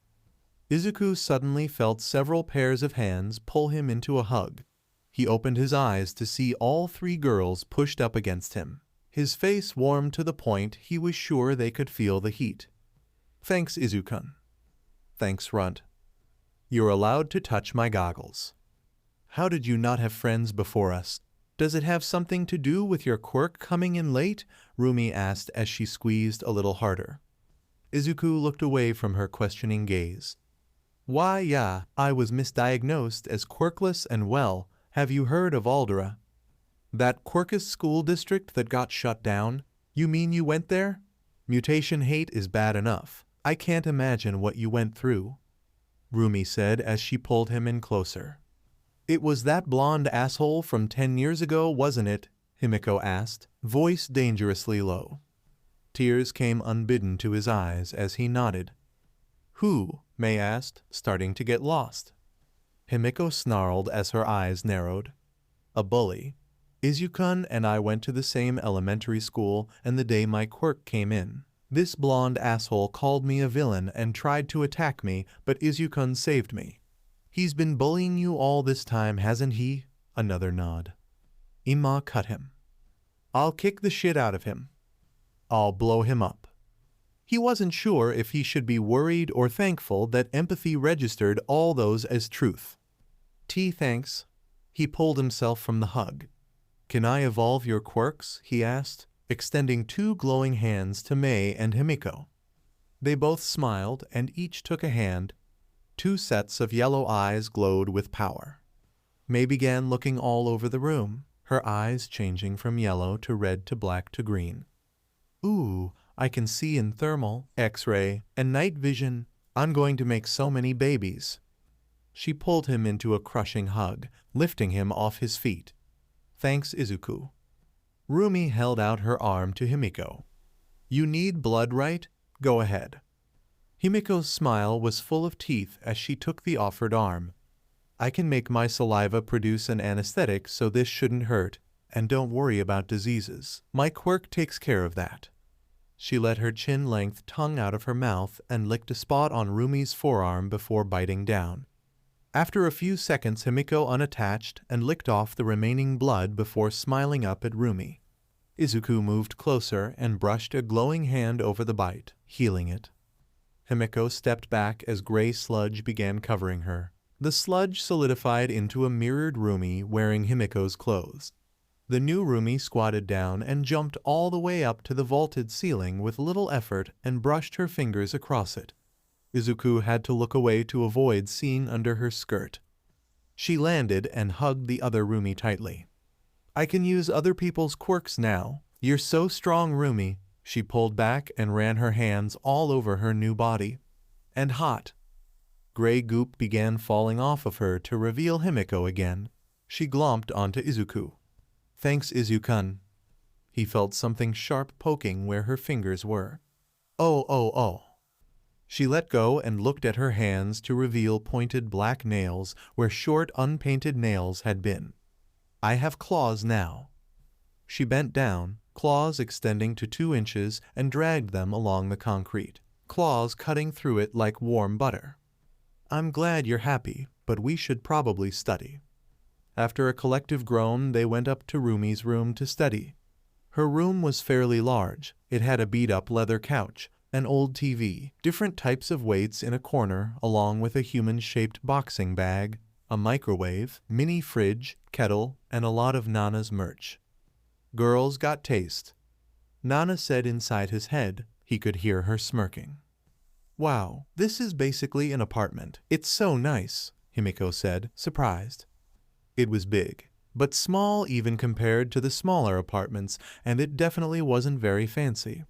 Izuku suddenly felt several pairs of hands pull him into a hug. He opened his eyes to see all three girls pushed up against him. His face warmed to the point he was sure they could feel the heat. Thanks, Izuku. Thanks, Runt. You're allowed to touch my goggles. How did you not have friends before us? Does it have something to do with your quirk coming in late? Rumi asked as she squeezed a little harder. Izuku looked away from her questioning gaze. Why, yeah, I was misdiagnosed as quirkless and well, have you heard of Aldera? That Quirkus school district that got shut down? You mean you went there? Mutation hate is bad enough. I can't imagine what you went through, Rumi said as she pulled him in closer. It was that blonde asshole from 10 years ago, wasn't it? Himiko asked, voice dangerously low. Tears came unbidden to his eyes as he nodded. Who? May asked, starting to get lost. Himiko snarled as her eyes narrowed. A bully. Izuku and I went to the same elementary school, and the day my quirk came in, this blonde asshole called me a villain and tried to attack me, but Izuku saved me. He's been bullying you all this time, hasn't he? Another nod. Ima cut him. I'll kick the shit out of him. I'll blow him up. He wasn't sure if he should be worried or thankful that empathy registered all those as truth. Thanks. He pulled himself from the hug. Can I evolve your quirks? He asked, extending two glowing hands to May and Himiko. They both smiled and each took a hand. Two sets of yellow eyes glowed with power. May began looking all over the room, her eyes changing from yellow to red to black to green. Ooh, I can see in thermal, X-ray, and night vision. I'm going to make so many babies. She pulled him into a crushing hug, lifting him off his feet. Thanks, Izuku. Rumi held out her arm to Himiko. You need blood, right? Go ahead. Himiko's smile was full of teeth as she took the offered arm. I can make my saliva produce an anesthetic, so this shouldn't hurt, and don't worry about diseases. My quirk takes care of that. She let her chin-length tongue out of her mouth and licked a spot on Rumi's forearm before biting down. After a few seconds, Himiko unattached and licked off the remaining blood before smiling up at Rumi. Izuku moved closer and brushed a glowing hand over the bite, healing it. Himiko stepped back as gray sludge began covering her. The sludge solidified into a mirrored Rumi wearing Himiko's clothes. The new Rumi squatted down and jumped all the way up to the vaulted ceiling with little effort and brushed her fingers across it. Izuku had to look away to avoid seeing under her skirt. She landed and hugged the other Rumi tightly. I can use other people's quirks now. You're so strong, Rumi. She pulled back and ran her hands all over her new body. And hot. Gray goop began falling off of her to reveal Himiko again. She glomped onto Izuku. Thanks, Izuku. He felt something sharp poking where her fingers were. Oh. She let go and looked at her hands to reveal pointed black nails where short unpainted nails had been. I have claws now. She bent down, claws extending to 2 inches, and dragged them along the concrete, claws cutting through it like warm butter. I'm glad you're happy, but we should probably study. After a collective groan, they went up to Rumi's room to study. Her room was fairly large. It had a beat-up leather couch, an old TV, different types of weights in a corner, along with a human-shaped boxing bag, a microwave, mini fridge, kettle, and a lot of Nana's merch. Girls got taste. Nana said inside his head. He could hear her smirking. Wow, this is basically an apartment. It's so nice, Himiko said, surprised. It was big, but small even compared to the smaller apartments, and it definitely wasn't very fancy.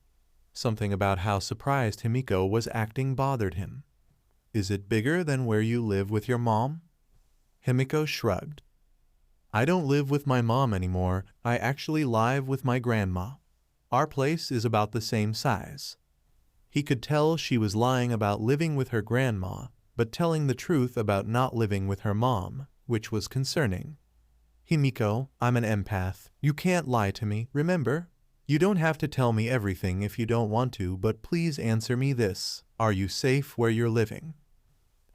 Something about how surprised Himiko was acting bothered him. Is it bigger than where you live with your mom? Himiko shrugged. I don't live with my mom anymore, I actually live with my grandma. Our place is about the same size. He could tell she was lying about living with her grandma, but telling the truth about not living with her mom, which was concerning. Himiko, I'm an empath. You can't lie to me, remember? You don't have to tell me everything if you don't want to, but please answer me this. Are you safe where you're living?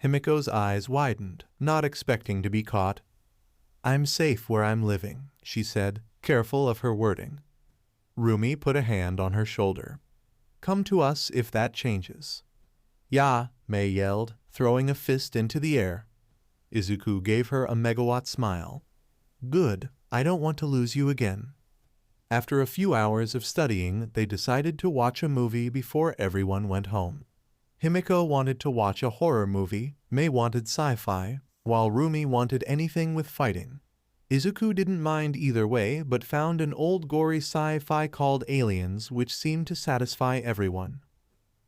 Himiko's eyes widened, not expecting to be caught. I'm safe where I'm living, she said, careful of her wording. Rumi put a hand on her shoulder. Come to us if that changes. Ya, Mei yelled, throwing a fist into the air. Izuku gave her a megawatt smile. Good, I don't want to lose you again. After a few hours of studying, they decided to watch a movie before everyone went home. Himiko wanted to watch a horror movie, Mei wanted sci-fi, while Rumi wanted anything with fighting. Izuku didn't mind either way, but found an old gory sci-fi called Aliens, which seemed to satisfy everyone.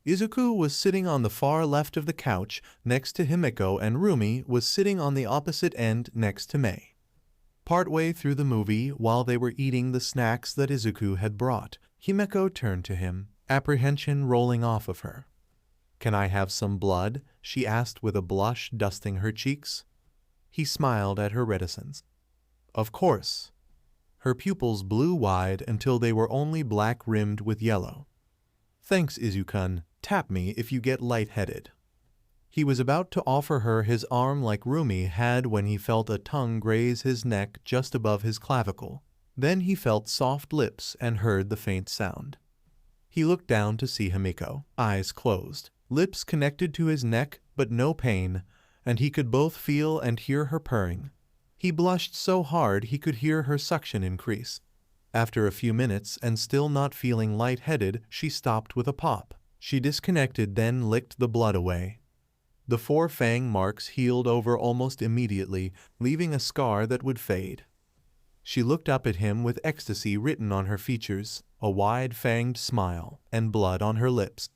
Izuku was sitting on the far left of the couch next to Himiko, and Rumi was sitting on the opposite end next to Mei. Partway through the movie, while they were eating the snacks that Izuku had brought, Himiko turned to him, apprehension rolling off of her. Can I have some blood? She asked with a blush dusting her cheeks. He smiled at her reticence. Of course. Her pupils blew wide until they were only black rimmed with yellow. Thanks, Izuku. Tap me if you get lightheaded. He was about to offer her his arm like Rumi had when he felt a tongue graze his neck just above his clavicle. Then he felt soft lips and heard the faint sound. He looked down to see Himiko, eyes closed, lips connected to his neck but no pain, and he could both feel and hear her purring. He blushed so hard he could hear her suction increase. After a few minutes and still not feeling lightheaded, she stopped with a pop. She disconnected, then licked the blood away. The 4 fang marks healed over almost immediately, leaving a scar that would fade. She looked up at him with ecstasy written on her features, a wide fanged smile, and blood on her lips.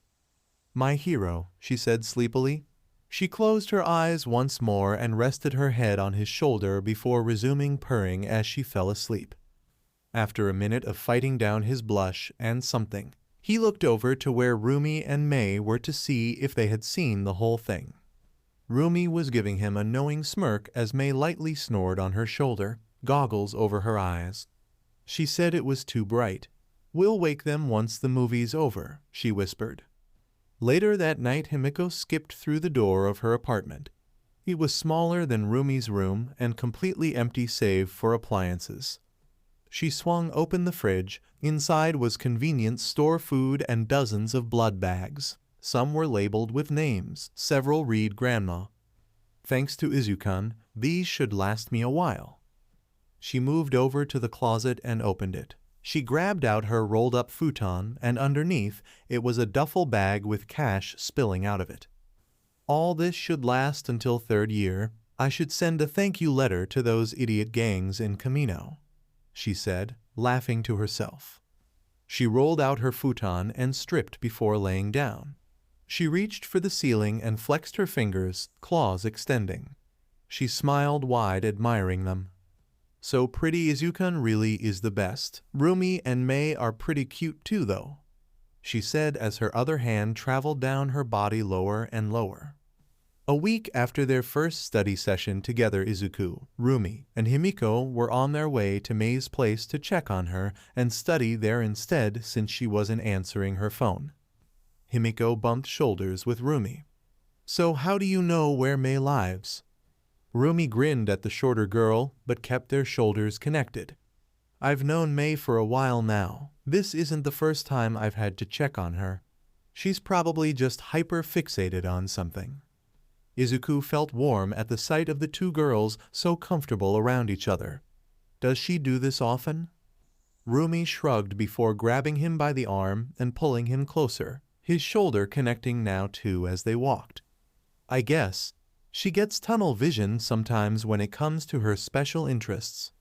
My hero, she said sleepily. She closed her eyes once more and rested her head on his shoulder before resuming purring as she fell asleep. After a minute of fighting down his blush and something, he looked over to where Rumi and Mei were to see if they had seen the whole thing. Rumi was giving him a knowing smirk as Mei lightly snored on her shoulder, goggles over her eyes. She said it was too bright. We'll wake them once the movie's over, she whispered. Later that night, Himiko skipped through the door of her apartment. It was smaller than Rumi's room and completely empty save for appliances. She swung open the fridge. Inside was convenient store food and dozens of blood bags. Some were labeled with names, several read Grandma. Thanks to Izuku, these should last me a while. She moved over to the closet and opened it. She grabbed out her rolled-up futon, and underneath it was a duffel bag with cash spilling out of it. All this should last until 3rd year. I should send a thank-you letter to those idiot gangs in Camino, she said, laughing to herself. She rolled out her futon and stripped before laying down. She reached for the ceiling and flexed her fingers, claws extending. She smiled wide, admiring them. So pretty. Izuku really is the best. Rumi and Mei are pretty cute too, though, she said as her other hand traveled down her body lower and lower. A week after their first study session together, Izuku, Rumi, and Himiko were on their way to Mei's place to check on her and study there instead since she wasn't answering her phone. Himiko bumped shoulders with Rumi. So how do you know where Mei lives? Rumi grinned at the shorter girl, but kept their shoulders connected. I've known Mei for a while now. This isn't the first time I've had to check on her. She's probably just hyper-fixated on something. Izuku felt warm at the sight of the 2 girls so comfortable around each other. Does she do this often? Rumi shrugged before grabbing him by the arm and pulling him closer, his shoulder connecting now too as they walked. I guess. She gets tunnel vision sometimes when it comes to her special interests.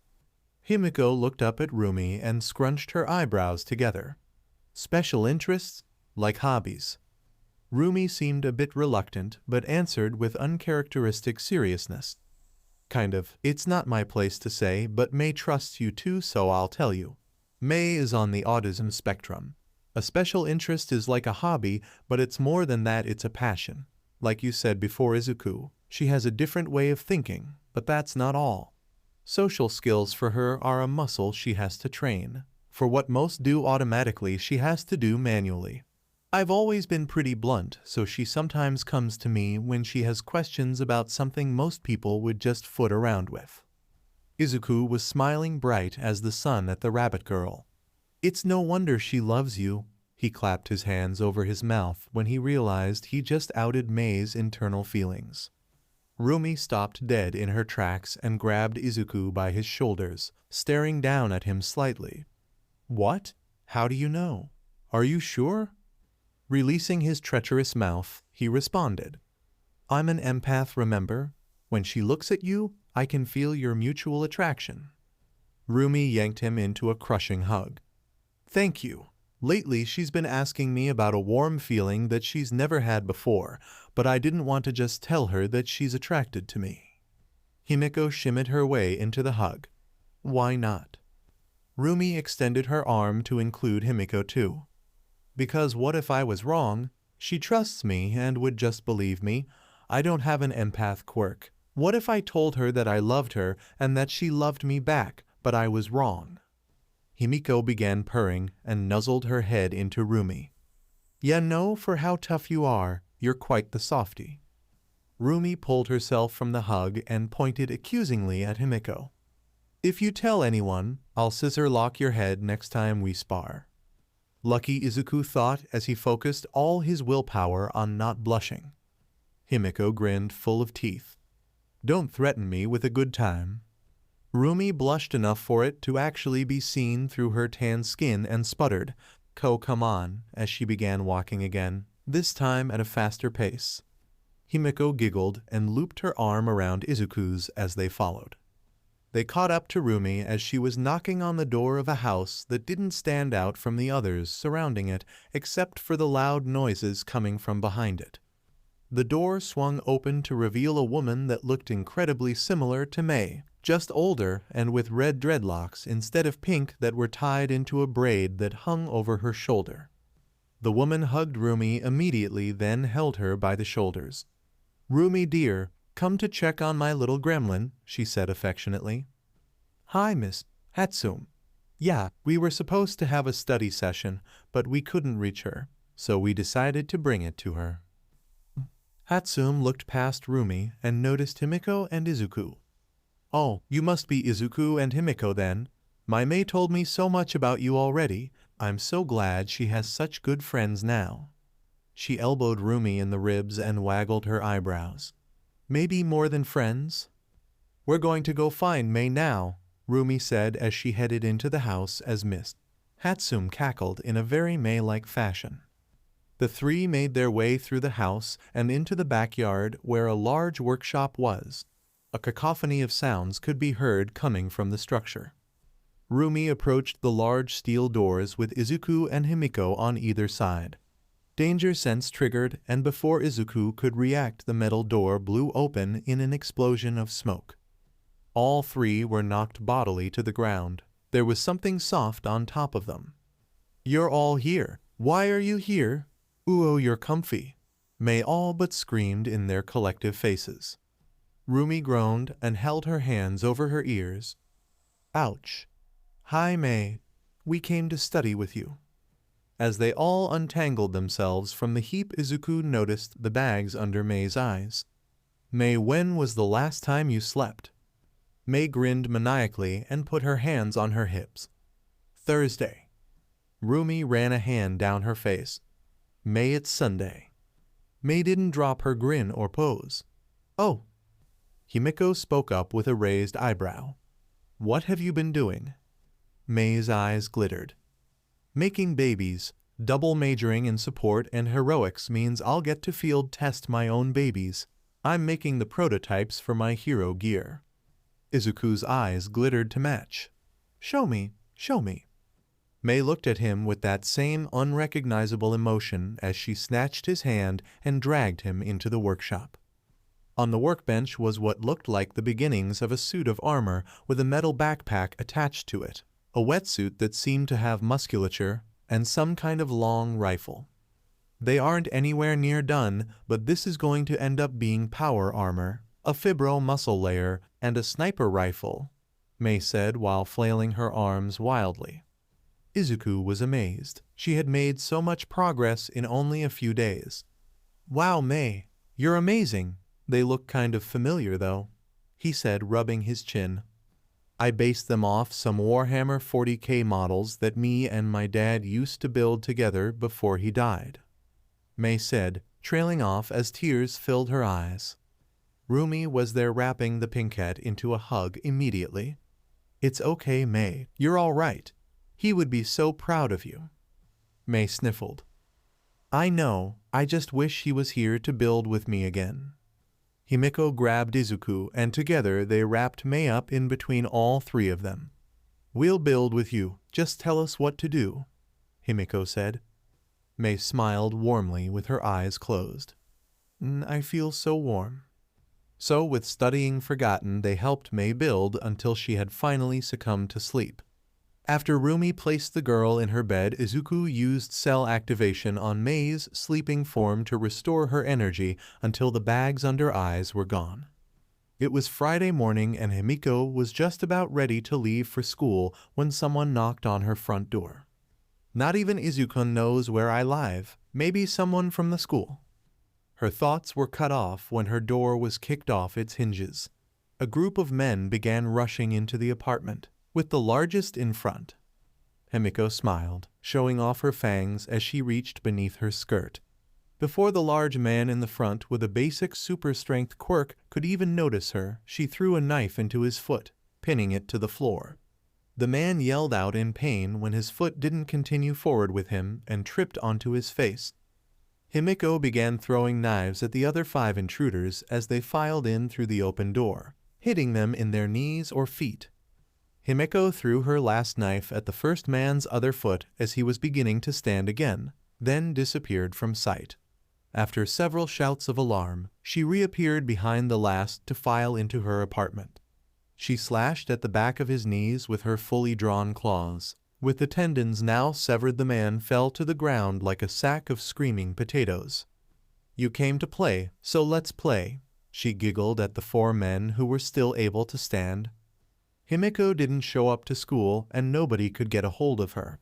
Himiko looked up at Rumi and scrunched her eyebrows together. Special interests? Like hobbies. Rumi seemed a bit reluctant, but answered with uncharacteristic seriousness. Kind of. It's not my place to say, but May trusts you too, so I'll tell you. May is on the autism spectrum. A special interest is like a hobby, but it's more than that, it's a passion. Like you said before, Izuku, she has a different way of thinking, but that's not all. Social skills for her are a muscle she has to train. For what most do automatically, she has to do manually. I've always been pretty blunt, so she sometimes comes to me when she has questions about something most people would just foot around with. Izuku was smiling bright as the sun at the rabbit girl. It's no wonder she loves you. He clapped his hands over his mouth when he realized he just outed May's internal feelings. Rumi stopped dead in her tracks and grabbed Izuku by his shoulders, staring down at him slightly. What? How do you know? Are you sure? Releasing his treacherous mouth, he responded. I'm an empath, remember? When she looks at you, I can feel your mutual attraction. Rumi yanked him into a crushing hug. Thank you. Lately she's been asking me about a warm feeling that she's never had before, but I didn't want to just tell her that she's attracted to me. Himiko shimmied her way into the hug. Why not? Rumi extended her arm to include Himiko too. Because what if I was wrong? She trusts me and would just believe me. I don't have an empath quirk. What if I told her that I loved her and that she loved me back, but I was wrong? Himiko began purring and nuzzled her head into Rumi. Ya know, for how tough you are, you're quite the softie. Rumi pulled herself from the hug and pointed accusingly at Himiko. If you tell anyone, I'll scissor lock your head next time we spar. Lucky, Izuku thought as he focused all his willpower on not blushing. Himiko grinned full of teeth. Don't threaten me with a good time. Rumi blushed enough for it to actually be seen through her tan skin and sputtered, come on, as she began walking again, this time at a faster pace. Himiko giggled and looped her arm around Izuku's as they followed. They caught up to Rumi as she was knocking on the door of a house that didn't stand out from the others surrounding it except for the loud noises coming from behind it. The door swung open to reveal a woman that looked incredibly similar to May, just older and with red dreadlocks instead of pink that were tied into a braid that hung over her shoulder. The woman hugged Rumi immediately, then held her by the shoulders. Rumi dear, come to check on my little gremlin, she said affectionately. Hi, Miss Hatsum. Yeah, we were supposed to have a study session, but we couldn't reach her, so we decided to bring it to her. Hatsum looked past Rumi and noticed Himiko and Izuku. Oh, you must be Izuku and Himiko then. My May told me so much about you already. I'm so glad she has such good friends now. She elbowed Rumi in the ribs and waggled her eyebrows. Maybe more than friends? We're going to go find May now, Rumi said as she headed into the house as Miss Hatsum cackled in a very May-like fashion. The three made their way through the house and into the backyard where a large workshop was. A cacophony of sounds could be heard coming from the structure. Rumi approached the large steel doors with Izuku and Himiko on either side. Danger sense triggered, and before Izuku could react, the metal door blew open in an explosion of smoke. All three were knocked bodily to the ground. There was something soft on top of them. You're all here. Why are you here? Ooh, you're comfy. May all but screamed in their collective faces. Rumi groaned and held her hands over her ears. Ouch. Hi, May. We came to study with you. As they all untangled themselves from the heap, Izuku noticed the bags under May's eyes. May, when was the last time you slept? May grinned maniacally and put her hands on her hips. Thursday. Rumi ran a hand down her face. May, it's Sunday. May didn't drop her grin or pose. Oh. Himiko spoke up with a raised eyebrow. What have you been doing? May's eyes glittered. Making babies. Double majoring in support and heroics means I'll get to field test my own babies. I'm making the prototypes for my hero gear. Izuku's eyes glittered to match. Show me, show me. May looked at him with that same unrecognizable emotion as she snatched his hand and dragged him into the workshop. On the workbench was what looked like the beginnings of a suit of armor with a metal backpack attached to it, a wetsuit that seemed to have musculature, and some kind of long rifle. They aren't anywhere near done, but this is going to end up being power armor, a fibro muscle layer, and a sniper rifle, Mei said while flailing her arms wildly. Izuku was amazed. She had made so much progress in only a few days. Wow, Mei, you're amazing. They look kind of familiar though, he said, rubbing his chin. I based them off some Warhammer 40K models that me and my dad used to build together before he died, Mei said, trailing off as tears filled her eyes. Rumi was there wrapping the pinkette into a hug immediately. It's okay, Mei, you're all right. He would be so proud of you. Mei sniffled. I know, I just wish he was here to build with me again. Himiko grabbed Izuku and together they wrapped Mei up in between all three of them. We'll build with you, just tell us what to do, Himiko said. Mei smiled warmly with her eyes closed. I feel so warm. So with studying forgotten, they helped Mei build until she had finally succumbed to sleep. After Rumi placed the girl in her bed, Izuku used cell activation on Mei's sleeping form to restore her energy until the bags under eyes were gone. It was Friday morning and Himiko was just about ready to leave for school when someone knocked on her front door. Not even Izuku knows where I live, maybe someone from the school. Her thoughts were cut off when her door was kicked off its hinges. A group of men began rushing into the apartment, with the largest in front. Himiko smiled, showing off her fangs as she reached beneath her skirt. Before the large man in the front with a basic super-strength quirk could even notice her, she threw a knife into his foot, pinning it to the floor. The man yelled out in pain when his foot didn't continue forward with him and tripped onto his face. Himiko began throwing knives at the other 5 intruders as they filed in through the open door, hitting them in their knees or feet. Himiko threw her last knife at the first man's other foot as he was beginning to stand again, then disappeared from sight. After several shouts of alarm, she reappeared behind the last to file into her apartment. She slashed at the back of his knees with her fully drawn claws. With the tendons now severed, the man fell to the ground like a sack of screaming potatoes. You came to play, so let's play, she giggled at the 4 men who were still able to stand. Himiko didn't show up to school and nobody could get a hold of her.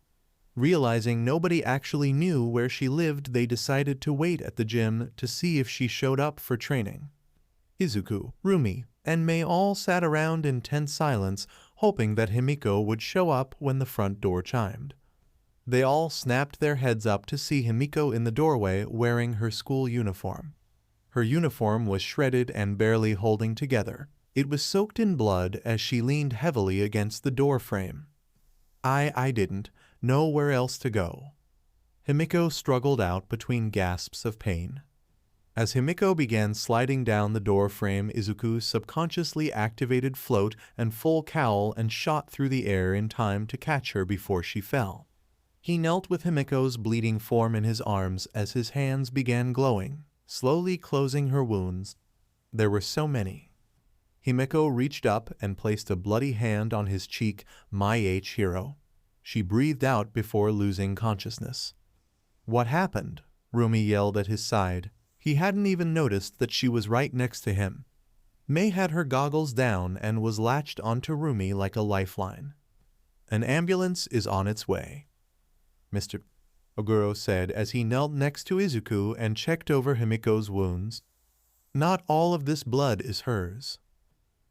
Realizing nobody actually knew where she lived, they decided to wait at the gym to see if she showed up for training. Izuku, Rumi, and Mei all sat around in tense silence, hoping that Himiko would show up when the front door chimed. They all snapped their heads up to see Himiko in the doorway wearing her school uniform. Her uniform was shredded and barely holding together. It was soaked in blood as she leaned heavily against the door frame. I didn't know where else to go. Himiko struggled out between gasps of pain. As Himiko began sliding down the door frame, Izuku subconsciously activated float and full cowl and shot through the air in time to catch her before she fell. He knelt with Himiko's bleeding form in his arms as his hands began glowing, slowly closing her wounds. There were so many. Himiko reached up and placed a bloody hand on his cheek. My hero. She breathed out before losing consciousness. What happened? Rumi yelled at his side. He hadn't even noticed that she was right next to him. Mei had her goggles down and was latched onto Rumi like a lifeline. An ambulance is on its way, Mr. Oguro said as he knelt next to Izuku and checked over Himiko's wounds. Not all of this blood is hers.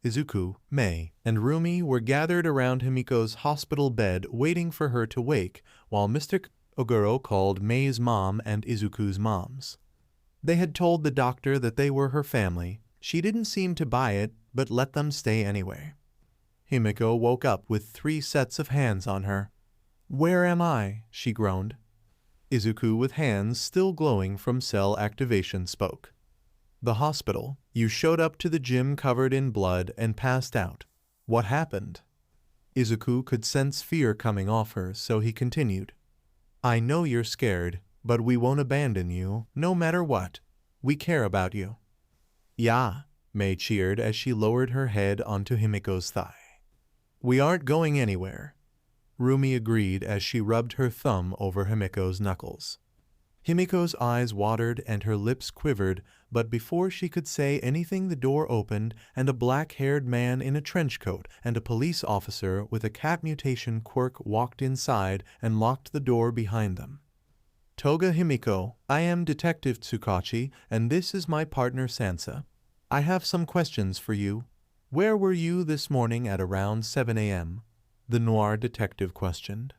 Izuku, Mei, and Rumi were gathered around Himiko's hospital bed waiting for her to wake, while Mr. Oguro called Mei's mom and Izuku's moms. They had told the doctor that they were her family. She didn't seem to buy it, but let them stay anyway. Himiko woke up with 3 sets of hands on her. Where am I? She groaned. Izuku, with hands still glowing from cell activation, spoke. The hospital. You showed up to the gym covered in blood and passed out. What happened? Izuku could sense fear coming off her, so he continued. I know you're scared, but we won't abandon you, no matter what. We care about you. Yeah, Mei cheered as she lowered her head onto Himiko's thigh. We aren't going anywhere, Rumi agreed as she rubbed her thumb over Himiko's knuckles. Himiko's eyes watered and her lips quivered, but before she could say anything the door opened and a black-haired man in a trench coat and a police officer with a cat mutation quirk walked inside and locked the door behind them. Toga Himiko, I am Detective Tsukachi, and this is my partner Sansa. I have some questions for you. Where were you this morning at around 7 a.m.? The noir detective questioned.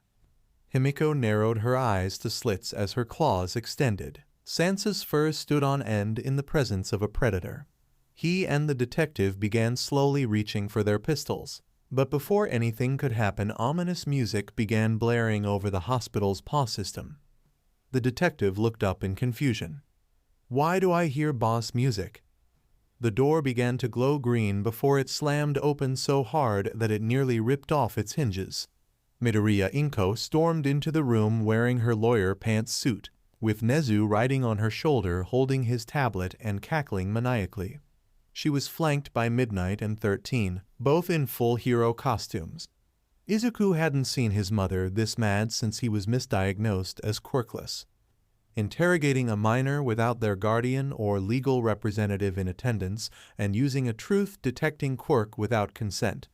Himiko narrowed her eyes to slits as her claws extended. Sansa's fur stood on end in the presence of a predator. He and the detective began slowly reaching for their pistols. But before anything could happen, ominous music began blaring over the hospital's PAW system. The detective looked up in confusion. Why do I hear boss music? The door began to glow green before it slammed open so hard that it nearly ripped off its hinges. Midoriya Inko stormed into the room wearing her lawyer pants suit, with Nezu riding on her shoulder holding his tablet and cackling maniacally. She was flanked by Midnight and 13, both in full hero costumes. Izuku hadn't seen his mother this mad since he was misdiagnosed as quirkless. Interrogating a minor without their guardian or legal representative in attendance and using a truth-detecting quirk without consent.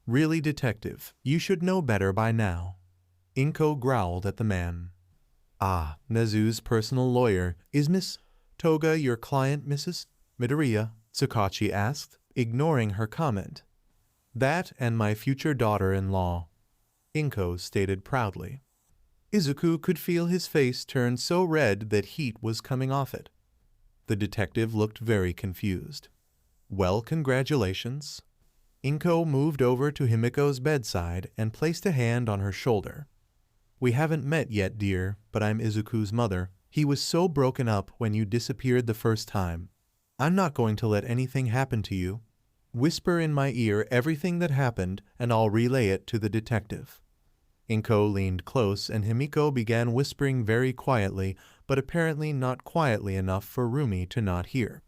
Really, detective, you should know better by now. Inko growled at the man. Ah, Nezu's personal lawyer. Is Miss Toga your client, Mrs. Midoriya? Tsukachi asked, ignoring her comment. That and my future daughter-in-law, Inko stated proudly. Izuku could feel his face turn so red that heat was coming off it. The detective looked very confused. Well, congratulations. Inko moved over to Himiko's bedside and placed a hand on her shoulder. We haven't met yet, dear, but I'm Izuku's mother. He was so broken up when you disappeared the first time. I'm not going to let anything happen to you. Whisper in my ear everything that happened, and I'll relay it to the detective. Inko leaned close, and Himiko began whispering very quietly, but apparently not quietly enough for Rumi to not hear.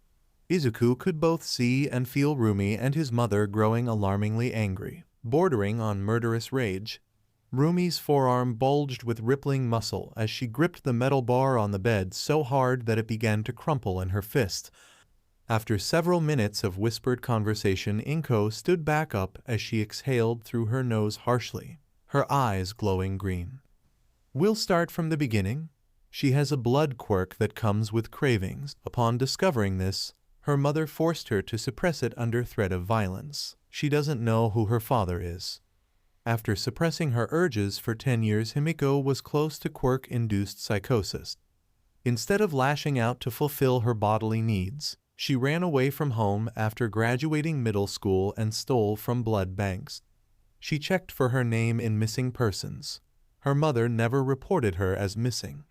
Izuku could both see and feel Rumi and his mother growing alarmingly angry, bordering on murderous rage. Rumi's forearm bulged with rippling muscle as she gripped the metal bar on the bed so hard that it began to crumple in her fist. After several minutes of whispered conversation, Inko stood back up as she exhaled through her nose harshly, her eyes glowing green. We'll start from the beginning. She has a blood quirk that comes with cravings. Upon discovering this, her mother forced her to suppress it under threat of violence. She doesn't know who her father is. After suppressing her urges for 10 years, Himiko was close to quirk-induced psychosis. Instead of lashing out to fulfill her bodily needs, she ran away from home after graduating middle school and stole from blood banks. She checked for her name in missing persons. Her mother never reported her as missing.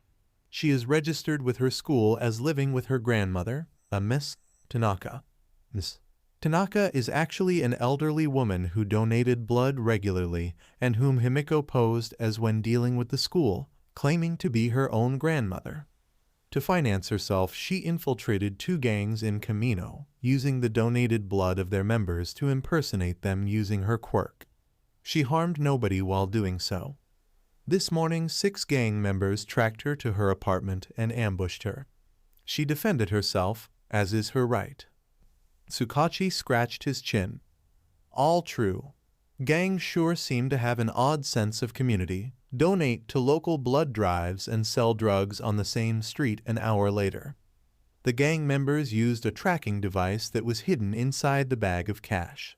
She is registered with her school as living with her grandmother, a Miss Tanaka. Miss Tanaka is actually an elderly woman who donated blood regularly and whom Himiko posed as when dealing with the school, claiming to be her own grandmother. To finance herself, she infiltrated 2 gangs in Kamino, using the donated blood of their members to impersonate them using her quirk. She harmed nobody while doing so. This morning, 6 gang members tracked her to her apartment and ambushed her. She defended herself, as is her right. Tsukachi scratched his chin. All true. Gangs sure seem to have an odd sense of community, donate to local blood drives and sell drugs on the same street an hour later. The gang members used a tracking device that was hidden inside the bag of cash.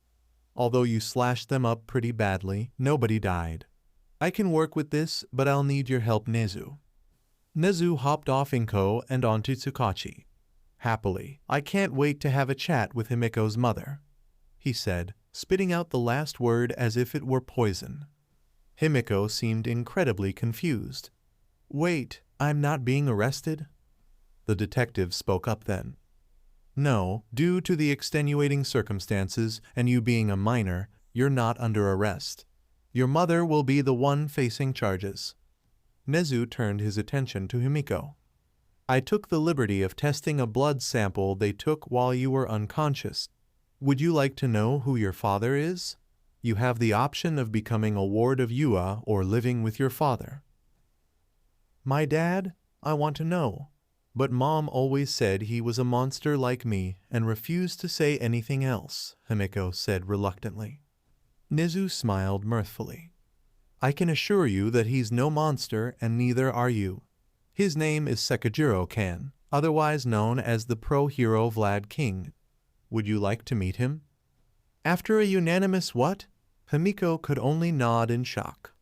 Although you slashed them up pretty badly, nobody died. I can work with this, but I'll need your help, Nezu. Nezu hopped off Inko and onto Tsukachi. Happily, I can't wait to have a chat with Himiko's mother, he said, spitting out the last word as if it were poison. Himiko seemed incredibly confused. Wait, I'm not being arrested? The detective spoke up then. No, due to the extenuating circumstances and you being a minor, you're not under arrest. Your mother will be the one facing charges. Nezu turned his attention to Himiko. I took the liberty of testing a blood sample they took while you were unconscious. Would you like to know who your father is? You have the option of becoming a ward of Yua or living with your father. My dad? I want to know. But Mom always said he was a monster like me and refused to say anything else, Himiko said reluctantly. Nizu smiled mirthfully. I can assure you that he's no monster and neither are you. His name is Sekijiro-kan, otherwise known as the pro-hero Vlad King. Would you like to meet him? After a unanimous what? Himiko could only nod in shock.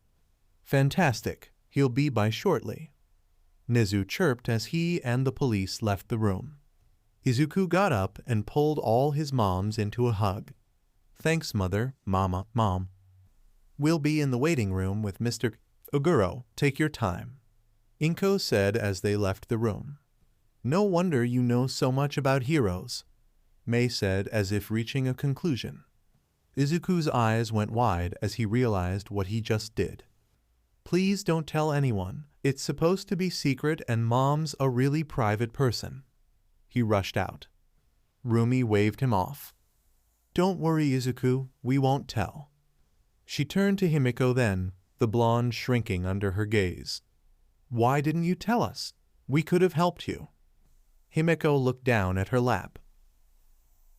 Fantastic. He'll be by shortly. Nizu chirped as he and the police left the room. Izuku got up and pulled all his moms into a hug. Thanks, Mother, Mama, Mom. We'll be in the waiting room with Mr. Oguro. Take your time. Inko said as they left the room. No wonder you know so much about heroes, Mei said as if reaching a conclusion. Izuku's eyes went wide as he realized what he just did. Please don't tell anyone. It's supposed to be secret and Mom's a really private person. He rushed out. Rumi waved him off. Don't worry, Izuku, we won't tell. She turned to Himiko then, the blonde shrinking under her gaze. Why didn't you tell us? We could have helped you. Himiko looked down at her lap.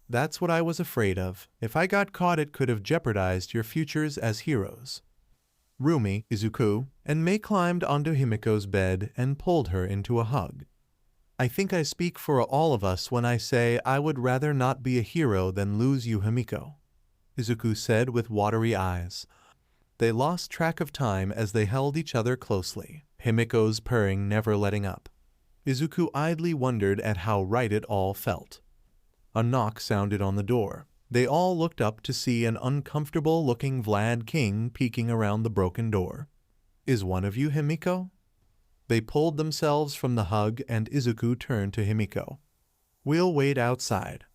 That's what I was afraid of. If I got caught, it could have jeopardized your futures as heroes. Rumi, Izuku, and Mei climbed onto Himiko's bed and pulled her into a hug. I think I speak for all of us when I say I would rather not be a hero than lose you, Himiko, Izuku said with watery eyes. They lost track of time as they held each other closely, Himiko's purring never letting up. Izuku idly wondered at how right it all felt. A knock sounded on the door. They all looked up to see an uncomfortable-looking Vlad King peeking around the broken door. Is one of you Himiko? They pulled themselves from the hug and Izuku turned to Himiko. We'll wait outside.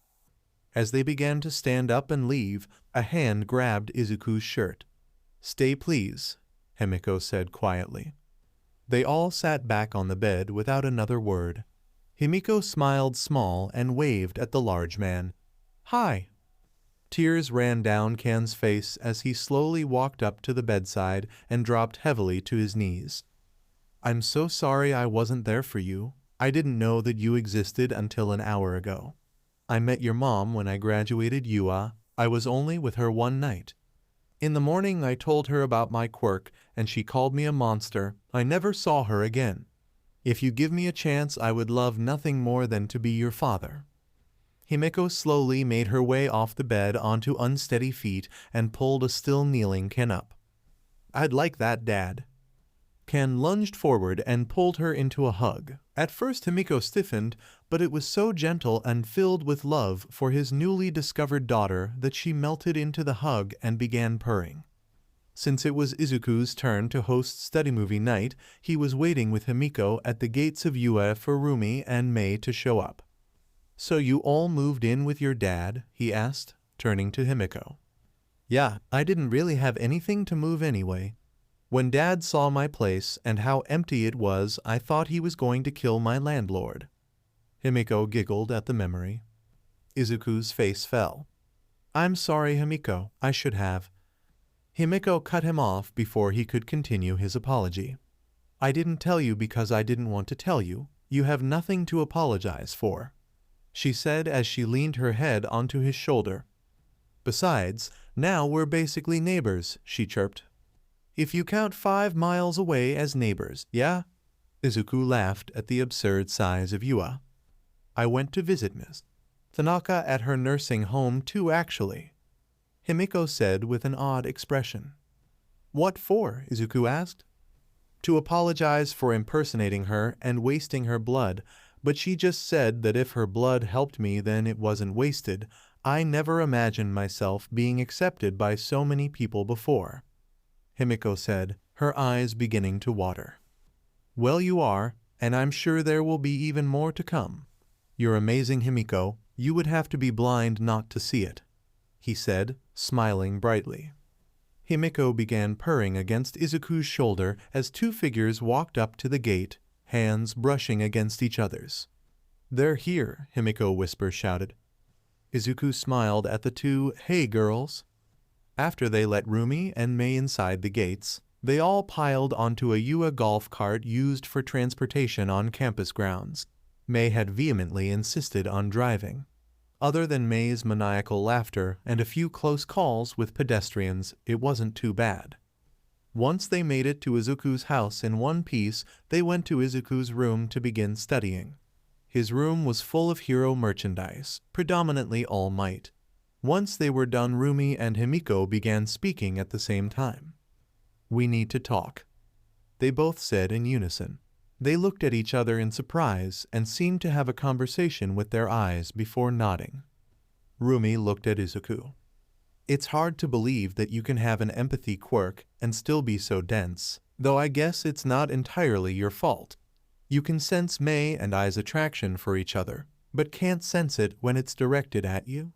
As they began to stand up and leave, a hand grabbed Izuku's shirt. Stay please, Himiko said quietly. They all sat back on the bed without another word. Himiko smiled small and waved at the large man. Hi. Tears ran down Kan's face as he slowly walked up to the bedside and dropped heavily to his knees. I'm so sorry I wasn't there for you. I didn't know that you existed until an hour ago. I met your mom when I graduated UA. I was only with her one night. In the morning I told her about my quirk and she called me a monster. I never saw her again. If you give me a chance, I would love nothing more than to be your father. Himiko slowly made her way off the bed onto unsteady feet and pulled a still kneeling Ken up. I'd like that, Dad. Ken lunged forward and pulled her into a hug. At first Himiko stiffened, but it was so gentle and filled with love for his newly discovered daughter that she melted into the hug and began purring. Since it was Izuku's turn to host study movie night, he was waiting with Himiko at the gates of UA for Rumi and Mei to show up. So you all moved in with your dad? He asked, turning to Himiko. Yeah, I didn't really have anything to move anyway. When Dad saw my place and how empty it was, I thought he was going to kill my landlord. Himiko giggled at the memory. Izuku's face fell. I'm sorry, Himiko. I should have. Himiko cut him off before he could continue his apology. I didn't tell you because I didn't want to tell you. You have nothing to apologize for, she said as she leaned her head onto his shoulder. Besides, now we're basically neighbors, she chirped. If you count 5 miles away as neighbors, yeah? Izuku laughed at the absurd size of Yua. I went to visit Miss Tanaka at her nursing home too, actually, Himiko said with an odd expression. What for? Izuku asked. To apologize for impersonating her and wasting her blood, but she just said that if her blood helped me then it wasn't wasted. I never imagined myself being accepted by so many people before, Himiko said, her eyes beginning to water. Well, you are, and I'm sure there will be even more to come. You're amazing, Himiko. You would have to be blind not to see it, he said, smiling brightly. Himiko began purring against Izuku's shoulder as 2 figures walked up to the gate, hands brushing against each other's. They're here, Himiko whisper shouted. Izuku smiled at the two "hey girls." After they let Rumi and Mei inside the gates, they all piled onto a Yua golf cart used for transportation on campus grounds. Mei had vehemently insisted on driving. Other than Mei's maniacal laughter and a few close calls with pedestrians, it wasn't too bad. Once they made it to Izuku's house in one piece, they went to Izuku's room to begin studying. His room was full of hero merchandise, predominantly All Might. Once they were done, Rumi and Himiko began speaking at the same time. "We need to talk," they both said in unison. They looked at each other in surprise and seemed to have a conversation with their eyes before nodding. Rumi looked at Izuku. "It's hard to believe that you can have an empathy quirk and still be so dense, though I guess it's not entirely your fault. You can sense Mei and I's attraction for each other, but can't sense it when it's directed at you."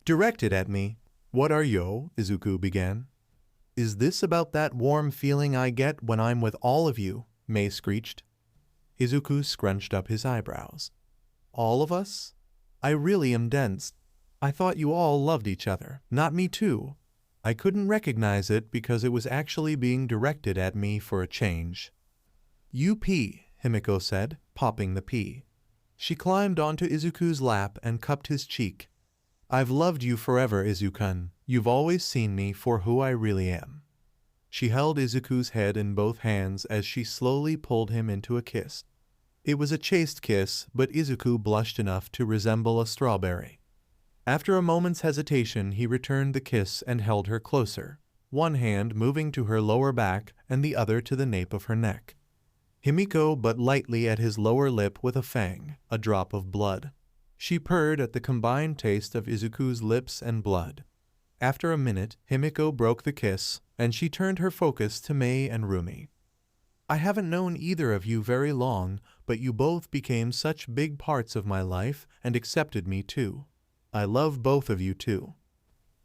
"Directed at me? What are you?" Izuku began. "Is this about that warm feeling I get when I'm with all of you?" Mei screeched. Izuku scrunched up his eyebrows. "All of us? I really am dense. I thought you all loved each other, not me too. I couldn't recognize it because it was actually being directed at me for a change." "You pee," Himiko said, popping the pea. She climbed onto Izuku's lap and cupped his cheek. "I've loved you forever, Izukun. You've always seen me for who I really am." She held Izuku's head in both hands as she slowly pulled him into a kiss. It was a chaste kiss, but Izuku blushed enough to resemble a strawberry. After a moment's hesitation, he returned the kiss and held her closer, one hand moving to her lower back and the other to the nape of her neck. Himiko but lightly at his lower lip with a fang, a drop of blood. She purred at the combined taste of Izuku's lips and blood. After a minute, Himiko broke the kiss, and she turned her focus to Mei and Rumi. "I haven't known either of you very long, but you both became such big parts of my life and accepted me too. I love both of you too."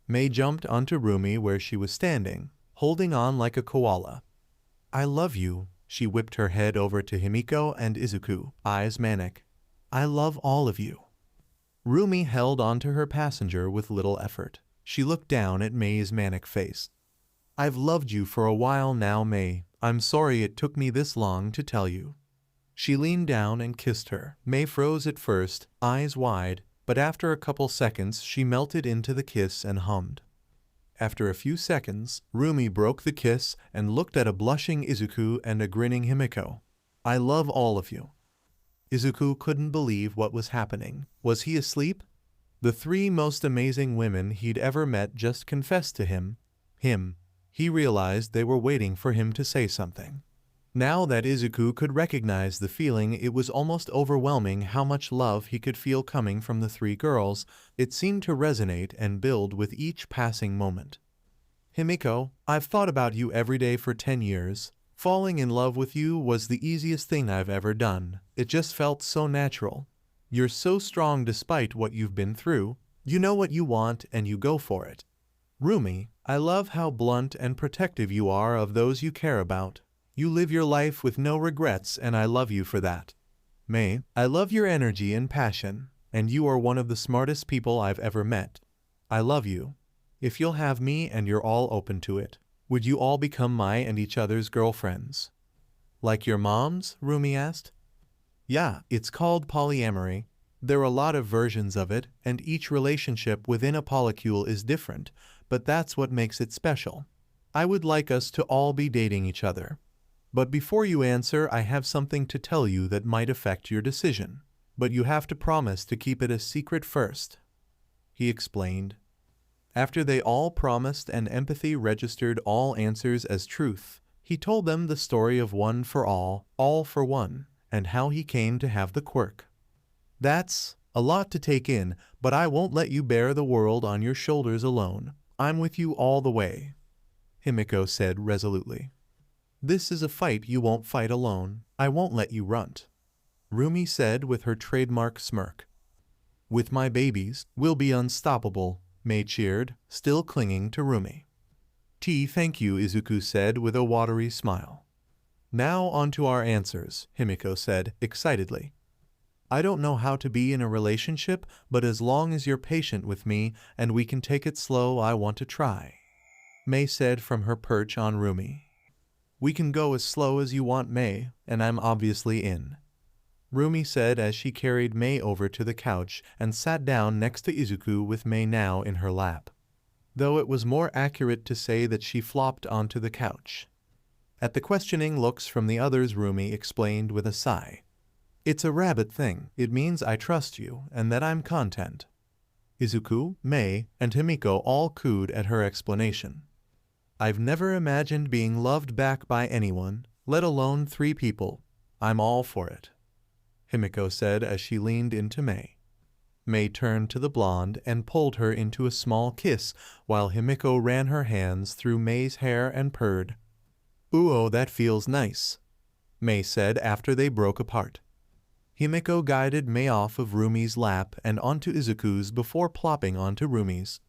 Mei jumped onto Rumi where she was standing, holding on like a koala. "I love you." She whipped her head over to Himiko and Izuku, eyes manic. "I love all of you." Rumi held onto her passenger with little effort. She looked down at Mei's manic face. "I've loved you for a while now, Mei. I'm sorry it took me this long to tell you." She leaned down and kissed her. Mei froze at first, eyes wide, but after a couple seconds she melted into the kiss and hummed. After a few seconds, Rumi broke the kiss and looked at a blushing Izuku and a grinning Himiko. "I love all of you." Izuku couldn't believe what was happening. Was he asleep? The three most amazing women he'd ever met just confessed to him. He realized they were waiting for him to say something. Now that Izuku could recognize the feeling, it was almost overwhelming how much love he could feel coming from the three girls. It seemed to resonate and build with each passing moment. "Himiko, I've thought about you every day for 10 years. Falling in love with you was the easiest thing I've ever done. It just felt so natural. You're so strong despite what you've been through. You know what you want and you go for it. Rumi, I love how blunt and protective you are of those you care about. You live your life with no regrets and I love you for that. Mei, I love your energy and passion, and you are one of the smartest people I've ever met. I love you. If you'll have me and you're all open to it, would you all become my and each other's girlfriends?" "Like your mom's?" Rumi asked. "Yeah, it's called polyamory. There are a lot of versions of it, and each relationship within a polycule is different, but that's what makes it special. I would like us to all be dating each other. But before you answer, I have something to tell you that might affect your decision. But you have to promise to keep it a secret first," he explained. After they all promised and empathy registered all answers as truth, he told them the story of One for All for One, and how he came to have the quirk. "That's a lot to take in, but I won't let you bear the world on your shoulders alone. I'm with you all the way," Himiko said resolutely. "This is a fight you won't fight alone. I won't let you runt," Rumi said with her trademark smirk. "With my babies, we'll be unstoppable," Mei cheered, still clinging to Rumi. Thank you," Izuku said with a watery smile. "Now on to our answers," Himiko said excitedly. I don't know how to be in a relationship, but as long as you're patient with me and we can take it slow, I want to try," Mei said from her perch on Rumi. "We can go as slow as you want, Mei, and I'm obviously in," Rumi said as she carried Mei over to the couch and sat down next to Izuku with Mei now in her lap. Though it was more accurate to say that she flopped onto the couch. At the questioning looks from the others, Rumi explained with a sigh. "It's a rabbit thing. It means I trust you and that I'm content." Izuku, Mei, and Himiko all cooed at her explanation. "I've never imagined being loved back by anyone, let alone 3 people. I'm all for it," Himiko said as she leaned into Mei. Mei turned to the blonde and pulled her into a small kiss while Himiko ran her hands through Mei's hair and purred. "Ooh, oh, that feels nice," Mei said after they broke apart. Himiko guided Mei off of Rumi's lap and onto Izuku's before plopping onto Rumi's.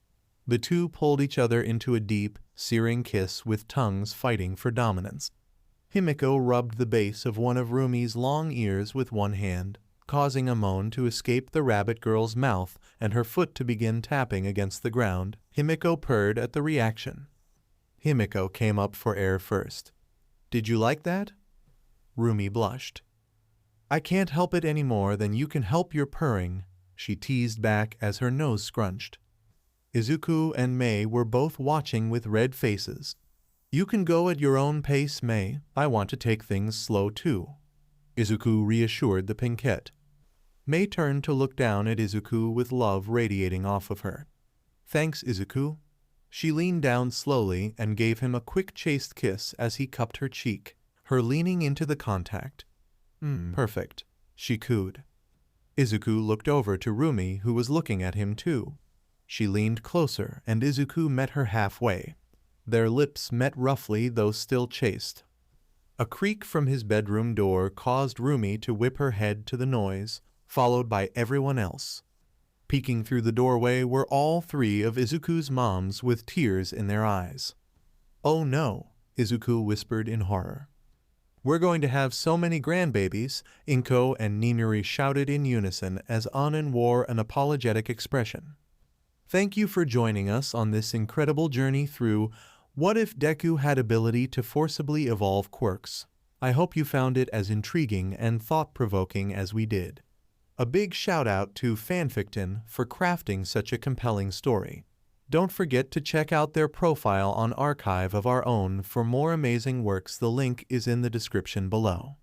The two pulled each other into a deep, searing kiss with tongues fighting for dominance. Himiko rubbed the base of one of Rumi's long ears with one hand, causing a moan to escape the rabbit girl's mouth and her foot to begin tapping against the ground. Himiko purred at the reaction. Himiko came up for air first. "Did you like that?" Rumi blushed. "I can't help it any more than you can help your purring," she teased back as her nose scrunched. Izuku and Mei were both watching with red faces. "You can go at your own pace, Mei. I want to take things slow too," Izuku reassured the pinkette. Mei turned to look down at Izuku with love radiating off of her. "Thanks, Izuku." She leaned down slowly and gave him a quick chaste kiss as he cupped her cheek, her leaning into the contact. Perfect," she cooed. Izuku looked over to Rumi, who was looking at him too. She leaned closer and Izuku met her halfway. Their lips met roughly, though still chaste. A creak from his bedroom door caused Rumi to whip her head to the noise, followed by everyone else. Peeking through the doorway were all 3 of Izuku's moms with tears in their eyes. "Oh no," Izuku whispered in horror. "We're going to have so many grandbabies," Inko and Nimuri shouted in unison as Anan wore an apologetic expression. Thank you for joining us on this incredible journey through What If Deku Had Ability to Forcibly Evolve Quirks. I hope you found it as intriguing and thought-provoking as we did. A big shout out to Fanficton for crafting such a compelling story. Don't forget to check out their profile on Archive of Our Own for more amazing works. The link is in the description below.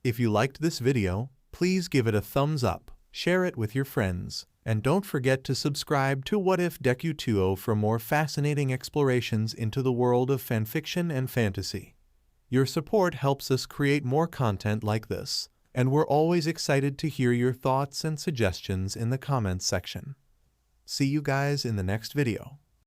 If you liked this video, please give it a thumbs up, share it with your friends, and don't forget to subscribe to What If Deku 2 for more fascinating explorations into the world of fanfiction and fantasy. Your support helps us create more content like this, and we're always excited to hear your thoughts and suggestions in the comments section. See you guys in the next video.